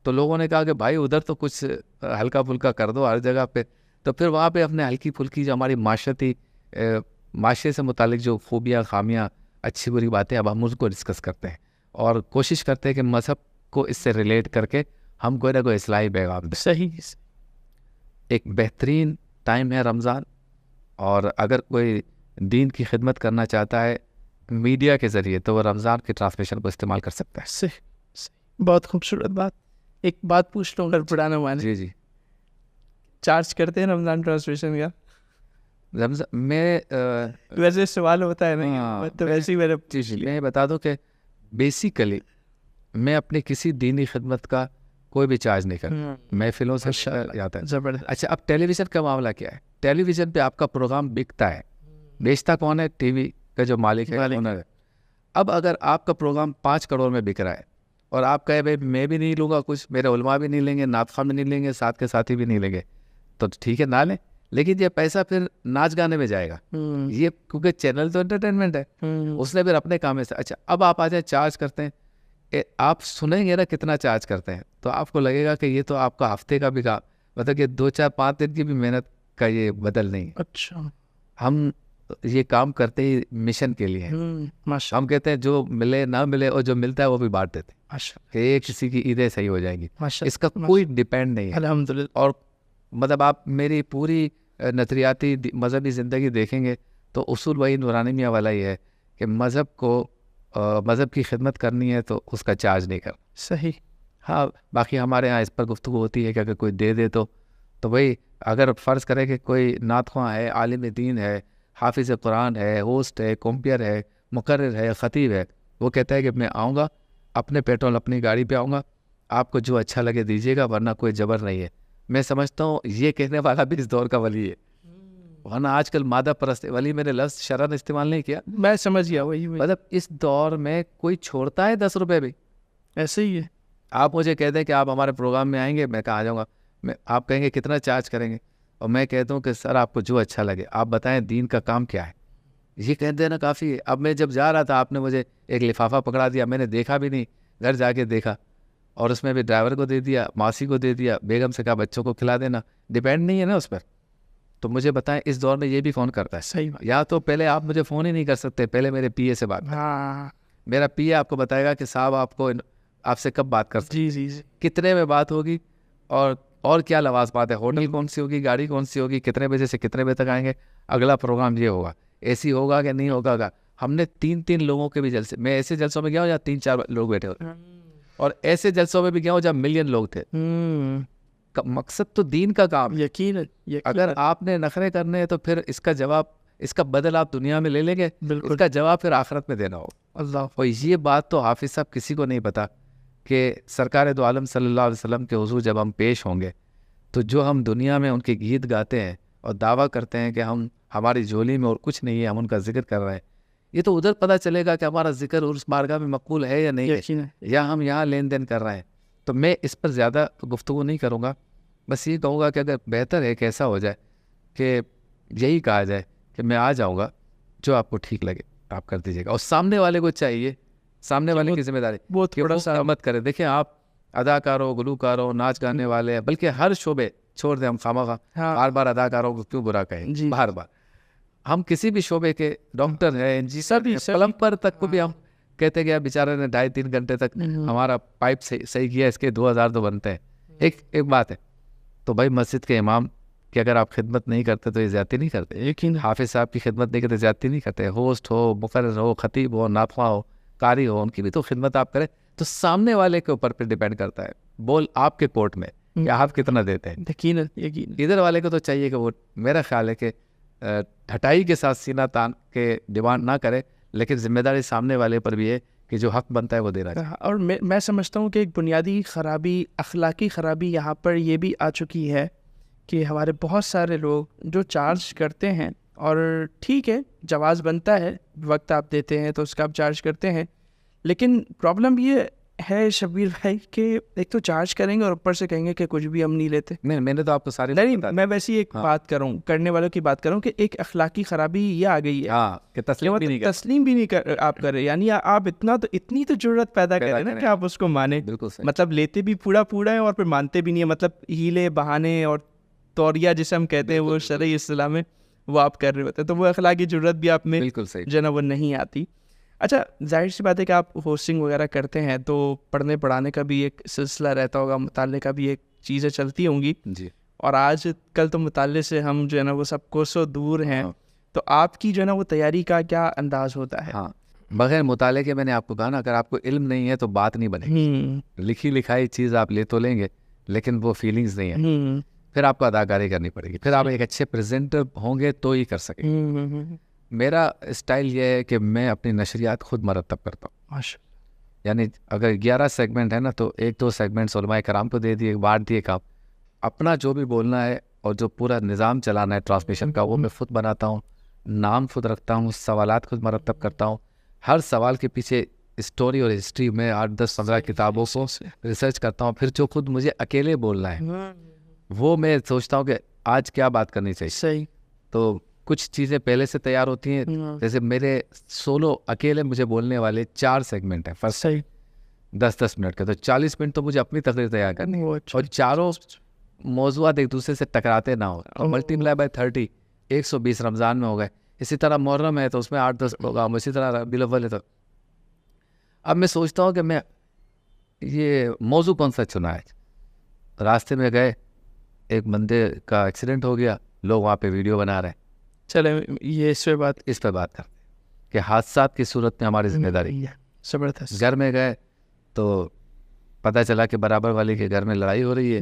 تو لوگوں نے کہا کہ بھائی ادھر تو کچھ ہلکا پھلکا کر دو ہر جگہ پہ. تو پھر وہاں پہ اپنے ہلکی پھلکی جو ہماری معاشرے سے متعلق جو خوبیاں, خامیاں, اچھی بری باتیں, اب ہم اس کو ڈسکس کرتے ہیں اور کوشش کرتے ہیں کہ مذہب کو اس سے ریلیٹ کر کے ہم کوئی نہ کوئی اصلاحی پیغام دیں. صحیح. ایک بہترین ٹائم ہے رمضان, اور اگر کوئی دین کی خدمت کرنا چاہتا ہے میڈیا کے ذریعے تو وہ رمضان کی ٹرانسمیشن کو استعمال کر سکتا ہے. صحیح. بہت خوبصورت بات. ایک بات پوچھ لوں اگر پرانا والے, جی چارج کرتے ہیں رمضان ٹرانسمیشن کا؟ رمضان میں ویسے سوال ہوتا ہے نا, تو ویسے ہی میں بتا دوں کہ بیسیکلی میں اپنی کسی دینی خدمت کا کوئی بھی چارج نہیں کرتا, محفلوں سے جاتا ہے. زبردست. اچھا, اب ٹیلی ویژن کا معاملہ کیا ہے؟ ٹیلی ویژن پہ آپ کا پروگرام بکتا ہے, بیچتا کون ہے؟ ٹی وی کا جو مالک ہے, اونر ہے. اب اگر آپ کا پروگرام 5 کروڑ میں بک رہا ہے اور آپ کہے بھائی میں بھی نہیں لوں گا کچھ, میرے علماء بھی نہیں لیں گے, نعت خواہ بھی نہیں لیں گے, ساتھ کے ساتھی بھی نہیں لیں گے, تو ٹھیک ہے نہ لیں, لیکن یہ پیسہ پھر ناچ گانے میں جائے گا. یہ کیونکہ چینل تو انٹرٹینمنٹ ہے, اس نے پھر اپنے کام میں سے. اچھا, اب آپ آ جائیں چارج کرتے ہیں, آپ سنیں گے نا کتنا چارج کرتے ہیں, تو آپ کو لگے گا کہ یہ تو آپ کا ہفتے کا بھی کام, مطلب کہ 2-4-5 دن کی بھی محنت کا یہ بدل نہیں ہے. اچھا, ہم یہ کام کرتے ہی مشن کے لیے ہیں. ہم کہتے ہیں جو ملے نہ ملے, اور جو ملتا ہے وہ بھی بانٹ دیتے ہیں کہ یہ کسی کی عیدیں صحیح ہو جائیں گی. اس کا کوئی ڈیپینڈ نہیں ہے الحمدللہ. اور مطلب آپ میری پوری نظریاتی مذہبی زندگی دیکھیں گے تو اصول وہی نورانی میاں والا ہی ہے کہ مذہب کی خدمت کرنی ہے تو اس کا چارج نہیں کرنا. صحیح. ہاں, باقی ہمارے ہاں اس پر گفتگو ہوتی ہے کہ اگر کوئی دے دے تو بھائی اگر فرض کرے کہ کوئی نعت خواں ہے, عالم دین ہے, حافظ قرآن ہے, ہوسٹ ہے, کمپیئر ہے, مقرر ہے, خطیب ہے, وہ کہتا ہے کہ میں آؤں گا, اپنے پیٹرول اپنی گاڑی پہ آؤں گا, آپ کو جو اچھا لگے دیجیے گا, ورنہ کوئی جبر نہیں ہے. میں سمجھتا ہوں یہ کہنے والا بھی اس دور کا ولی ہے, ورنہ آج کل مادہ پرست ولی, میں نے لفظ شرعن استعمال نہیں کیا, میں سمجھ گیا وہی. مطلب اس دور میں کوئی چھوڑتا ہے 10 روپے بھی؟ ایسے ہی ہے. آپ مجھے کہہ دیں کہ آپ ہمارے پروگرام میں آئیں گے, میں کہا آ جاؤں گا, آپ کہیں گے کتنا چارج کریں گے, اور میں کہتا ہوں کہ سر آپ کو جو اچھا لگے, آپ بتائیں دین کا کام کیا ہے, یہ کہہ دینا کافی ہے. اب میں جب جا رہا تھا آپ نے مجھے ایک لفافہ پکڑا دیا, میں نے دیکھا بھی نہیں, گھر جا کے دیکھا, اور اس میں بھی ڈرائیور کو دے دیا, ماسی کو دے دیا, بیگم سے کہا بچوں کو کھلا دینا, ڈیپینڈ نہیں ہے نا اس پر. تو مجھے بتائیں اس دور میں یہ بھی فون کرتا ہے؟ صحیح. یا تو پہلے آپ مجھے فون ہی نہیں کر سکتے, پہلے میرے پی اے سے بات. ہاں, میرا پی اے آپ کو بتائے گا کہ صاحب آپ سے کب بات کر سکتے, جی جی جی, کتنے میں بات ہوگی, اور کیا لوازمات ہے, ہوٹل کون سی ہوگی, گاڑی کون سی ہوگی, کتنے بجے سے کتنے بجے تک آئیں گے, اگلا پروگرام یہ ہوگا, اے سی ہوگا کہ نہیں ہوگا. ہم نے 3 لوگوں کے بھی جلسے, میں ایسے جلسوں میں گیا ہوں جہاں 3-4 لوگ بیٹھے ہوتے, اور ایسے جلسوں میں بھی گیا ہوں جہاں ملین لوگ تھے. مقصد تو دین کا کام. یقین. اگر آپ نے نخرے کرنے ہیں تو پھر اس کا جواب, اس کا بدل آپ دنیا میں لے لیں گے, اس کا جواب پھر آخرت میں دینا ہوگا. اللہ. اور یہ بات تو حافظ صاحب کسی کو نہیں پتا کہ سرکار دو عالم صلی اللہ علیہ وسلم کے حضور جب ہم پیش ہوں گے تو جو ہم دنیا میں ان کے گیت گاتے ہیں اور دعویٰ کرتے ہیں کہ ہماری جھولی میں اور کچھ نہیں ہے, ہم ان کا ذکر کر رہے ہیں, یہ تو ادھر پتہ چلے گا کہ ہمارا ذکر اس بارگاہ میں مقبول ہے یا نہیں ہے, یا ہم یہاں لین دین کر رہے ہیں. تو میں اس پر زیادہ گفتگو نہیں کروں گا, بس یہ کہوں گا کہ اگر بہتر ہے کہ ایسا ہو جائے کہ یہی کہا جائے کہ میں آ جاؤں گا, جو آپ کو ٹھیک لگے آپ کر دیجیے گا, اور سامنے والے کو چاہیے, سامنے والے کی ذمہ داری وہ تھوڑا سا مت کرے. دیکھیں آپ اداکاروں, گلوکاروں, ناچ گانے والے, بلکہ ہر شعبے چھوڑ دیں, ہم خواہ بار بار اداکاروں کو کیوں برا کہیں, بار بار ہم کسی بھی شعبے کے ڈاکٹر ہیں, انجینئر, پلمبر تک کو بھی ہم کہتے ہیں کہ بیچارے نے 2.5-3 گھنٹے تک ہمارا پائپ صحیح کیا, اس کے 2000 تو بنتے ہیں. ایک بات ہے, تو بھائی مسجد کے امام کہ اگر آپ خدمت نہیں کرتے تو یہ زیادتی نہیں کرتے, حافظ صاحب کی خدمت نہیں کرتے زیادتی نہیں کرتے, ہوسٹ ہو, مقرر ہو, خطیب ہو, نعت خواں ہو, قاری ہو, ان کی بھی تو خدمت آپ کریں. تو سامنے والے کے اوپر پہ ڈیپینڈ کرتا ہے, بول آپ کے کورٹ میں کہ آپ کتنا دیتے ہیں. یقین ادھر والے کو تو چاہیے کہ وہ, میرا خیال ہے کہ ڈھٹائی کے ساتھ سینہ تان کے ڈیمانڈ نہ کرے, لیکن ذمہ داری سامنے والے پر بھی ہے کہ جو حق بنتا ہے وہ دینا چاہیے. اور میں سمجھتا ہوں کہ ایک بنیادی خرابی, اخلاقی خرابی یہاں پر یہ بھی آ چکی ہے کہ ہمارے بہت سارے لوگ جو چارج کرتے ہیں, اور ٹھیک ہے جواز بنتا ہے, وقت آپ دیتے ہیں تو اس کا آپ چارج کرتے ہیں, لیکن پرابلم یہ ہے شبیر بھائی کہ ایک تو چارج کریں گے اور اوپر سے کہیں گے کہ کچھ بھی ہم نہیں لیتے. نہیں, میں نے تو آپ کو ساری نہیں, میں ویسی ایک بات کروں, کرنے والوں کی بات کروں کہ ایک اخلاقی خرابی یہ آ گئی ہے کہ تسلیم بھی نہیں آپ کریں, یعنی آپ اتنی تو ضرورت پیدا کریں نا کہ آپ اس کو مانیں. مطلب لیتے بھی پورا ہے اور پھر مانتے بھی نہیں ہے, مطلب ہیلے بہانے اور توریہ جسے ہم کہتے ہیں وہ شرعی اصطلاح میں وہ آپ کر رہے ہوتے ہیں, تو وہ اخلاقی ضرورت بھی آپ میں جو ہے نا وہ نہیں آتی. اچھا, ظاہر سی بات ہے کہ آپ ہوسٹنگ وغیرہ کرتے ہیں تو پڑھنے پڑھانے کا بھی ایک سلسلہ رہتا ہوگا, مطالعے کا بھی ایک چیزیں چلتی ہوں گی جی, اور آج کل تو مطالعے سے ہم جو ہے نا وہ سب کوسوں دور ہیں. تو آپ کی جو ہے نا وہ تیاری کا کیا انداز ہوتا ہے؟ ہاں, بغیر مطالعے کے میں نے آپ کو کہا نا, اگر آپ کو علم نہیں ہے تو بات نہیں بنے گی. لکھی لکھائی چیز آپ لے تو لیں گے لیکن وہ فیلنگز نہیں ہیں, پھر آپ کو اداکاری کرنی پڑے گی, پھر آپ ایک اچھے پریزنٹر ہوں گے تو ہی کر سکیں گے. میرا اسٹائل یہ ہے کہ میں اپنی نشریات خود مرتب کرتا ہوں, یعنی اگر 11 سیگمنٹ ہے نا تو 1-2 سیگمنٹس علماء کرام کو دے دیے، بانٹ دیے کام. اپنا جو بھی بولنا ہے اور جو پورا نظام چلانا ہے ٹرانسمیشن کا وہ میں خود بناتا ہوں، نام خود رکھتا ہوں، سوالات خود مرتب کرتا ہوں. ہر سوال کے پیچھے اسٹوری اور ہسٹری میں 8-10-15 کتابوں کو ریسرچ کرتا ہوں. پھر جو خود مجھے اکیلے بولنا ہے وہ میں سوچتا ہوں کہ آج کیا بات کرنی چاہیے. صحیح. تو کچھ چیزیں پہلے سے تیار ہوتی ہیں. جیسے میرے سولو اکیلے مجھے بولنے والے 4 سیگمنٹ ہیں فرسٹ، صحیح 10-10 منٹ کے، تو 40 منٹ تو مجھے اپنی تقریر تیار کرنی ہے. اور چاروں موضوعات ایک دوسرے سے ٹکراتے نہ ہو. ملٹی پلائی بائی 30 120 رمضان میں ہو گئے. اسی طرح محرم ہے تو اس میں 8-10 پروگرام. اسی طرح ربیع الاول ہے. تو اب میں سوچتا ہوں کہ میں یہ موضوع کون سا چنا ہے. راستے میں گئے، ایک بندے کا ایکسیڈنٹ ہو گیا، لوگ وہاں پہ ویڈیو بنا رہے ہیں. چلے یہ اس پہ بات کرتے ہیں کہ حادثات کی صورت میں ہماری ذمہ داری. زبردست. گھر میں گئے تو پتہ چلا کہ برابر والی کے گھر میں لڑائی ہو رہی ہے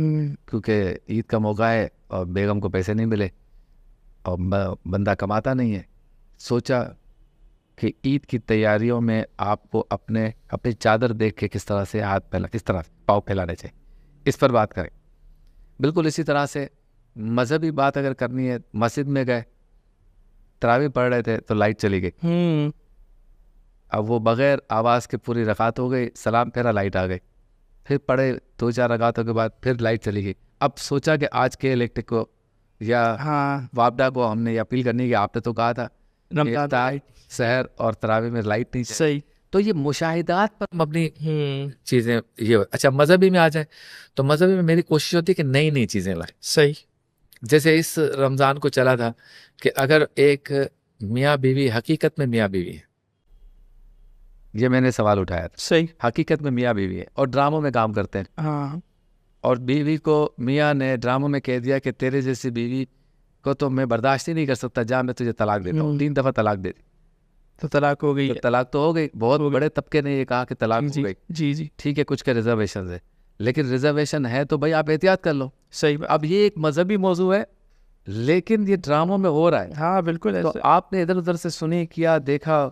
کیونکہ عید کا موقع ہے اور بیگم کو پیسے نہیں ملے اور بندہ کماتا نہیں ہے. سوچا کہ عید کی تیاریوں میں آپ کو اپنی چادر دیکھ کے کس طرح سے کس طرح پاؤں پھیلانے چاہیے، اس پر بات کریں. بالکل اسی طرح سے مذہبی بات اگر کرنی ہے، مسجد میں گئے، تراویح پڑھ رہے تھے تو لائٹ چلی گئی. اب وہ بغیر آواز کے پوری رکعت ہو گئی، سلام پھیرا، لائٹ آ گئی. پھر پڑھے 2-4 رکعتوں کے بعد پھر لائٹ چلی گئی. اب سوچا کہ آج کے الیکٹرک کو یا وابڈا کو ہم نے یہ اپیل کرنی کہ آپ نے تو کہا تھا سحر اور تراویح میں لائٹ نہیں. صحیح. تو یہ مشاہدات پر مبنی چیزیں یہ. اچھا مذہبی میں آ جائیں تو مذہبی میں میری کوشش ہوتی ہے کہ نئی نئی چیزیں لائیں. صحیح. جیسے اس رمضان کو چلا تھا کہ اگر ایک میاں بیوی حقیقت میں میاں بیوی ہے، یہ میں نے سوال اٹھایا تھا. صحیح. حقیقت میں میاں بیوی ہے اور ڈراموں میں کام کرتے ہیں. ہاں. اور بیوی کو میاں نے ڈراموں میں کہہ دیا کہ تیرے جیسی بیوی کو تو میں برداشت ہی نہیں کر سکتا، جا میں تجھے طلاق دیتا ہوں. 3 دفعہ طلاق دے دی تو طلاق ہو گئی. طلاق تو ہو گئی. بہت بڑے طبقے نے یہ کہا کہ طلاق ہو گئی. جی ٹھیک ہے، کچھ کے ریزرویشن ہے، لیکن ریزرویشن ہے تو بھائی آپ احتیاط کر لو. صحیح. اب یہ ایک مذہبی موضوع ہے لیکن یہ ڈراموں میں ہو رہا ہے. ہاں بالکل. تو آپ نے ادھر ادھر سے سنی، کیا، دیکھا.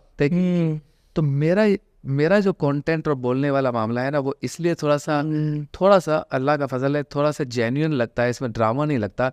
تو میرا جو کانٹینٹ اور بولنے والا معاملہ ہے نا، وہ اس لیے تھوڑا سا اللہ کا فضل ہے، تھوڑا سا جینیون لگتا ہے. اس میں ڈرامہ نہیں لگتا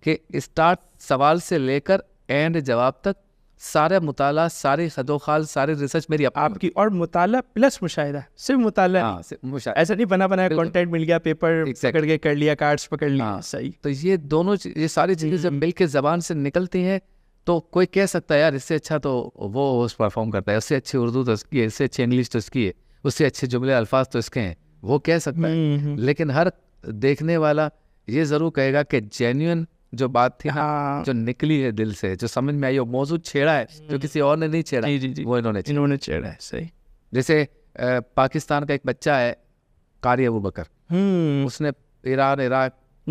کہ اسٹارٹ سوال سے لے کر اینڈ جواب تک سارا مطالعہ، ساری خد و خال، ساری ریسرچ میری آپ کی. اور مطالعہ پلس مشاہدہ، صرف مطالعہ. ایسا نہیں بنایا کانٹینٹ مل گیا، پیپر پکڑ کے کر لیا، کارڈز پکڑ لیا. صحیح. تو یہ ساری چیزیں جب مل کے زبان سے نکلتی ہیں تو کوئی کہہ سکتا ہے یار اس سے اچھا تو وہ ہوسٹ پرفارم کرتا ہے، اس سے اچھی اردو تو اس کی ہے، اس سے اچھی انگلش تو اس کی ہے، اس سے اچھے جملے الفاظ تو اس کے ہیں، وہ کہہ سکتا ہے. لیکن ہر دیکھنے والا یہ ضرور کہے گا کہ جینیون جو بات تھی نا، جو نکلی ہے دل سے، جو سمجھ میں آئی، وہ موضوع چھیڑا ہے جو کسی اور نے نہیں چھیڑا، وہ انہوں نے چھیڑا ہے. صحیح. جیسے پاکستان کا ایک بچہ ہے قاری ابو بکر، اس نے ایران عراق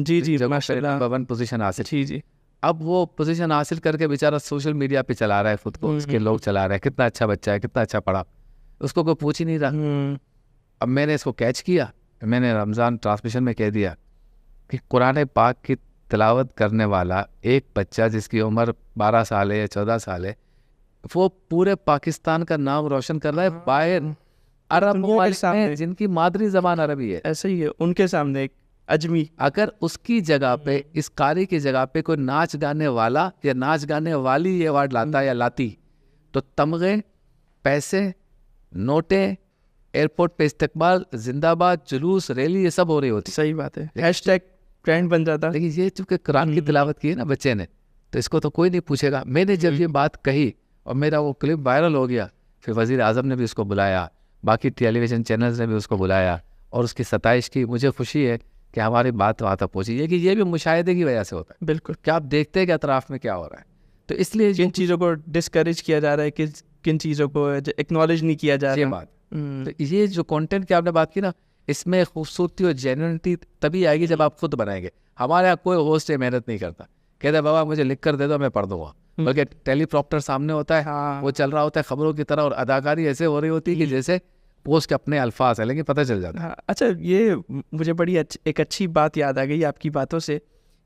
بون پوزیشن حاصل. اب وہ پوزیشن حاصل کر کے بیچارہ سوشل میڈیا پہ چلا رہا ہے خود کو، اس کے لوگ چلا رہے ہیں، کتنا اچھا بچہ ہے، کتنا اچھا پڑھا، اس کو کوئی پوچھ ہی نہیں رہا. اب میں نے اس کو کیچ کیا، میں نے رمضان ٹرانسمیشن میں کہہ دیا کہ قرآن پاک کی تلاوت کرنے والا ایک بچہ جس کی عمر 12 سال ہے یا 14 سال ہے، وہ پورے پاکستان کا نام روشن کر رہا ہے باہر عرب ممالک میں جن کی مادری زبان عربی ہے. ایسا ہی ہے، ان کے سامنے ایک اجمی. اگر اس کی جگہ پہ، اس قاری کی جگہ پہ کوئی ناچ گانے والا یا ناچ گانے والی یہ ایوارڈ لاتا یا لاتی تو تمغے، پیسے، نوٹیں، ایئرپورٹ پہ استقبال، زندہ باد، جلوس، ریلی، یہ سب ہو رہی ہوتی. صحیح بات ہے، ہیش ٹیگ ٹرینڈ بن جاتا. لیکن یہ چونکہ قرآن کی تلاوت کی ہے نا بچے نے، تو اس کو تو کوئی نہیں پوچھے گا. میں نے جب یہ بات کہی اور میرا وہ کلپ وائرل ہو گیا، پھر وزیر اعظم نے بھی اس کو بلایا، باقی ٹیلی ویژن چینلز نے بھی اس کو بلایا اور اس کی ستائش کی. مجھے خوشی ہے کہ ہماری بات وہاں تک پہنچی ہے کہ یہ بھی مشاہدے کی وجہ سے ہوتا ہے. بالکل. کہ آپ دیکھتے ہیں کہ اطراف میں کیا ہو رہا ہے. تو اس لیے کن چیزوں کو ڈسکریج کیا جا رہا ہے، کن چیزوں کو ایکنالج نہیں کیا جا رہا. تو یہ جو کانٹینٹ کی آپ نے بات کی نا، اس میں خوبصورتی اور جینوئنٹی تبھی آئے گی جب آپ خود بنائیں گے. ہمارے یہاں کوئی ہوسٹ محنت نہیں کرتا، کہتا ہے بابا مجھے لکھ کر دے دو میں پڑھ دوں گا، بلکہ ٹیلی پراپٹر سامنے ہوتا ہے، وہ چل رہا ہوتا ہے خبروں کی طرح، اور اداکاری ایسے ہو رہی ہوتی ہے کہ جیسے پوسٹ کے اپنے الفاظ ہیں لیکن پتہ چل جاتا ہے. اچھا، یہ مجھے بڑی ایک اچھی بات یاد آ گئی آپ کی باتوں سے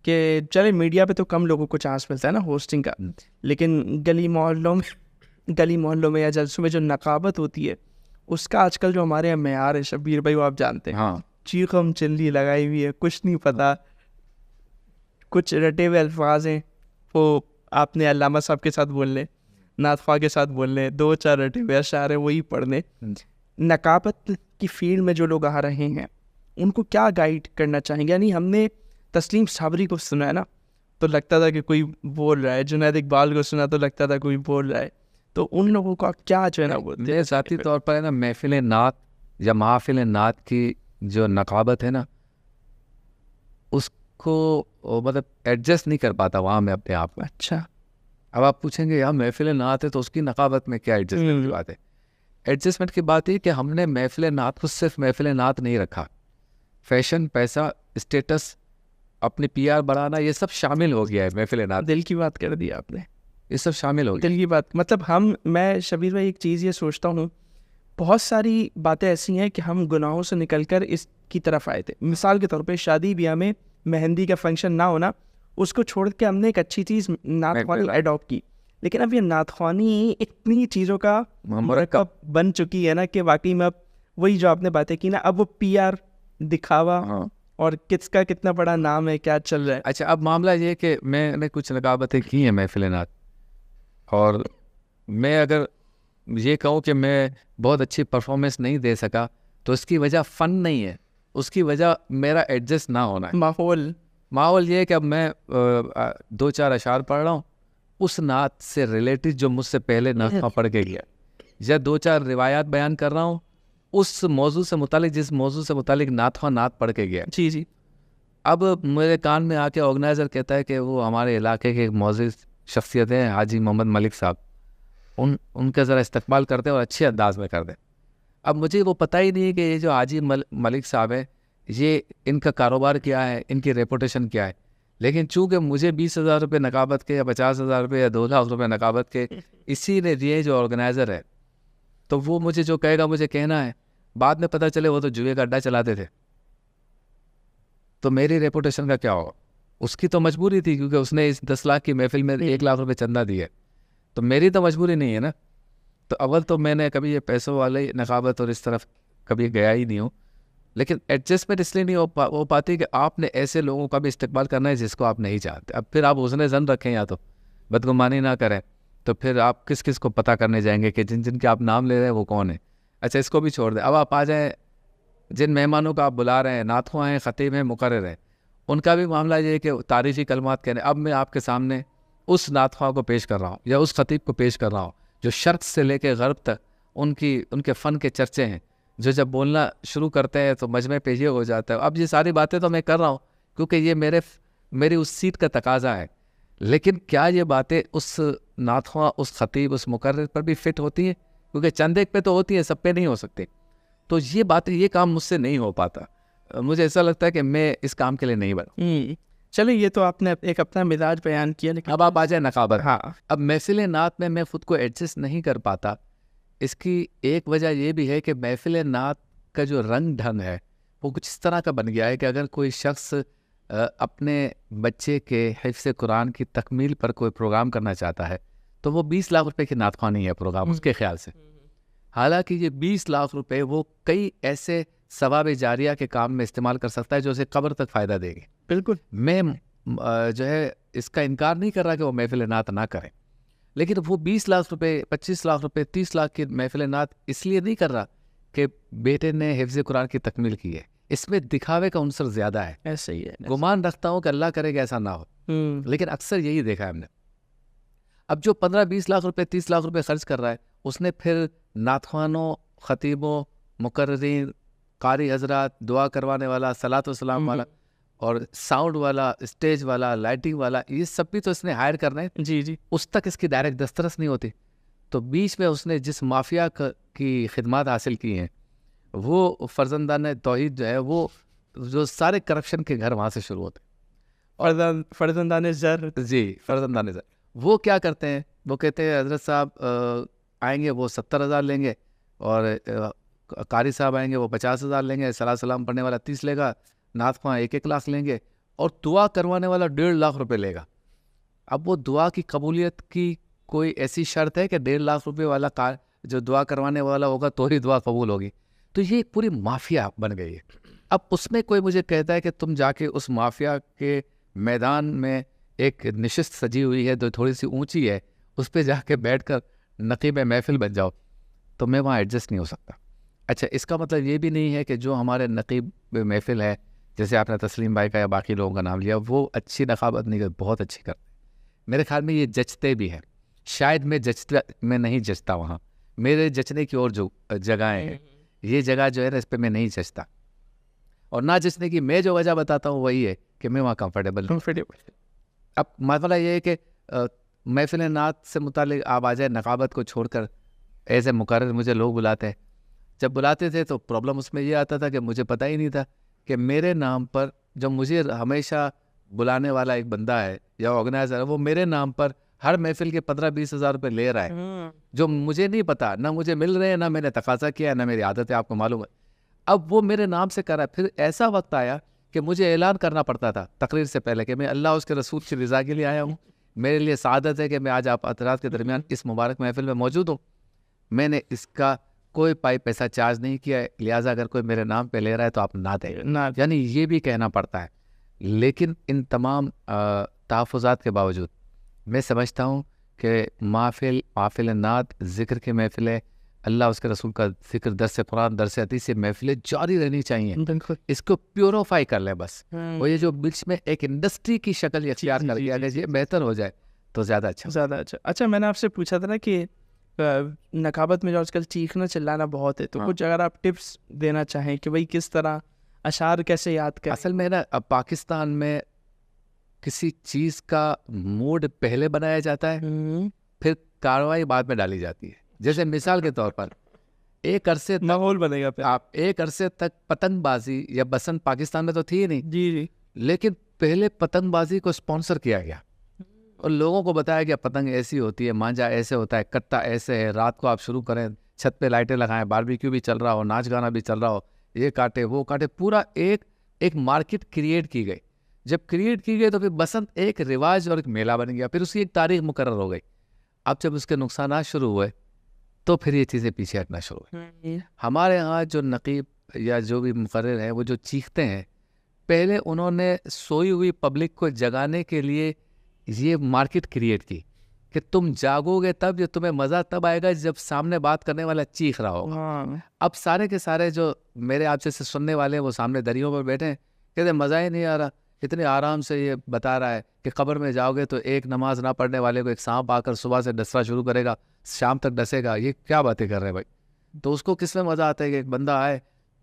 کہ چلے میڈیا پہ تو کم لوگوں کو چانس ملتا ہے نا ہوسٹنگ کا، لیکن گلی محلوں میں یا جلسوں میں جو نقابت ہوتی ہے اس کا آج کل جو ہمارے یہاں معیار ہے شبیر بھائی وہ آپ جانتے ہیں, ہاں چیخم چلی لگائی ہوئی ہے, کچھ نہیں پتا, کچھ رٹے ہوئے الفاظ ہیں, وہ آپ نے علامہ صاحب کے ساتھ بول لیں, نعت خواہ کے ساتھ بول لیں, 2-4 رٹے ہوئے اشعار ہیں وہی پڑھ لیں. نقابت کی فیلڈ میں جو لوگ آ رہے ہیں ان کو کیا گائیڈ کرنا چاہیں گے؟ یعنی ہم نے تسلیم صابری کو سنا ہے نا تو لگتا تھا کہ کوئی بول رہا ہے, جنید اقبال کو سنا تو لگتا تھا کوئی بول رہا ہے, تو ان لوگوں کا کیا جو ہے نا وہ میرے ذاتی طور پر ہے نا, محفل نعت یا محافل نعت کی جو نقابت ہے نا اس کو مطلب ایڈجسٹ نہیں کر پاتا وہاں میں اپنے آپ کو. اچھا, اب آپ پوچھیں گے یار محفل نعت ہے تو اس کی نقابت میں کیا ایڈجسٹمنٹ کی بات ہے؟ ایڈجسٹمنٹ کی بات یہ کہ ہم نے محفل نعت کو صرف محفل نعت نہیں رکھا, فیشن, پیسہ, اسٹیٹس, اپنی پی آر بڑھانا, یہ سب شامل ہو گیا ہے محفل نعت. دل کی بات کر دی آپ نے, یہ سب شامل ہو گیا. دل کی بات مطلب میں شبیر بھائی ایک چیز یہ سوچتا ہوں, بہت ساری باتیں ایسی ہیں کہ ہم گناہوں سے نکل کر اس کی طرف آئے تھے. مثال کے طور پہ شادی بیاہ میں مہندی کا فنکشن نہ ہونا, اس کو چھوڑ کے ہم نے ایک اچھی چیز نعت خوانی اڈاپٹ کی, لیکن اب یہ نعت خوانی اتنی چیزوں کا مرکب بن چکی ہے نا کہ واقعی میں اب وہی جو آپ نے باتیں کی نا, اب وہ پی آر, دکھاوا, اور کس کا کتنا بڑا نام ہے, کیا چل رہا ہے. اچھا, اب معاملہ یہ کہ میں نے کچھ نقابتیں کی ہیں محفل نعت, اور میں اگر یہ کہوں کہ میں بہت اچھی پرفارمنس نہیں دے سکا تو اس کی وجہ فن نہیں ہے, اس کی وجہ میرا ایڈجسٹ نہ ہونا ہے. ماحول یہ ہے کہ اب میں 2-4 اشعار پڑھ رہا ہوں اس نعت سے ریلیٹڈ جو مجھ سے پہلے نغمہ پڑھ کے گیا, یا 2-4 روایات بیان کر رہا ہوں اس موضوع سے متعلق, جس موضوع سے متعلق نعت خواہ نعت پڑھ کے گیا. جی جی. اب میرے کان میں آ کے آرگنائزر کہتا ہے کہ وہ ہمارے علاقے کے ایک معزز شخصیت ہیں حاجی محمد ملک صاحب, ان کا ذرا استقبال کرتے اور اچھے انداز میں کر دیں. اب مجھے وہ پتہ ہی نہیں کہ یہ جو حاجی ملک صاحب ہے یہ ان کا کاروبار کیا ہے, ان کی ریپوٹیشن کیا ہے, لیکن چونکہ مجھے 20,000 روپے نقابت کے یا 50,000 روپے یا 2 لاکھ روپے نقابت کے اسی نے دیے جو آرگنائزر ہے, تو وہ مجھے جو کہے گا مجھے کہنا ہے. بعد میں پتہ چلے وہ تو جوئے کا اڈا چلاتے تھے, تو میری ریپوٹیشن کا کیا ہوگا؟ اس کی تو مجبوری تھی کیونکہ اس نے اس 10 لاکھ کی محفل میں 1 لاکھ روپے چندہ دیے, تو میری تو مجبوری نہیں ہے نا. تو اول تو میں نے کبھی یہ پیسوں والے نقابت اور اس طرف کبھی گیا ہی نہیں ہوں, لیکن ایڈجسٹمنٹ اس لیے نہیں ہو پاتی کہ آپ نے ایسے لوگوں کا بھی استقبال کرنا ہے جس کو آپ نہیں چاہتے. اب پھر آپ حسن ظن رکھیں یا تو بدگمانی نہ کریں, تو پھر آپ کس کس کو پتہ کرنے جائیں گے کہ جن کے آپ نام لے رہے ہیں وہ کون ہے. اچھا, اس کو بھی چھوڑ دیں. اب آپ آ جائیں جن مہمانوں کو آپ بلا رہے ہیں, نعت خواہ ہیں, خطیب ہیں, مقرر ہیں, ان کا بھی معاملہ یہ ہے کہ تاریخی کلمات کہنے. اب میں آپ کے سامنے اس نعت خواہ کو پیش کر رہا ہوں یا اس خطیب کو پیش کر رہا ہوں جو شرق سے لے کے غرب تک ان کے فن کے چرچے ہیں, جو جب بولنا شروع کرتے ہیں تو مجمع پہ یہ ہو جاتا ہے. اب یہ ساری باتیں تو میں کر رہا ہوں کیونکہ یہ میری اس سیٹ کا تقاضا ہے, لیکن کیا یہ باتیں اس نعت خواہ, اس خطیب, اس مقرر پر بھی فٹ ہوتی ہیں؟ کیونکہ چند ایک پہ تو ہوتی ہیں, سب پہ نہیں ہو سکتی. تو یہ باتیں, یہ کام مجھ سے نہیں ہو پاتا. مجھے ایسا لگتا ہے کہ میں اس کام کے لیے نہیں بنا. چلے, یہ تو آپ نے ایک اپنا مزاج بیان کیا, لیکن اب آپ آ جائیں نقابت. ہاں, اب محفل نعت میں خود کو ایڈجسٹ نہیں کر پاتا. اس کی ایک وجہ یہ بھی ہے کہ محفل نعت کا جو رنگ ڈھنگ ہے وہ کچھ اس طرح کا بن گیا ہے کہ اگر کوئی شخص اپنے بچے کے حفظ قرآن کی تکمیل پر کوئی پروگرام کرنا چاہتا ہے تو وہ 20 لاکھ روپے کی نعت خوانی ہے پروگرام اس کے خیال سے. حالانکہ یہ 20 لاکھ روپے وہ کئی ایسے ثواب جاریہ کے کام میں استعمال کر سکتا ہے جو اسے قبر تک فائدہ دے گی. بالکل, میں جو ہے اس کا انکار نہیں کر رہا کہ وہ محفل نعت نہ کریں, لیکن وہ 20 لاکھ روپے, 25 لاکھ روپے, 30 لاکھ کی محفل نعت اس لیے نہیں کر رہا کہ بیٹے نے حفظ قرآن کی تکمیل کی ہے. اس میں دکھاوے کا عنصر زیادہ ہے. ایسا ہی ہے. گمان رکھتا ہوں کہ اللہ کرے گا ایسا نہ ہو, لیکن اکثر یہی دیکھا ہے ہم نے. اب جو 15-20 لاکھ روپے, 30 لاکھ روپے خرچ کر رہا ہے, اس نے پھر نعت خوانوں, خطیبوں, مقررین, قاری حضرات, دعا کروانے والا, صلاۃ و سلام والا, اور ساؤنڈ والا, اسٹیج والا, لائٹنگ والا, یہ سب بھی تو اس نے ہائر کرنا ہے. جی جی. اس تک اس کی ڈائریکٹ دسترس نہیں ہوتی. تو بیچ میں اس نے جس مافیا کی خدمات حاصل کی ہیں وہ فرزندان توحید جو ہے, وہ جو سارے کرپشن کے گھر وہاں سے شروع ہوتے ہیں. فرزندان زر. جی, فرزندان زر. وہ کیا کرتے ہیں, وہ کہتے ہیں حضرت صاحب آئیں گے وہ 70,000 لیں گے, اور قاری صاحب آئیں گے وہ 50,000 لیں گے, صلاۃ سلام پڑھنے والا 30 لے گا, نعت خواہ 1-1 لاکھ لیں گے, اور دعا کروانے والا 1.5 لاکھ روپے لے گا. اب وہ دعا کی قبولیت کی کوئی ایسی شرط ہے کہ 1.5 لاکھ روپے والا جو دعا کروانے والا ہوگا تو ہی دعا قبول ہوگی. تو یہ ایک پوری مافیا بن گئی ہے. اب اس میں کوئی مجھے کہتا ہے کہ تم جا کے اس مافیا کے میدان میں ایک نشست سجی ہوئی ہے جو تھوڑی سی اونچی ہے, اس پہ جا کے بیٹھ کر نقیب محفل بن جاؤ, تو میں وہاں ایڈجسٹ نہیں ہو سکتا. اچھا, اس کا مطلب یہ بھی نہیں ہے کہ جو ہمارے نقیب محفل ہے, جیسے آپ نے تسلیم بھائی کا یا باقی لوگوں کا نام لیا, وہ اچھی نقابت نہیں کرتے, بہت اچھی کرتے. میرے خیال میں یہ جچتے بھی ہیں. شاید میں نہیں جچتا وہاں, میرے جچنے کی اور جو جگہیں ہیں, یہ جگہ جو ہے نا اس پہ میں نہیں جچتا. اور نہ جچنے کی میں جو وجہ بتاتا ہوں وہی ہے کہ میں وہاں کمفرٹیبل. اب مسئلہ یہ ہے کہ محفل نعت سے متعلق آپ آ جائے, نقابت کو چھوڑ کر ایز اے مقرر مجھے لوگ بلاتے ہیں. جب بلاتے تھے تو پرابلم اس میں یہ آتا تھا کہ مجھے پتہ ہی نہیں تھا کہ میرے نام پر جو مجھے ہمیشہ بلانے والا ایک بندہ ہے یا آرگنائزر ہے, وہ میرے نام پر ہر محفل کے 15-20 ہزار روپے لے رہا ہے, جو مجھے نہیں پتا, نہ مجھے مل رہے ہیں, نہ میں نے تقاضا کیا ہے, نہ میری عادت ہے, آپ کو معلوم ہے. اب وہ میرے نام سے کر رہا ہے. پھر ایسا وقت آیا کہ مجھے اعلان کرنا پڑتا تھا تقریر سے پہلے کہ میں اللہ اس کے رسول کی رضا کے لیے آیا ہوں, میرے لیے سعادت ہے کہ میں آج آپ حضرات کے درمیان اس مبارک محفل میں موجود ہوں. میں نے اس کا کوئی پیسہ چارج نہیں کیا ہے, لہٰذا اگر کوئی میرے نام پہ لے رہا ہے تو آپ نہ دیں. یعنی یہ بھی کہنا پڑتا ہے. لیکن ان تمام تحفظات کے باوجود میں سمجھتا ہوں کہ محفل نعت, ذکر کے محفلیں, اللہ اس کے رسول کا ذکر, درس قرآن, درس حدیث سے محفلیں جاری رہنی چاہیے. اس کو پیوریفائی کر لیں بس. وہ یہ جو بیچ میں ایک انڈسٹری کی شکل اختیار کر لیا, اگر یہ بہتر ہو جائے تو زیادہ اچھا. اچھا, میں نے آپ سے پوچھا تھا نا کہ نقابت میں جو آج کل چیخنا چلانا بہت ہے, تو کچھ اگر آپ ٹپس دینا چاہیں کہ بھائی کس طرح اشعار کیسے یاد کریں. اصل میں نا اب پاکستان میں کسی چیز کا موڈ پہلے بنایا جاتا ہے, پھر کارروائی بعد میں ڈالی جاتی ہے. جیسے مثال کے طور پر ایک عرصے ماحول بنے گا, آپ ایک عرصے تک پتنگ بازی یا بسنت پاکستان میں تو تھی ہی نہیں. جی, لیکن پہلے پتنگ بازی کو اسپانسر کیا گیا اور لوگوں کو بتایا گیا پتنگ ایسی ہوتی ہے, مانجا ایسے ہوتا ہے, کٹا ایسے ہے, رات کو آپ شروع کریں, چھت پہ لائٹیں لگائیں, باربیکیو بھی چل رہا ہو, ناچ گانا بھی چل رہا ہو, یہ کاٹے وہ کاٹے, پورا ایک مارکیٹ کریٹ کی گئی. جب کریٹ کی گئی تو پھر بسنت ایک رواج اور ایک میلہ بن گیا, پھر اس کی ایک تاریخ مقرر ہو گئی. اب جب اس کے نقصانات شروع ہوئے تو پھر یہ چیزیں پیچھے ہٹنا شروع ہوئی. ہمارے ہاں جو نقیب یا جو بھی مقرر ہیں وہ جو چیختے ہیں, پہلے انہوں نے سوئی ہوئی پبلک کو جگانے کے لیے یہ مارکیٹ کریٹ کی کہ تم جاگو گے تب, جو تمہیں مزہ تب آئے گا جب سامنے بات کرنے والا چیخ رہا ہوگا. اب سارے کے سارے جو میرے آپ سے سننے والے ہیں وہ سامنے دریوں پر بیٹھے ہیں, کہتے ہیں مزہ ہی نہیں آ رہا, اتنے آرام سے یہ بتا رہا ہے کہ قبر میں جاؤ گے تو ایک نماز نہ پڑھنے والے کو ایک سانپ آ کر صبح سے ڈسنا شروع کرے گا, شام تک ڈسے گا. یہ کیا باتیں کر رہے ہیں بھائی؟ تو اس کو کس میں مزہ آتا ہے کہ ایک بندہ آئے,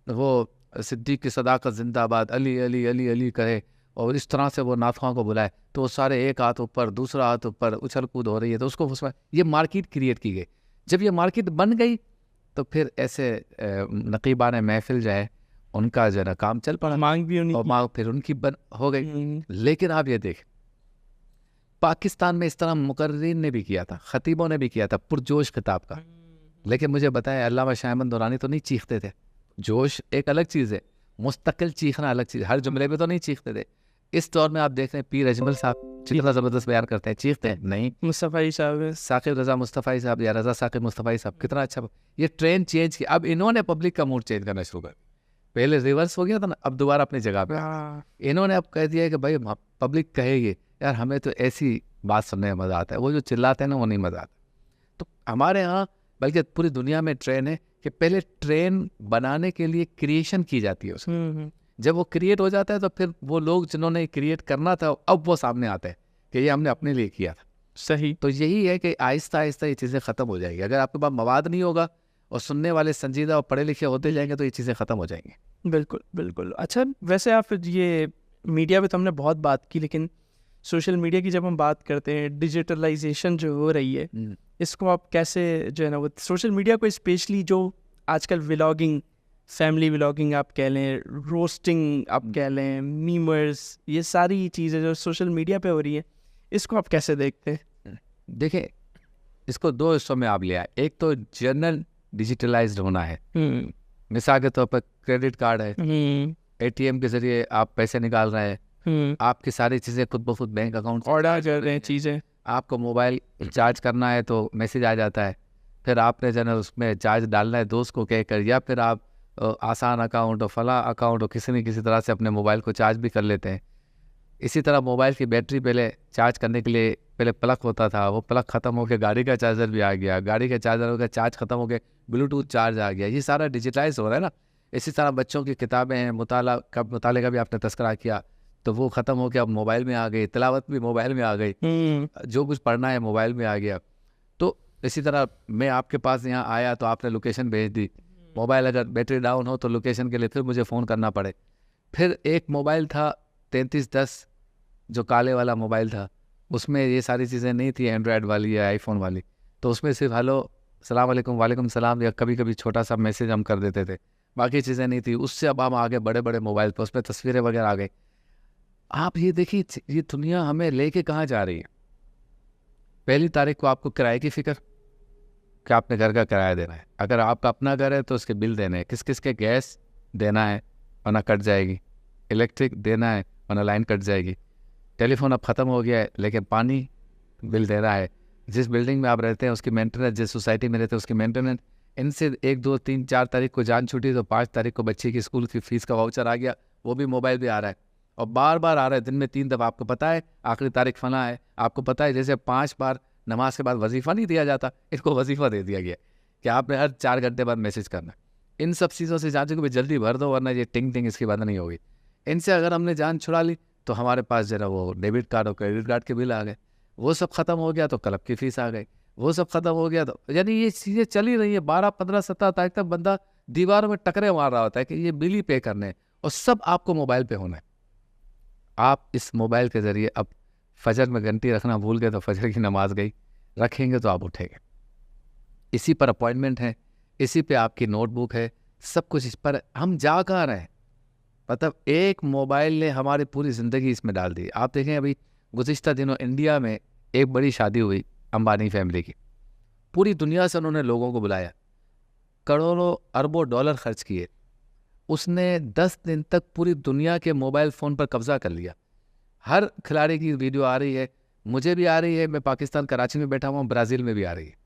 وہ صدیق کی صداقت زندہ باد, علی علی علی علی کہے, اور اس طرح سے وہ نعت خواں کو بلائے, تو وہ سارے ایک ہاتھ اوپر دوسرا ہاتھ اوپر اچھل کود ہو رہی ہے, تو اس کو اس میں یہ مارکیٹ کریٹ کی گئی. جب یہ مارکیٹ بن گئی تو پھر ایسے نقیبان محفل جو ہے ان کا جو ہے نا کام چل پڑا, مانگ بھی اور مانگ پھر ان کی ہو گئی. لیکن آپ یہ دیکھ, پاکستان میں اس طرح مقررین نے بھی کیا تھا, خطیبوں نے بھی کیا تھا پرجوش خطاب کا, لیکن مجھے بتائیں علامہ شاہ احمد نورانی تو نہیں چیختے تھے. جوش ایک الگ چیز ہے, مستقل چیخنا الگ چیز, ہر جملے پہ تو نہیں چیختے تھے. اس دور میں آپ دیکھ رہے ہیں پیر اجمل صاحب جتنا زبردست بیان کرتے ہیں, چیختے ہیں نہیں. مصطفی صاحب, ثاقب رضا مصطفی صاحب یا رضا ثاقب مصطفی صاحب, کتنا اچھا. یہ ٹرین چینج کی, اب انہوں نے پبلک کا موڈ چینج کرنا شروع کر دیا. پہلے ریورس ہو گیا تھا نا, اب دوبارہ اپنی جگہ پہ انہوں نے اب کہہ دیا کہ بھائی پبلک کہے گی یار ہمیں تو ایسی بات سننے میں مزہ آتا ہے, وہ جو چلاتے ہیں نا وہ نہیں مزہ آتا. تو ہمارے ہاں بلکہ پوری دنیا میں ٹرین ہے کہ پہلے ٹرین بنانے کے لیے کریشن کی جاتی ہے اس میں, جب وہ کریٹ ہو جاتا ہے تو پھر وہ لوگ جنہوں نے کریٹ کرنا تھا اب وہ سامنے آتے ہیں کہ یہ ہم نے اپنے لیے کیا تھا. صحیح. تو یہی ہے کہ آہستہ آہستہ یہ چیزیں ختم ہو جائیں گی. اگر آپ کے پاس مواد نہیں ہوگا اور سننے والے سنجیدہ اور پڑھے لکھے ہوتے جائیں گے تو یہ چیزیں ختم ہو جائیں گی. بالکل بالکل. اچھا, ویسے آپ یہ میڈیا پہ تو ہم نے بہت بات کی, لیکن سوشل میڈیا کی جب ہم بات کرتے ہیں, ڈیجیٹلائزیشن جو ہو رہی ہے, اس کو آپ کیسے جو ہے نا وہ سوشل میڈیا کو اسپیشلی جو آج کل ولاگنگ, فیملی ولاگنگ آپ کہہ لیں, روسٹنگ آپ کہہ لیں, میمرز, یہ ساری چیزیں جو سوشل میڈیا پہ ہو رہی ہیں, اس کو آپ کیسے دیکھتے ہیں؟ دیکھیں, اس کو دو حصوں میں آپ لیا. ایک تو جنرل ڈیجیٹلائزڈ ہونا ہے, مثال کے طور پر کریڈٹ کارڈ ہے, اے ٹی ایم کے ذریعے آپ پیسے نکال رہے ہیں, آپ کی ساری چیزیں خود بخود بینک اکاؤنٹ آرڈر کر رہے ہیں چیزیں, آپ کو موبائل چارج کرنا ہے تو میسج آ جاتا ہے, پھر آپ نے جو ہے نا اس میں چارج ڈالنا ہے دوست کو کہہ کر، یا پھر آپ آسان اکاؤنٹ اور فلاں اکاؤنٹ اور کسی نہ کسی طرح سے اپنے موبائل کو چارج بھی کر لیتے ہیں۔ اسی طرح موبائل کی بیٹری پہلے چارج کرنے کے لیے پہلے پلگ ہوتا تھا، وہ پلگ ختم ہو کے گاڑی کا چارجر بھی آ گیا، گاڑی کا چارجر ہو گیا، چارج ختم ہو کے بلوٹوتھ چارج آ گیا، یہ سارا ڈیجیٹلائز ہو رہا ہے نا۔ اسی طرح بچوں کی کتابیں ہیں، مطالعے کا بھی آپ نے تذکرہ کیا، تو وہ ختم ہو کے اب موبائل میں آ گئی، تلاوت بھی موبائل میں آ گئی، جو کچھ پڑھنا ہے موبائل میں آ گیا۔ تو اسی طرح میں آپ کے پاس یہاں آیا تو آپ نے لوکیشن بھیج دی، موبائل اگر بیٹری ڈاؤن ہو تو لوکیشن کے لیے پھر مجھے فون کرنا پڑے۔ پھر ایک موبائل تھا 3310 جو کالے والا موبائل تھا، اس میں یہ ساری چیزیں نہیں تھی، اینڈرائڈ والی یا آئی فون والی، تو اس میں صرف ہیلو، السلام علیکم، وعلیکم السلام، یا کبھی کبھی چھوٹا سا میسیج ہم کر دیتے تھے، باقی چیزیں نہیں تھی۔ اس سے اب ہم آگے بڑے بڑے موبائل پہ، اس میں تصویریں وغیرہ آ گئی۔ آپ یہ دیکھیے یہ دنیا ہمیں لے کے کہاں جا رہی ہے۔ پہلی تاریخ کو آپ کو کرائے کی فکر کہ آپ نے گھر کا کرایہ دینا ہے، اگر آپ کا اپنا گھر ہے تو اس کے بل دینے ہیں، کس کس کے گیس دینا ہے ورنہ کٹ جائے گی، الیکٹرک دینا ہے ورنہ لائن کٹ جائے گی، ٹیلی فون اب ختم ہو گیا ہے لیکن پانی بل دینا ہے، جس بلڈنگ میں آپ رہتے ہیں اس کی مینٹیننس، جس سوسائٹی میں رہتے ہیں اس کی مینٹیننس، ان سے 1 2 3 4 تاریخ کو جان چھوٹی تو 5 تاریخ کو بچے کی اسکول کی فیس کا واؤچر آ گیا، وہ بھی موبائل پہ آ رہا ہے اور بار بار آ رہا ہے، دن میں 3 دفعہ۔ آپ کو پتہ ہے آخری تاریخ فلاں ہے، آپ کو پتہ ہے جیسے 5 بار نماز کے بعد وظیفہ نہیں دیا جاتا، اس کو وظیفہ دے دیا گیا کہ آپ نے ہر 4 گھنٹے بعد میسج کرنا ہے۔ ان سب چیزوں سے جان کو بھی جلدی بھر دو ورنہ یہ ٹنگ ٹنگ اس کی بات نہیں ہوگی۔ ان سے اگر ہم نے جان چھڑا لی تو ہمارے پاس جو ہے وہ ڈیبٹ کارڈ اور کریڈٹ کارڈ کے بل آ گئے، وہ سب ختم ہو گیا تو کلب کی فیس آ گئی، وہ سب ختم ہو گیا تو یعنی یہ چیزیں چلی رہی ہیں۔ 12 15 17 تاریخ تک بندہ دیواروں میں ٹکرے مار رہا ہوتا ہے کہ یہ بل ہی پے کرنے ہیں، اور سب آپ کو موبائل پہ ہونا ہے۔ آپ اس موبائل کے ذریعے اب فجر میں گھنٹی رکھنا بھول گئے تو فجر کی نماز گئی، رکھیں گے تو آپ اٹھیں گے، اسی پر اپوائنٹمنٹ ہے، اسی پہ آپ کی نوٹ بک ہے، سب کچھ اس پر۔ ہم جا کہاں رہے ہیں؟ مطلب ایک موبائل نے ہماری پوری زندگی اس میں ڈال دی۔ آپ دیکھیں ابھی گزشتہ دنوں انڈیا میں ایک بڑی شادی ہوئی امبانی فیملی کی، پوری دنیا سے انہوں نے لوگوں کو بلایا، کروڑوں اربوں ڈالر خرچ کیے، اس نے 10 دن تک پوری دنیا کے موبائل فون پر قبضہ کر لیا۔ ہر کھلاڑی کی ویڈیو آ رہی ہے، مجھے بھی آ رہی ہے، میں پاکستان کراچی میں بیٹھا ہوا ہوں، برازیل میں بھی آ رہی ہے۔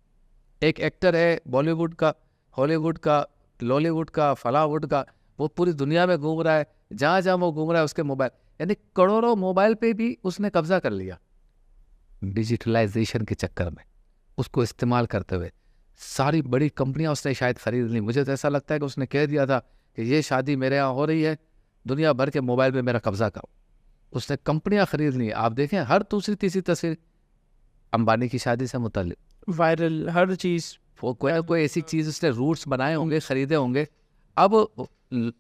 ایک ایکٹر ہے بالی ووڈ کا، ہالی ووڈ کا، لالی ووڈ کا، فلاں ووڈ کا، وہ پوری دنیا میں گھوم رہا ہے، جہاں جہاں وہ گھوم رہا ہے اس کے موبائل، یعنی کروڑوں موبائل پہ بھی اس نے قبضہ کر لیا۔ ڈیجیٹلائزیشن کے چکر میں اس کو استعمال کرتے ہوئے ساری بڑی کمپنیاں اس نے شاید خرید لی۔ مجھے تو ایسا لگتا ہے کہ اس نے کہہ دیا تھا کہ یہ شادی میرے یہاں ہو رہی ہے، دنیا بھر کے موبائل پہ میرا قبضہ کرو۔ اس نے کمپنیاں خرید لی۔ آپ دیکھیں ہر دوسری تیسری تصویر امبانی کی شادی سے متعلق، وائرل ہر چیز، کوئی ایسی چیز اس نے روٹس بنائے ہوں گے، خریدے ہوں گے۔ اب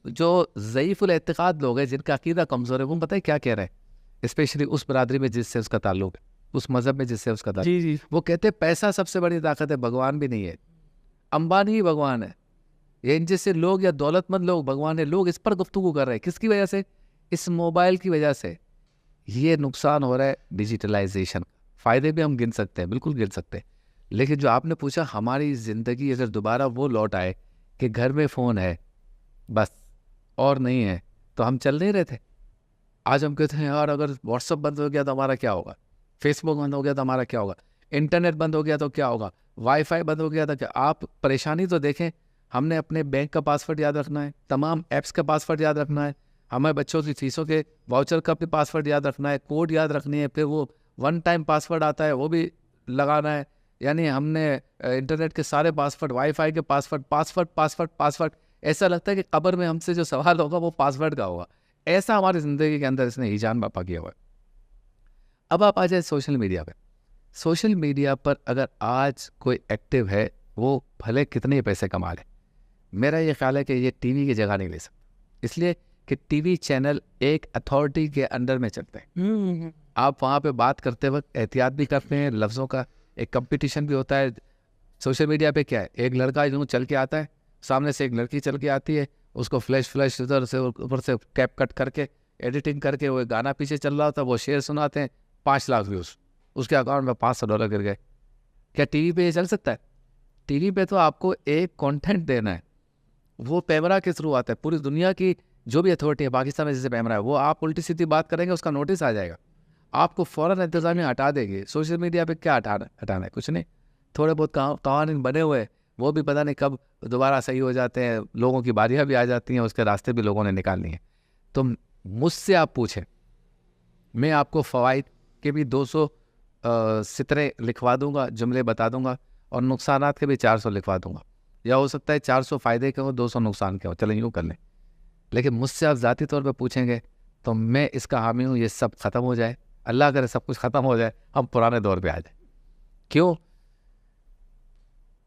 جو ضعیف الاعتقاد لوگ ہیں، جن کا عقیدہ کمزور ہے، وہ پتہ ہے کیا کہہ رہے ہیں، اسپیشلی اس برادری میں جس سے اس کا تعلق ہے، اس مذہب میں جس سے اس کا تعلق ہے، وہ کہتے ہیں پیسہ سب سے بڑی طاقت ہے، بھگوان بھی نہیں ہے، امبانی ہی بھگوان ہے، یہ ان جیسے لوگ یا دولت مند لوگ بھگوان ہے۔ لوگ اس پر گفتگو کر رہے ہیں، کس کی وجہ سے؟ اس موبائل کی وجہ سے۔ یہ نقصان ہو رہا ہے ڈیجیٹلائزیشن، فائدے بھی ہم گن سکتے ہیں، بالکل گن سکتے ہیں، لیکن جو آپ نے پوچھا ہماری زندگی اگر دوبارہ وہ لوٹ آئے کہ گھر میں فون ہے بس اور نہیں ہے تو ہم چل نہیں رہے تھے۔ آج ہم کہتے ہیں یار اگر واٹس ایپ بند ہو گیا تو ہمارا کیا ہوگا، فیس بک بند ہو گیا تو ہمارا کیا ہوگا، انٹرنیٹ بند ہو گیا تو کیا ہوگا، وائی فائی بند ہو گیا تو کیا۔ آپ پریشانی تو دیکھیں، ہم نے اپنے بینک کا پاسورڈ یاد رکھنا ہے، تمام ایپس کا پاسورڈ یاد رکھنا ہے، ہمیں بچوں کی فیسوں کے واؤچر کا بھی پاسورڈ یاد رکھنا ہے، کوڈ یاد رکھنی ہے، پھر وہ 1 ٹائم پاسورڈ آتا ہے وہ بھی لگانا ہے۔ یعنی ہم نے انٹرنیٹ کے سارے پاسورڈ، وائی فائی کے پاسورڈ، ایسا لگتا ہے کہ قبر میں ہم سے جو سوال ہوگا وہ پاسورڈ کا ہوگا۔ ایسا ہماری زندگی کے اندر اس نے ہیجان باپا کیا ہوا ہے۔ اب آپ آ جائیں سوشل میڈیا پہ۔ سوشل میڈیا پر اگر آج کوئی ایکٹیو ہے، وہ بھلے کتنے پیسے کما لے، میرا یہ خیال ہے کہ یہ ٹی وی کی جگہ نہیں لے سکتا، اس لیے کہ ٹی وی چینل ایک اتھارٹی کے انڈر میں چلتے ہیں۔ آپ وہاں پہ بات کرتے وقت احتیاط بھی کرتے ہیں، لفظوں کا ایک کمپٹیشن بھی ہوتا ہے۔ سوشل میڈیا پہ کیا ہے، ایک لڑکا یوں چل کے آتا ہے، سامنے سے ایک لڑکی چل کے آتی ہے، اس کو فلیش ادھر سے اوپر سے کیپ کٹ کر کے ایڈیٹنگ کر کے وہ گانا پیچھے چل رہا ہوتا ہے، وہ شعر سناتے ہیں، 5 لاکھ ویوز، اس کے اکاؤنٹ میں $500 گر گئے۔ کیا ٹی وی پہ یہ چل سکتا ہے؟ ٹی وی پہ تو آپ کو ایک کانٹینٹ دینا ہے، وہ پیمرا کے تھرو آتا ہے، پوری دنیا کی جو بھی اتھارٹی ہے، پاکستان میں جیسے پیمرا ہے، وہ آپ الٹی سیدھی بات کریں گے اس کا نوٹس آ جائے گا، آپ کو فوراً انتظامیہ ہٹا دے گی۔ سوشل میڈیا پہ کیا ہٹانا ہے؟ کچھ نہیں۔ تھوڑے بہت قوانین بنے ہوئے وہ بھی پتہ نہیں کب دوبارہ صحیح ہو جاتے ہیں، لوگوں کی باریاں بھی آ جاتی ہیں، اس کے راستے بھی لوگوں نے نکالنی ہیں. تو مجھ سے آپ پوچھیں، میں آپ کو فوائد کے بھی 200 سطریں لکھوا دوں گا، جملے بتا دوں گا، اور نقصانات کے بھی 400 لکھوا دوں گا. یا ہو سکتا ہے 400 فائدے کے ہو، 200 نقصان کے ہو، چلیں یوں کر لیں. لیکن مجھ سے آپ ذاتی طور پہ پوچھیں گے تو میں اس کا حامی ہوں یہ سب ختم ہو جائے. اللہ کرے سب کچھ ختم ہو جائے، ہم پرانے دور پہ آ جائیں. کیوں؟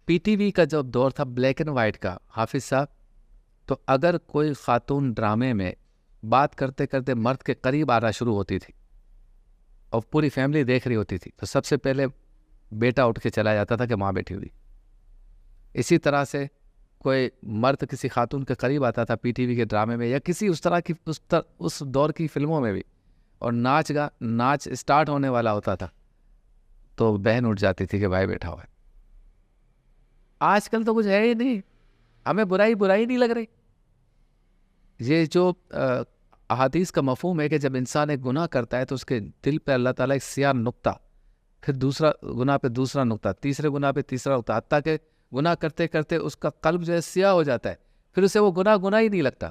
پی ٹی وی کا جو دور تھا بلیک اینڈ وائٹ کا حافظ صاحب، تو اگر کوئی خاتون ڈرامے میں بات کرتے کرتے مرد کے قریب آنا شروع ہوتی تھی اور پوری فیملی دیکھ رہی ہوتی تھی، تو سب سے پہلے بیٹا اٹھ کے چلا جاتا تھا کہ ماں بیٹھی ہوئی. اسی طرح سے کوئی مرد کسی خاتون کے قریب آتا تھا پی ٹی وی کے ڈرامے میں یا کسی اس طرح کی اس دور کی فلموں میں بھی، اور ناچ اسٹارٹ ہونے والا ہوتا تھا تو بہن اٹھ جاتی تھی کہ بھائی بیٹھا ہوا ہے. آج کل تو کچھ ہے ہی نہیں، ہمیں برائی نہیں لگ رہی. یہ جو احادیث کا مفہوم ہے کہ جب انسان ایک گناہ کرتا ہے تو اس کے دل پہ اللہ تعالیٰ ایک سیاہ نقطہ، پھر دوسرا گناہ پہ دوسرا نقطہ، تیسرے گناہ پہ تیسرا نقطہ، حتیٰ کہ گناہ کرتے کرتے اس کا قلب جو ہے سیاہ ہو جاتا ہے، پھر اسے وہ گناہ ہی نہیں لگتا.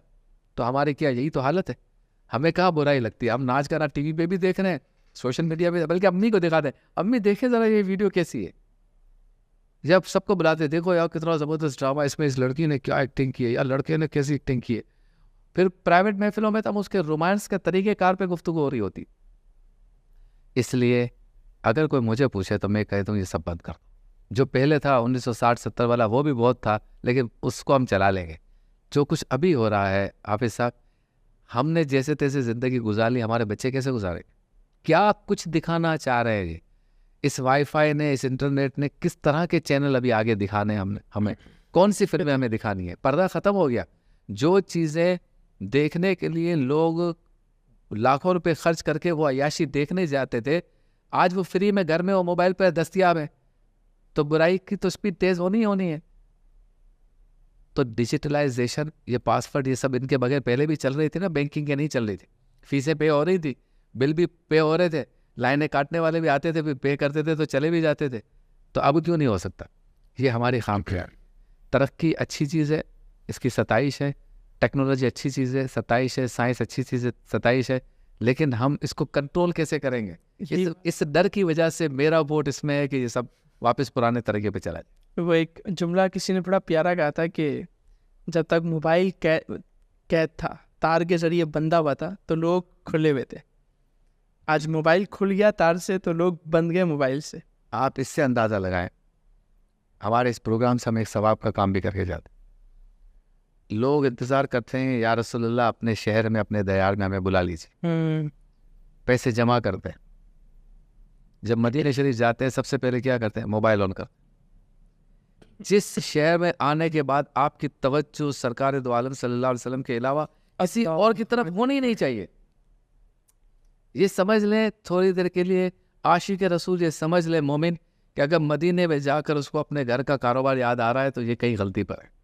تو ہماری کیا یہی تو حالت ہے؟ ہمیں کہاں برائی لگتی ہے؟ ہم ناچ گانا ٹی وی پہ بھی دیکھ رہے ہیں، سوشل میڈیا پہ، بلکہ امی کو دکھا دیں، امی دیکھیں ذرا یہ ویڈیو کیسی ہے. جب سب کو بلاتے دیکھو یار کتنا زبردست ڈرامہ، اس میں اس لڑکی نے کیا ایکٹنگ کی ہے یا لڑکے نے کیسی ایکٹنگ کی ہے. پھر پرائیویٹ محفلوں میں تو اس کے رومانس کے طریقہ کار پہ گفتگو ہو رہی ہوتی. اس لیے اگر کوئی مجھے پوچھے تو میں کہتا ہوں یہ سب بند کر دو. جو پہلے تھا 1960-70 والا وہ بھی بہت تھا، لیکن اس کو ہم چلا لیں گے. جو کچھ ابھی ہو رہا ہے حافظ صاحب، ہم نے جیسے تیسے زندگی گزار لی، ہمارے بچے کیسے گزارے؟ کیا کچھ دکھانا چاہ رہے ہیں؟ اس وائی فائی نے، اس انٹرنیٹ نے کس طرح کے چینل ابھی آگے دکھانے ہمیں کون سی فلمیں ہمیں دکھانی ہے؟ پردہ ختم ہو گیا. جو چیزیں دیکھنے کے لیے لوگ لاکھوں روپے خرچ کر کے وہ عیاشی دیکھنے جاتے تھے، آج وہ فری میں گھر میں وہ موبائل پہ دستیاب ہے. تو برائی کی تو سپیڈ تیز ہونی ہے. تو ڈیجیٹلائزیشن، یہ پاسورڈ، یہ سب ان کے بغیر پہلے بھی چل رہی تھی نا، بینکنگ کے نہیں چل رہی تھی، فیسیں پے ہو رہی تھی، بل بھی پے ہو رہے تھے، لائنیں کاٹنے والے بھی آتے تھے، پھر پے کرتے تھے تو چلے بھی جاتے تھے. تو اب کیوں نہیں ہو سکتا؟ یہ ہماری خام خیال. ترقی اچھی چیز ہے، اس کی ستائش ہے، ٹیکنالوجی اچھی چیز ہے، ستائش ہے، سائنس اچھی چیز ہے، ستائش ہے، لیکن ہم اس کو کنٹرول کیسے کریں گے؟ اس ڈر کی وجہ سے میرا ووٹ اس میں ہے کہ یہ سب واپس پرانے طریقے پہ چلا جائے. وہ ایک جملہ کسی نے بڑا پیارا کہا تھا کہ جب تک موبائل قید تھا، تار کے ذریعے بندھا ہوا تھا تو لوگ کھلے ہوئے تھے. آج موبائل کھل گیا تار سے تو لوگ بند گئے موبائل سے. آپ اس سے اندازہ لگائیں، ہمارے اس پروگرام سے ہم ایک ثواب کا کام بھی کر کے جاتے. لوگ انتظار کرتے ہیں یا رسول اللہ اپنے شہر میں، اپنے دیار میں ہمیں بلا لیجیے. پیسے جمع کرتے ہیں. جب مدینہ شریف جاتے ہیں سب سے پہلے کیا کرتے ہیں؟ موبائل آن کر. جس شہر میں آنے کے بعد آپ کی توجہ سرکار دو عالم صلی اللہ علیہ وسلم کے علاوہ کسی اور کی طرف ہونی نہیں چاہیے. یہ سمجھ لیں تھوڑی دیر کے لیے، عاشق رسول یہ سمجھ لیں مومن، کہ اگر مدینے میں جا کر اس کو اپنے گھر کا کاروبار یاد آ رہا ہے تو یہ کہیں غلطی پر ہے.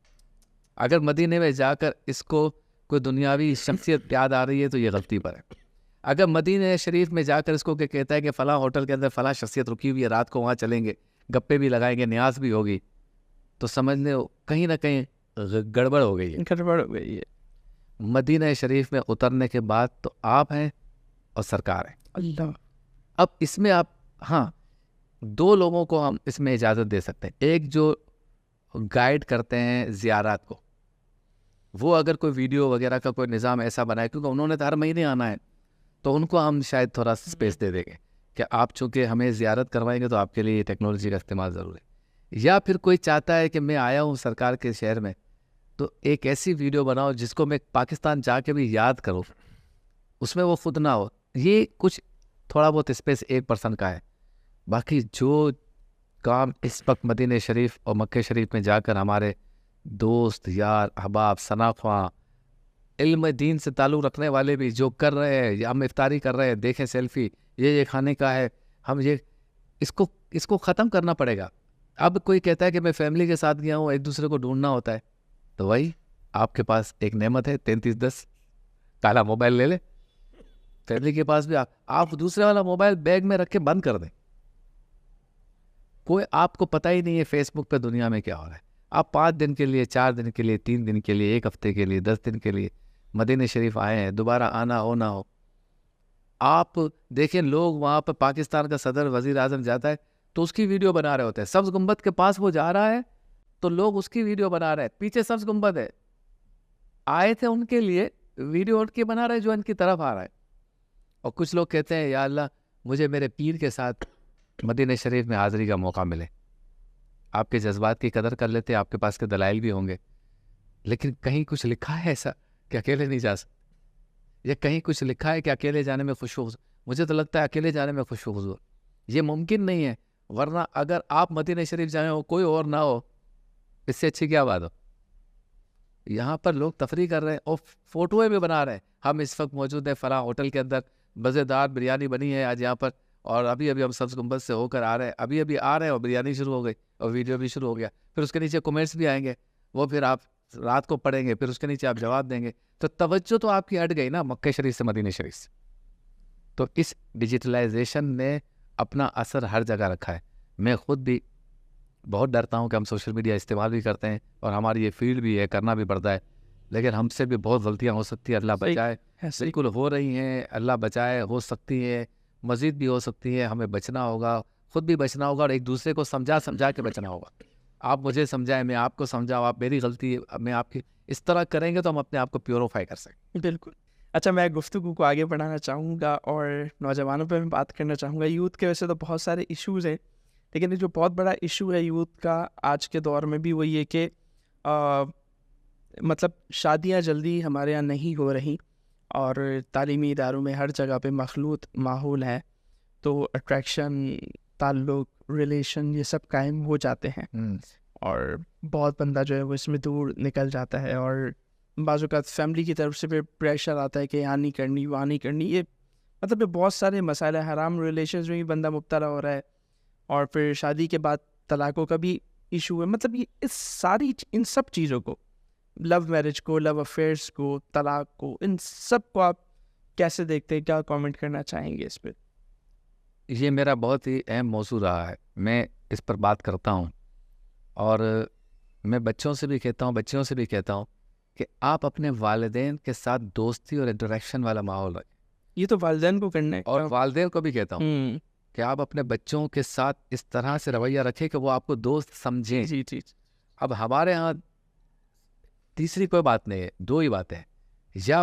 اگر مدینے میں جا کر اس کو کوئی دنیاوی شخصیت یاد آ رہی ہے تو یہ غلطی پر ہے. اگر مدینہ شریف میں جا کر اس کو کہ کہتا ہے کہ فلاں ہوٹل کے اندر فلاں شخصیت رکی ہوئی ہے، رات کو وہاں چلیں گے، گپے بھی لگائیں گے، نیاز بھی ہوگی، تو سمجھ لیں کہیں نہ کہیں گڑبڑ ہو گئی ہے. مدینہ شریف میں اترنے کے بعد تو آپ ہیں اور سرکار ہیں. اللہ. اب اس میں آپ، ہاں، دو لوگوں کو ہم اس میں اجازت دے سکتے ہیں. ایک جو گائیڈ کرتے ہیں زیارات کو، وہ اگر کوئی ویڈیو وغیرہ کا کوئی نظام ایسا بنائے، کیونکہ انہوں نے تو ہر مہینے آنا ہے، تو ان کو ہم شاید تھوڑا سپیس دے دیں گے کہ آپ چونکہ ہمیں زیارت کروائیں گے تو آپ کے لیے ٹیکنالوجی کا استعمال ضرور ہے. یا پھر کوئی چاہتا ہے کہ میں آیا ہوں سرکار کے شہر میں، تو ایک ایسی ویڈیو بناؤ جس کو میں پاکستان جا کے بھی یاد کروں، اس میں وہ خود نہ ہو. یہ کچھ تھوڑا بہت اسپیس ایک پرسن کا ہے. باقی جو کام اس وقت مدینہ شریف اور مکہ شریف میں جا کر ہمارے دوست، یار، احباب، شناخواں، علم دین سے تعلق رکھنے والے بھی جو کر رہے ہیں، یا ہم افطاری کر رہے ہیں، دیکھیں سیلفی، یہ کھانے کا ہے، ہم اس کو ختم کرنا پڑے گا. اب کوئی کہتا ہے کہ میں فیملی کے ساتھ گیا ہوں، ایک دوسرے کو ڈھونڈنا ہوتا ہے، تو وہی آپ کے پاس ایک نعمت ہے 3310 کالا موبائل لے لیں. فیملی کے پاس بھی آپ دوسرے والا موبائل بیگ میں رکھ کے بند کر دیں. کوئی آپ کو پتہ ہی نہیں ہے فیس بک پہ دنیا میں کیا ہو رہا ہے. آپ 5 دن کے لیے، 4 دن کے لیے، 3 دن کے لیے، 1 ہفتے کے لیے، 10 دن کے لیے مدینہ شریف آئے ہیں، دوبارہ آنا ہو نہ ہو. آپ دیکھیں لوگ وہاں پہ پاکستان کا صدر وزیر اعظم جاتا ہے تو اس کی ویڈیو بنا رہے ہوتے ہیں. سبز گنبد کے پاس وہ جا رہا ہے تو لوگ اس کی ویڈیو بنا رہے ہیں. پیچھے سبز گنبد ہے، آئے تھے ان کے لیے، ویڈیو ان کی بنا رہے جو ان کی طرف آ رہا ہے. اور کچھ لوگ کہتے ہیں یا اللہ مجھے میرے پیر کے ساتھ مدینہ شریف میں حاضری کا موقع ملے. آپ کے جذبات کی قدر کر لیتے، آپ کے پاس کے دلائل بھی ہوں گے، لیکن کہیں کچھ لکھا ہے ایسا کہ اکیلے نہیں جا سکتے؟ یا کہیں کچھ لکھا ہے کہ اکیلے جانے میں خوش و مجھے تو لگتا ہے اکیلے جانے میں خوش و حضور یہ ممکن نہیں ہے. ورنہ اگر آپ مدینہ شریف جائیں ہو کوئی اور نہ ہو، اس سے اچھی کیا بات ہو. یہاں پر لوگ تفریح کر رہے ہیں اور فوٹویں بھی بنا رہے ہیں. ہم اس وقت موجود ہیں فلاں ہوٹل کے اندر، مزیدار بریانی بنی ہے آج یہاں پر، اور ابھی ہم سبز گنبد سے ہو کر آ رہے ہیں، ابھی آ رہے ہیں اور بریانی شروع ہو گئی اور ویڈیو بھی شروع ہو گیا. پھر اس کے نیچے کمنٹس بھی آئیں گے، وہ پھر آپ رات کو پڑھیں گے، پھر اس کے نیچے آپ جواب دیں گے. تو توجہ تو آپ کی ہٹ گئی نا مکہ شریف سے مدینہ شریف سے. تو اس ڈیجیٹلائزیشن نے اپنا اثر ہر جگہ رکھا ہے. میں خود بھی بہت ڈرتا ہوں کہ ہم سوشل میڈیا استعمال بھی کرتے ہیں اور ہماری یہ فیلڈ بھی ہے، کرنا بھی پڑتا ہے، لیکن ہم سے بھی بہت غلطیاں ہو سکتی ہیں. اللہ بچائے، بالکل ہو رہی ہیں، اللہ بچائے، ہو سکتی ہے، مزید بھی ہو سکتی ہے. ہمیں بچنا ہوگا، خود بھی بچنا ہوگا اور ایک دوسرے کو سمجھا کے بچنا ہوگا. آپ مجھے سمجھائیں، میں آپ کو سمجھاؤں، آپ میری غلطی میں آپ کی، اس طرح کریں گے تو ہم اپنے آپ کو پیوریفائی کر سکیں. بالکل. اچھا، میں گفتگو کو آگے بڑھانا چاہوں گا اور نوجوانوں پہ میں بات کرنا چاہوں گا. یوتھ کے ویسے تو بہت سارے ایشوز ہیں، لیکن یہ جو بہت بڑا ایشو ہے یوتھ کا آج کے دور میں بھی وہ یہ کہ مطلب شادیاں جلدی ہمارے یہاں نہیں ہو رہی اور تعلیمی اداروں میں ہر جگہ پہ مخلوط ماحول ہے، تو اٹریکشن، تعلق، ریلیشن یہ سب قائم ہو جاتے ہیں اور بہت بندہ جو ہے وہ اس میں دور نکل جاتا ہے. اور بعض اوقات فیملی کی طرف سے پھر پریشر آتا ہے کہ یہاں نہیں کرنی، وہاں نہیں کرنی. یہ مطلب یہ بہت سارے مسائل ہیں. حرام ریلیشنز میں بھی بندہ مبتلا ہو رہا ہے اور پھر شادی کے بعد طلاقوں کا بھی ایشو ہے. مطلب یہ ان سب چیزوں کو، لو میرج کو، لو افیئرس کو، طلاق کو، ان سب کو آپ کیسے دیکھتے ہیں؟ کیا کامنٹ کرنا چاہیں گے اس پہ؟ یہ میرا بہت ہی اہم موضوع رہا ہے، میں اس پر بات کرتا ہوں اور میں بچوں سے بھی کہتا ہوں، بچیوں سے بھی کہتا ہوں کہ آپ اپنے والدین کے ساتھ دوستی اور انٹریکشن والا ماحول رکھیں. یہ تو والدین کو کرنا ہے اور والدین کو بھی کہتا ہوں کہ آپ اپنے بچوں کے ساتھ اس طرح سے رویہ رکھیں کہ وہ آپ کو دوست سمجھیں. جی جی. اب ہمارے ہاں تیسری کوئی بات نہیں ہے، 2 ہی باتیں ہیں. یا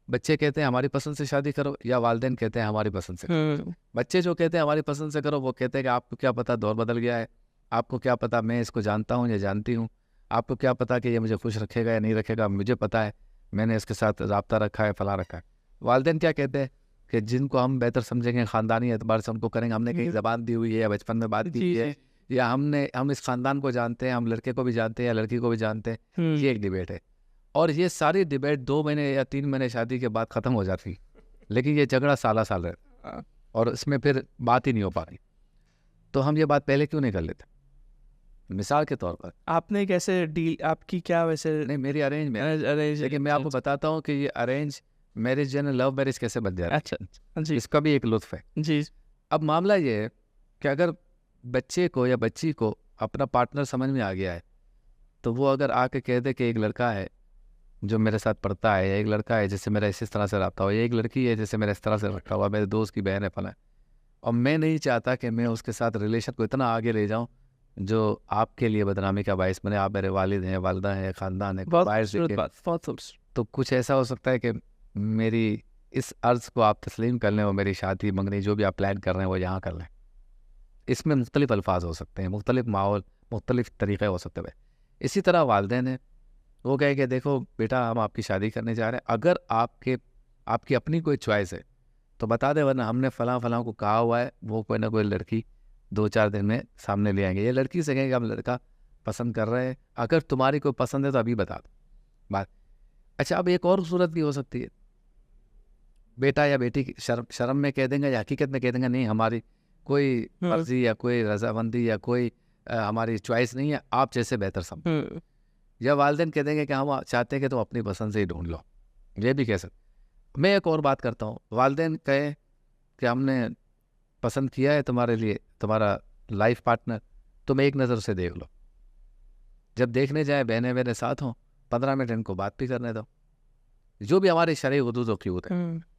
بچے کہتے ہیں ہماری پسند سے شادی کرو، یا والدین کہتے ہیں ہماری پسند سے کرو. بچے جو کہتے ہیں ہماری پسند سے کرو، وہ کہتے ہیں کہ آپ کو کیا پتا دور بدل گیا ہے، آپ کو کیا پتا میں اس کو جانتا ہوں یا جانتی ہوں، آپ کو کیا پتا کہ یہ مجھے خوش رکھے گا یا نہیں رکھے گا، مجھے پتا ہے، میں نے اس کے ساتھ رابطہ رکھا ہے، فلاں رکھا ہے. والدین کیا کہتے ہیں کہ جن کو ہم بہتر سمجھیں گے خاندانی اعتبار سے ان کو کریں گے، ہم نے کہیں زبان دی ہوئی ہے یا بچپن میں بات کی ہے، یا ہم اس خاندان کو جانتے ہیں، ہم لڑکے کو بھی جانتے ہیں یا لڑکی کو بھی جانتے ہیں. یہ ایک ڈبیٹ ہے اور یہ ساری ڈبیٹ 2 مہینے یا 3 مہینے شادی کے بعد ختم ہو جاتی، لیکن یہ جھگڑا سالہ سال رہتا اور اس میں پھر بات ہی نہیں ہو پا رہی. تو ہم یہ بات پہلے کیوں نہیں کر لیتے؟ مثال کے طور پر آپ نے کیسے ڈیل، آپ کی کیا ویسے؟ نہیں، میری ارینج میں، لیکن میں آپ کو بتاتا ہوں کہ یہ ارینج میرج یعنی لو میرج کیسے بن جاتا ہے. اچھا جی. اس کا بھی ایک لطف ہے. جی. اب معاملہ یہ ہے کہ اگر بچے کو یا بچی کو اپنا پارٹنر سمجھ میں آ گیا ہے تو وہ اگر آ کے کہہ دے کہ ایک لڑکا ہے جو میرے ساتھ پڑھتا ہے، یا ایک لڑکا ہے جس سے میرا اس طرح سے رابطہ ہو، یا ایک لڑکی ہے جس سے میرا اس طرح سے رکھا ہوا، میرے دوست کی بہن ہے فلاں، اور میں نہیں چاہتا کہ میں اس کے ساتھ ریلیشن کو اتنا آگے لے جاؤں جو آپ کے لیے بدنامی کا باعث بنے. آپ میرے والد ہیں، والدہ ہیں، خاندان ہے، تو کچھ ایسا ہو سکتا ہے کہ میری اس عرض کو آپ تسلیم کر لیں اور میری شادی منگنی جو بھی آپ پلان کر رہے ہیں وہ یہاں کر لیں. اس میں مختلف الفاظ ہو سکتے ہیں، مختلف ماحول، مختلف طریقے ہو سکتے ہیں. اسی طرح والدین ہیں، وہ کہے کہ دیکھو بیٹا ہم آپ کی شادی کرنے جا رہے ہیں، اگر آپ کی اپنی کوئی چوائس ہے تو بتا دیں، ورنہ ہم نے فلاں کو کہا ہوا ہے، وہ کوئی نہ کوئی لڑکی 2-4 دن میں سامنے لے آئیں گے. یہ لڑکی سے کہیں کہ ہم لڑکا پسند کر رہے ہیں، اگر تمہاری کوئی پسند ہے تو ابھی بتا دو بات. اچھا، اب ایک اور صورت بھی ہو سکتی ہے، بیٹا یا بیٹی شرم میں کہہ دیں گے یا حقیقت میں کہہ دیں گے نہیں ہماری کوئی مرضی یا کوئی رضامندی یا کوئی ہماری چوائس نہیں ہے، آپ جیسے بہتر سمجھیں. یا والدین کہہ دیں گے کہ ہم چاہتے ہیں کہ تم اپنی پسند سے ہی ڈھونڈ لو، یہ بھی کہہ سکتے. میں ایک اور بات کرتا ہوں، والدین کہے کہ ہم نے پسند کیا ہے تمہارے لیے تمہارا لائف پارٹنر، تم ایک نظر اسے دیکھ لو. جب دیکھنے جائیں بہنیں بہنیں ساتھ ہوں 15 منٹ ان کو بات بھی کرنے دو. جو بھی ہمارے شرعی حدود و قیود ہے.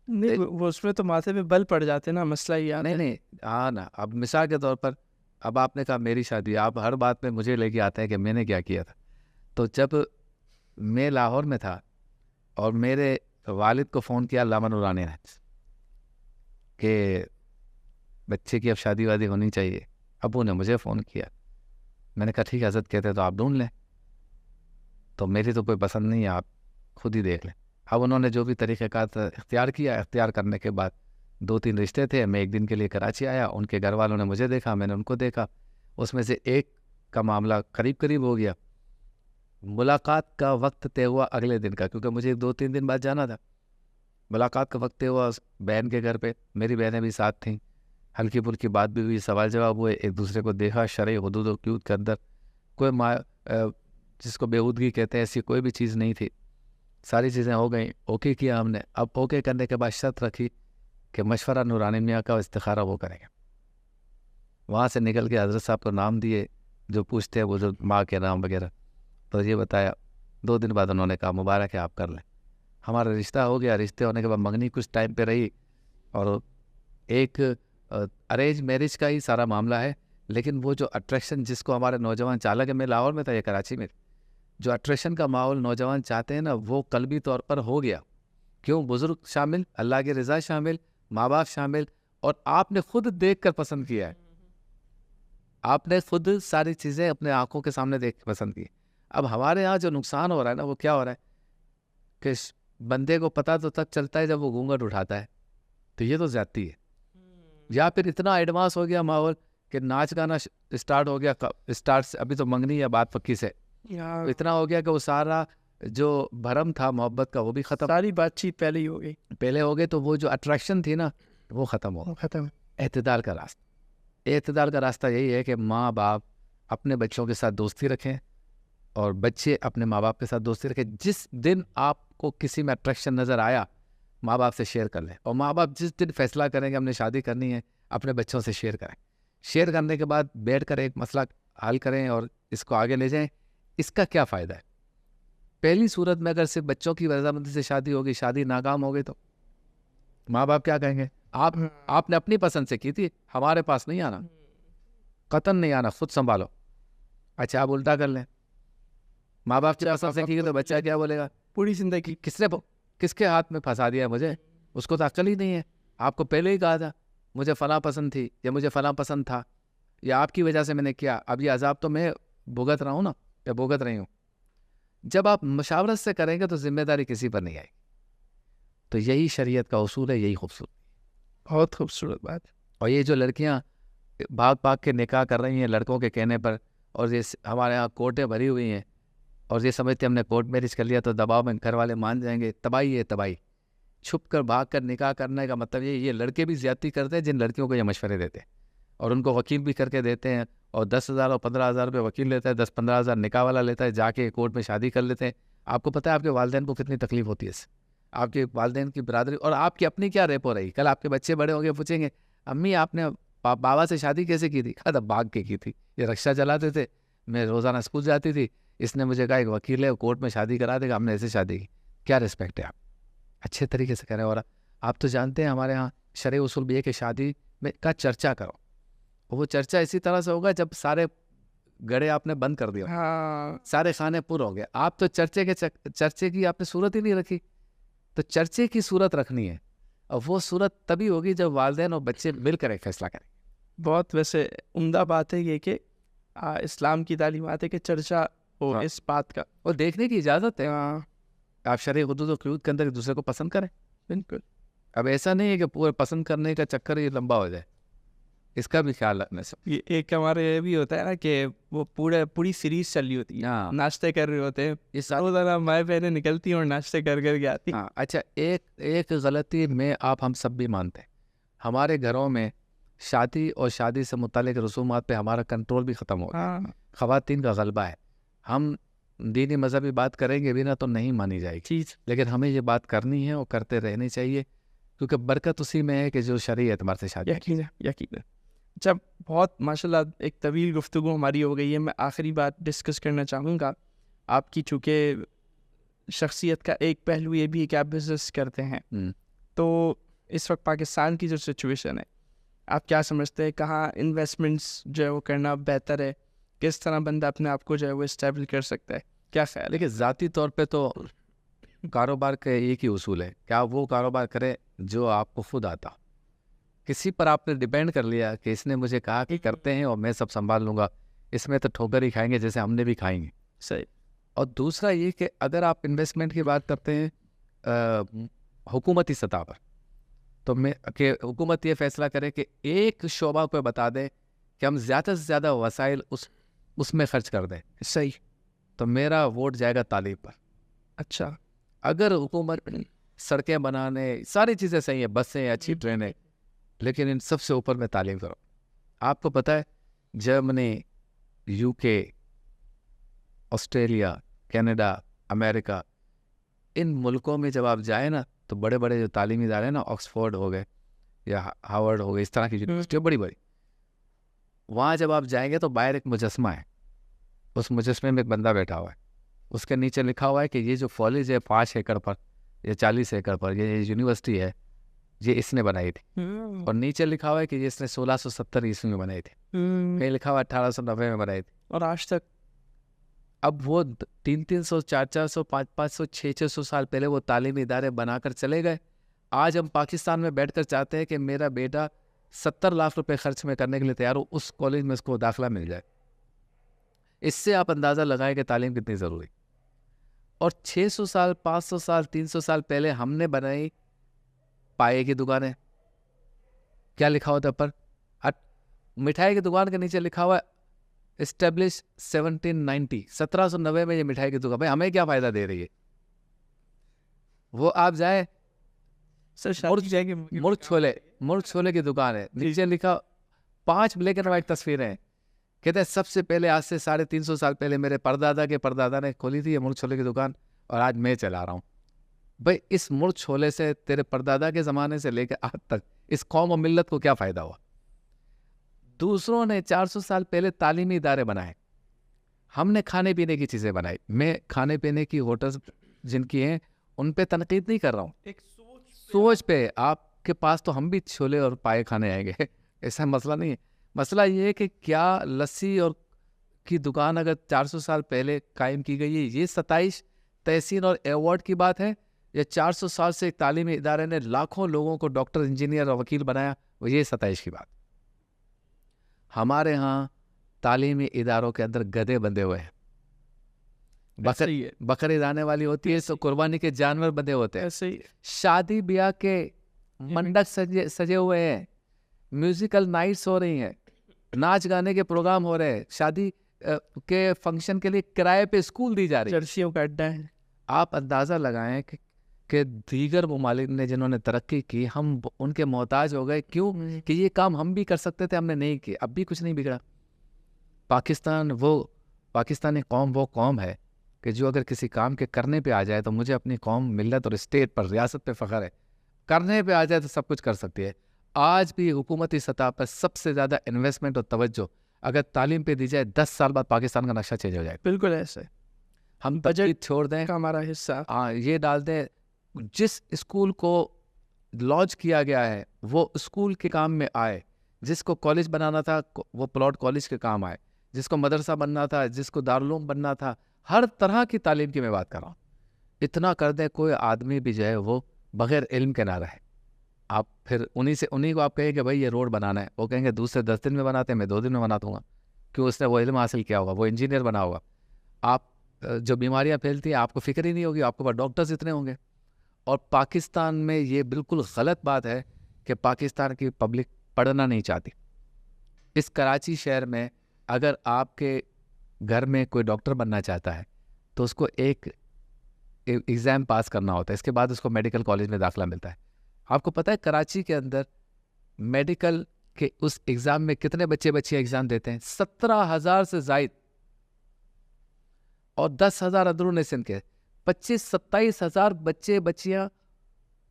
نہیں وہ اس میں تو ماتھے پہ بل پڑ جاتے نا, مسئلہ یہ آتا ہے. نہیں ہاں نا. اب مثال کے طور پر اب آپ نے کہا میری شادی, آپ ہر بات میں مجھے لے کے آتے ہیں کہ میں نے کیا کیا تھا. تو جب میں لاہور میں تھا اور میرے والد کو فون کیا علامہ نورانی نے کہ بچے کی اب شادی وادی ہونی چاہیے, ابو نے مجھے فون کیا. میں نے کہا ٹھیک ہے حضرت کہتے ہیں تو آپ ڈھونڈ لیں. تو میری تو کوئی پسند نہیں ہے, آپ خود ہی دیکھ لیں. اب انہوں نے جو بھی طریقہ کار اختیار کیا, اختیار کرنے کے بعد 2-3 رشتے تھے. میں ایک دن کے لیے کراچی آیا, ان کے گھر والوں نے مجھے دیکھا, میں نے ان کو دیکھا. اس میں سے ایک کا معاملہ قریب ہو گیا. ملاقات کا وقت طے ہوا اگلے دن کا, کیونکہ مجھے 2-3 دن بعد جانا تھا. ملاقات کا وقت طے ہوا بہن کے گھر پہ, میری بہنیں بھی ساتھ تھیں. ہلکی پھلکی بات بھی ہوئی, سوال جواب ہوئے, ایک دوسرے کو دیکھا. شرعی حدود و قیود کے اندر کوئی جس کو بےہودگی کہتے ہیں ایسی کوئی بھی چیز نہیں تھی. ساری چیزیں ہو گئیں, اوکے کیا ہم نے. اب اوکے کرنے کے بعد شرط رکھی کہ مشورہ نورانی میاں کا استخارہ وہ کریں گے. وہاں سے نکل کے حضرت صاحب کو نام دیے جو پوچھتے ہیں وہ جو ماں کے نام وغیرہ. تو یہ بتایا. 2 دن بعد انہوں نے کہا مبارک ہے آپ کر لیں. ہمارا رشتہ ہو گیا. رشتے ہونے کے بعد منگنی کچھ ٹائم پہ رہی, اور ایک ارینج میرج کا ہی سارا معاملہ ہے. لیکن وہ جو اٹریکشن جس کو ہمارے نوجوان چالا کہ میں لاہور میں تھا, یہ کراچی میں, جو اٹریکشن کا ماحول نوجوان چاہتے ہیں نا, وہ قلبی طور پر ہو گیا. کیوں؟ بزرگ شامل, اللہ کی رضا شامل, ماں باپ شامل, اور آپ نے خود دیکھ کر پسند کیا ہے. آپ نے خود ساری چیزیں اپنے آنکھوں کے سامنے دیکھ کے پسند کی. اب ہمارے یہاں جو نقصان ہو رہا ہے نا, وہ کیا ہو رہا ہے کہ بندے کو پتہ تو تک چلتا ہے جب وہ گھونگھٹ اٹھاتا ہے. تو یہ تو زیادتی ہے. یا پھر اتنا ایڈوانس ہو گیا ماحول کہ ناچ گانا اسٹارٹ ہو گیا. اسٹارٹ سے ابھی تو منگنی ہے بات پکی سے, اتنا ہو گیا کہ وہ سارا جو بھرم تھا محبت کا وہ بھی ختم. ساری بات چیت پہلے ہی ہو گئی. تو وہ جو اٹریکشن تھی نا وہ ختم ہو گئی. اعتدال کا راستہ یہی ہے کہ ماں باپ اپنے بچوں کے ساتھ دوستی رکھیں, اور بچے اپنے ماں باپ کے ساتھ دوستی رکھیں. جس دن آپ کو کسی میں اٹریکشن نظر آیا, ماں باپ سے شیئر کر لیں. اور ماں باپ جس دن فیصلہ کریں کہ ہم نے شادی کرنی ہے, اپنے بچوں سے شیئر کریں. شیئر کرنے کے بعد بیٹھ کر ایک مسئلہ حل کریں اور اس کو آگے لے جائیں. اس کا کیا فائدہ ہے؟ پہلی صورت میں اگر صرف بچوں کی رضامندی سے شادی ہوگی, شادی ناکام ہو گئی, تو ماں باپ کیا کہیں گے؟ آپ نے اپنی پسند سے کی تھی, ہمارے پاس نہیں آنا, قطن نہیں آنا, خود سنبھالو. اچھا آپ الٹا کر لیں, ماں باپ کی پسند سے کی تو بچہ کیا بولے گا؟ پوری زندگی کس کے ہاتھ میں پھنسا دیا مجھے, اس کو تو عقل ہی نہیں ہے. آپ کو پہلے ہی کہا تھا مجھے فلاں پسند تھی, یا مجھے فلاں پسند تھا, یا آپ کی وجہ سے میں نے کیا, اب یہ عذاب تو میں بھگت رہا ہوں نا, یا بھگت رہی ہوں. جب آپ مشاورت سے کریں گے تو ذمہ داری کسی پر نہیں آئے گی. تو یہی شریعت کا اصول ہے, یہی خوبصورت, بہت خوبصورت بات. اور یہ جو لڑکیاں بھاگ کے نکاح کر رہی ہیں لڑکوں کے کہنے پر, اور یہ ہمارے یہاں کورٹیں بھری ہوئی ہیں, اور یہ سمجھتے ہم نے کورٹ میرج کر لیا تو دباؤ میں گھر والے مان جائیں گے. تباہی ہے تباہی. چھپ کر بھاگ کر نکاح کرنے کا مطلب یہ لڑکے بھی زیادتی کرتے ہیں جن لڑکیوں کو یہ مشورے دیتے ہیں, اور ان کو وکیل بھی کر کے دیتے ہیں, اور 10,000 اور 15,000 روپے وکیل لیتا ہے, 10-15,000 نکاح والا لیتا ہے, جا کے کورٹ میں شادی کر لیتے ہیں. آپ کو پتہ ہے آپ کے والدین کو کتنی تکلیف ہوتی ہے اس سے, آپ کے والدین کی برادری, اور آپ کی اپنی کیا ریپو رہی. کل آپ کے بچے بڑے ہو گئے, پوچھیں گے امی آپ نے بابا سے شادی کیسے کی تھی؟ کہا تھا بھاگ کے کی تھی, یہ رکشہ چلاتے تھے, میں روزانہ اسکول جاتی تھی, اس نے مجھے کہا ایک وکیل ہے کورٹ میں شادی کرا دے گا, ہم نے ایسے شادی کی. کیا رسپیکٹ ہے آپ اچھے طریقے سے کریں. اور آپ تو جانتے ہیں ہمارے ہاں شرعی اصول بھی ہے کہ شادی میں کا چرچا کرو. وہ چرچا اسی طرح سے ہوگا جب سارے گڑے آپ نے بند کر دیا, سارے خانے پر ہو گئے. آپ تو چرچے کی آپ نے صورت ہی نہیں رکھی. تو چرچے کی صورت رکھنی ہے, اور وہ صورت تبھی ہوگی جب والدین اور بچے مل کر ایک فیصلہ کریں. بہت ویسے عمدہ بات ہے یہ کہ اسلام کی تعلیمات ہے کہ چرچا ہو اس بات کا, اور دیکھنے کی اجازت ہے. آپ شرعی حدود و قیود کے اندر ایک دوسرے کو پسند کریں. بالکل. اب ایسا نہیں ہے کہ پورے پسند کرنے کا چکر یہ لمبا ہو جائے, اس کا بھی خیال رکھنا سب. یہ ایک ہمارے یہ بھی ہوتا ہے نا کہ وہ پوری سیریز چل رہی ہوتی ہے, ناشتے کر رہے ہوتے ہیں, یہ سارا مائیں بہنیں نکلتی ہیں اور ناشتے کر کے آتی ہیں. اچھا ایک غلطی میں آپ ہم سب بھی مانتے ہیں, ہمارے گھروں میں شادی اور شادی سے متعلق رسومات پہ ہمارا کنٹرول بھی ختم ہو گیا. خواتین کا غلبہ ہے. ہم دینی مذہبی بات کریں گے بھی نا تو نہیں مانی جائے گی, لیکن ہمیں یہ بات کرنی ہے اور کرتے رہنی چاہیے, کیونکہ برکت اسی میں ہے کہ جو شرعی اعتبار سے شادی. یقین ہے. جب بہت ماشاء اللہ ایک طویل گفتگو ہماری ہو گئی ہے، میں آخری بات ڈسکس کرنا چاہوں گا آپ کی، چونکہ شخصیت کا ایک پہلو یہ بھی ہے کہ آپ بزنس کرتے ہیں، تو اس وقت پاکستان کی جو سچویشن ہے آپ کیا سمجھتے ہیں کہاں انویسٹمنٹس جو ہے وہ کرنا بہتر ہے، کس طرح بندہ اپنے آپ کو جو ہے وہ اسٹیبل کر سکتا ہے، کیا خیال ہے؟ دیکھیے ذاتی طور پہ تو کاروبار کا ایک ہی اصول ہے کہ آپ وہ کاروبار کریں جو آپ کو خود آتا. کسی پر آپ نے ڈیپینڈ کر لیا کہ اس نے مجھے کہا کہ کرتے ہیں اور میں سب سنبھال لوں گا، اس میں تو ٹھوکر ہی کھائیں گے جیسے ہم نے بھی کھائیں گے. صحیح. اور دوسرا یہ کہ اگر آپ انویسٹمنٹ کی بات کرتے ہیں حکومتی سطح پر، تو میں کہ حکومت یہ فیصلہ کرے کہ ایک شعبہ کو بتا دے کہ ہم زیادہ سے زیادہ وسائل اس میں خرچ کر دیں. صحیح. تو میرا ووٹ جائے گا تعلیم پر. اچھا. اگر حکومت سڑکیں بنانے ساری چیزیں صحیح ہیں، بسیں اچھی ٹرینیں، لیکن ان سب سے اوپر میں تعلیم کرو. آپ کو پتہ ہے جرمنی، یو کے، آسٹریلیا، کینیڈا، امریکہ، ان ملکوں میں جب آپ جائیں نا تو بڑے بڑے جو تعلیمی ادارے ہیں نا، آکسفورڈ ہو گئے یا ہارورڈ ہو گئے، اس طرح کی یونیورسٹی بڑی بڑی، وہاں جب آپ جائیں گے تو باہر ایک مجسمہ ہے، اس مجسمے میں ایک بندہ بیٹھا ہوا ہے، اس کے نیچے لکھا ہوا ہے کہ یہ جو کالج ہے 5 ایکڑ پر یا 40 ایکڑ پر، یہ یونیورسٹی ہے، یہ اس نے بنائی تھی. اور نیچے لکھا ہوا ہے کہ یہ اس نے 1670 عیسوی میں بنائی تھی، کہیں لکھا ہوا 1890 میں بنائی تھی، اور آج تک. اب وہ 300 400 500 600 سال پہلے وہ تعلیمی ادارے بنا کر چلے گئے. آج ہم پاکستان میں بیٹھ کر چاہتے ہیں کہ میرا بیٹا 70 لاکھ روپے خرچ میں کرنے کے لیے تیار ہو، اس کالج میں اس کو داخلہ مل جائے. اس سے آپ اندازہ لگائیں کہ تعلیم کتنی ضروری. اور 600 سال 500 سال 300 سال پہلے ہم نے بنائی پائے کی دکانیں. کیا لکھا ہوتا پر؟ مٹھائی کی دکان کے نیچے لکھا ہوا ہے اسٹیبلش 1790، 1790 میں یہ مٹھائی کی دکان. بھائی ہمیں کیا فائدہ دے رہی ہے؟ وہ آپ جائیں مرغ چھولے کی دکان ہے، نیچے لکھا 5 بلیک اینڈ وائٹ تصویریں ہیں، کہتے ہیں سب سے پہلے آج سے 350 سال پہلے میرے پردادا کے پردادا نے کھولی تھی یہ مرغ چھولے کی دکان، اور آج میں چلا رہا ہوں. بھائی اس مرغ چھولے سے تیرے پردادا کے زمانے سے لے کے آج تک اس قوم و ملت کو کیا فائدہ ہوا؟ دوسروں نے 400 سال پہلے تعلیمی ادارے بنائے، ہم نے کھانے پینے کی چیزیں بنائی. میں کھانے پینے کی ہوٹلز جن کی ہیں ان پہ تنقید نہیں کر رہا ہوں، ایک سوچ پہ. آپ کے پاس تو ہم بھی چھولے اور پائے کھانے آئیں گے، ایسا مسئلہ نہیں ہے. مسئلہ یہ ہے کہ کیا لسی اور کی دکان اگر 400 سال پہلے قائم کی گئی ہے، یہ 27 تحسین اور ایوارڈ کی بات ہے، یا 400 سال سے ایک تعلیمی ادارے نے لاکھوں لوگوں کو ڈاکٹر، انجینئر اور وکیل بنایا، وہ یہ 27 کی بات. ہمارے ہاں تعلیمی اداروں کے اندر گدھے بندھے ہوئے ہیں، بکرے لانے والی ہوتی ہے تو قربانی کے جانور بندھے ہوتے ہیں، شادی بیاہ کے منڈپ سجے ہوئے ہیں، میوزیکل نائٹس ہو رہی ہیں، ناچ گانے کے پروگرام ہو رہے ہیں، شادی کے فنکشن کے لیے کرائے پہ اسکول دی جا رہی ہے، چرسیوں کا اڈا ہے. آپ اندازہ لگائیں کہ دیگر ممالک نے جنہوں نے ترقی کی، ہم ان کے محتاج ہو گئے. کیوں؟ کہ یہ کام ہم بھی کر سکتے تھے، ہم نے نہیں کیا. اب بھی کچھ نہیں بگڑا. پاکستانی قوم وہ قوم ہے کہ جو اگر کسی کام کے کرنے پہ آ جائے تو مجھے اپنی قوم، ملت اور اسٹیٹ پر، ریاست پہ فخر ہے. کرنے پہ آ جائے تو سب کچھ کر سکتی ہے. آج بھی حکومتی سطح پر سب سے زیادہ انویسٹمنٹ اور توجہ اگر تعلیم پہ دی جائے، 10 سال بعد پاکستان کا نقشہ چینج ہو جائے. بالکل ایسے ہم بجٹ چھوڑ دیں، ہمارا حصہ یہ ڈال دیں. جس اسکول کو لانچ کیا گیا ہے وہ اسکول کے کام میں آئے، جس کو کالج بنانا تھا وہ پلاٹ کالج کے کام آئے، جس کو مدرسہ بننا تھا، جس کو دارالعلوم بننا تھا، ہر طرح کی تعلیم کی میں بات کر رہا ہوں. اتنا کر دیں کوئی آدمی بھی جو ہے وہ بغیر علم کے نہ رہے. آپ پھر انہی کو آپ کہیں کہ بھائی یہ روڈ بنانا ہے، وہ کہیں گے دوسرے 10 دن میں بناتے ہیں، میں 2 دن میں بنا دوں گا. کیوں؟ اس نے وہ علم حاصل کیا ہوگا، وہ انجینئر بنا ہوگا. آپ جو بیماریاں پھیلتی ہیں آپ کو فکر ہی نہیں ہوگی، آپ کے پاس ڈاکٹرز اتنے ہوں گے. اور پاکستان میں یہ بالکل غلط بات ہے کہ پاکستان کی پبلک پڑھنا نہیں چاہتی. اس کراچی شہر میں اگر آپ کے گھر میں کوئی ڈاکٹر بننا چاہتا ہے تو اس کو ایک ایگزام پاس کرنا ہوتا ہے، اس کے بعد اس کو میڈیکل کالج میں داخلہ ملتا ہے. آپ کو پتہ ہے کراچی کے اندر میڈیکل کے اس ایگزام میں کتنے بچے بچیاں ایگزام دیتے ہیں؟ 17,000 سے زائد. اور 10,000 اندرون سندھ کے 25-27,000 بچے بچیاں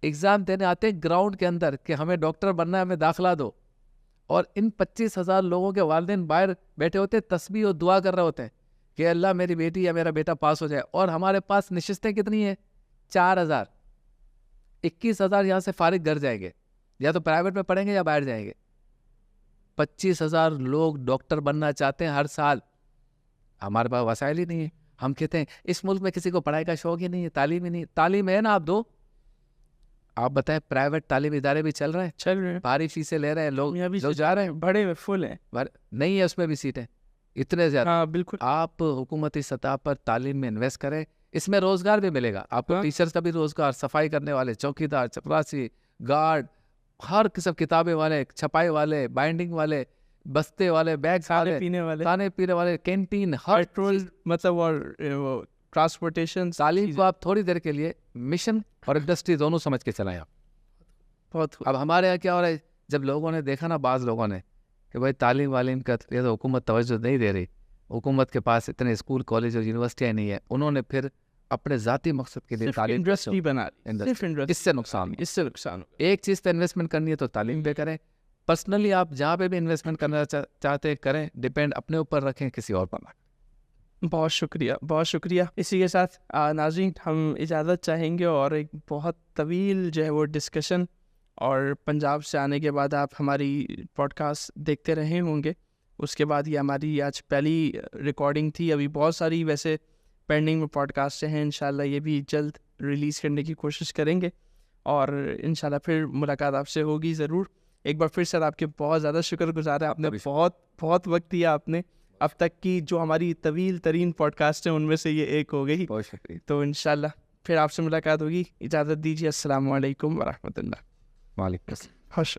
ایگزام دینے آتے ہیں گراؤنڈ کے اندر کہ ہمیں ڈاکٹر بننا ہے، ہمیں داخلہ دو. اور ان 25,000 لوگوں کے والدین باہر بیٹھے ہوتے ہیں، تسبیح اور دعا کر رہے ہوتے ہیں کہ اللہ میری بیٹی یا میرا بیٹا پاس ہو جائے. اور ہمارے پاس نشستیں کتنی ہیں؟ 4,000. 21,000 یہاں سے فارغ گھر جائیں گے، یا تو پرائیویٹ میں پڑھیں گے یا باہر جائیں گے. 25,000 لوگ ڈاکٹر بننا چاہتے ہیں ہر سال. ہمارے پاس وسائل ہی نہیں ہے. ہم کہتے ہیں اس ملک میں کسی کو پڑھائی کا شوق ہی نہیں ہے، تعلیم ہی نہیں. تعلیم ہے نا آپ دو. آپ بتائیں پرائیویٹ تعلیمی ادارے بھی چل رہے ہیں، بھاری فیسیں لے رہے ہیں لوگ جا رہے ہیں، بڑے فل ہیں، نہیں ہے اس میں بھی سیٹیں اتنے زیادہ. ہاں بالکل. آپ حکومتی سطح پر تعلیم میں انویسٹ کریں، اس میں روزگار بھی ملے گا آپ کو. ٹیچرز کا بھی روزگار، صفائی کرنے والے، چوکیدار، چپراسی، گارڈ، ہر قسم، کتابیں والے، چھپائی والے، بائنڈنگ والے، بستے والے، بیگ کھانے پینے والے، کینٹین، ہر پیٹرول، مطلب اور ٹرانسپورٹیشن. تعلیم کو آپ تھوڑی دیر کے لیے مشن اور انڈسٹری دونوں سمجھ کے چلائیں. آپ بہت. اب ہمارے یہاں کیا ہو رہا ہے، جب لوگوں نے دیکھا نا، بعض لوگوں نے کہ بھائی تعلیم والیم کا یہ تو حکومت توجہ نہیں دے رہی، حکومت کے پاس اتنے اسکول کالج اور یونیورسٹیاں نہیں ہیں، انہوں نے پھر اپنے ذاتی مقصد کے لیے تعلیم انڈسٹری بنا لی. اس سے نقصان. ایک چیز پہ انویسٹمنٹ کرنی ہے تو تعلیم پہ کریں. پرسنلی آپ جہاں پہ بھی انویسٹمنٹ کرنا چاہتے ہیں کریں، ڈیپینڈ اپنے اوپر رکھیں، کسی اور پر نہ. بہت شکریہ، بہت شکریہ. اسی کے ساتھ ناظرین ہم اجازت چاہیں گے، اور ایک بہت طویل جو ہے وہ ڈسکشن، اور پنجاب سے آنے کے بعد آپ ہماری پوڈ کاسٹ دیکھتے رہے ہوں گے. اس کے بعد یہ ہماری آج پہلی ریکارڈنگ تھی. ابھی بہت ساری ویسے پینڈنگ میں پوڈ کاسٹ ہیں، انشاءاللہ یہ بھی جلد ریلیز کرنے کی کوشش کریں گے، اور انشاءاللہ پھر ملاقات آپ سے ہوگی ضرور. ایک بار پھر سر آپ کے بہت زیادہ شکر گزار ہے، آپ نے بہت وقت دیا آپ نے. اب تک کی جو ہماری طویل ترین پوڈ کاسٹ ہیں ان میں سے یہ ایک ہو گئی. بہت شکریہ. تو انشاءاللہ پھر آپ سے ملاقات ہوگی. اجازت دیجیے. السلام علیکم ورحمۃ اللہ. وعلیکم السلام. خوش.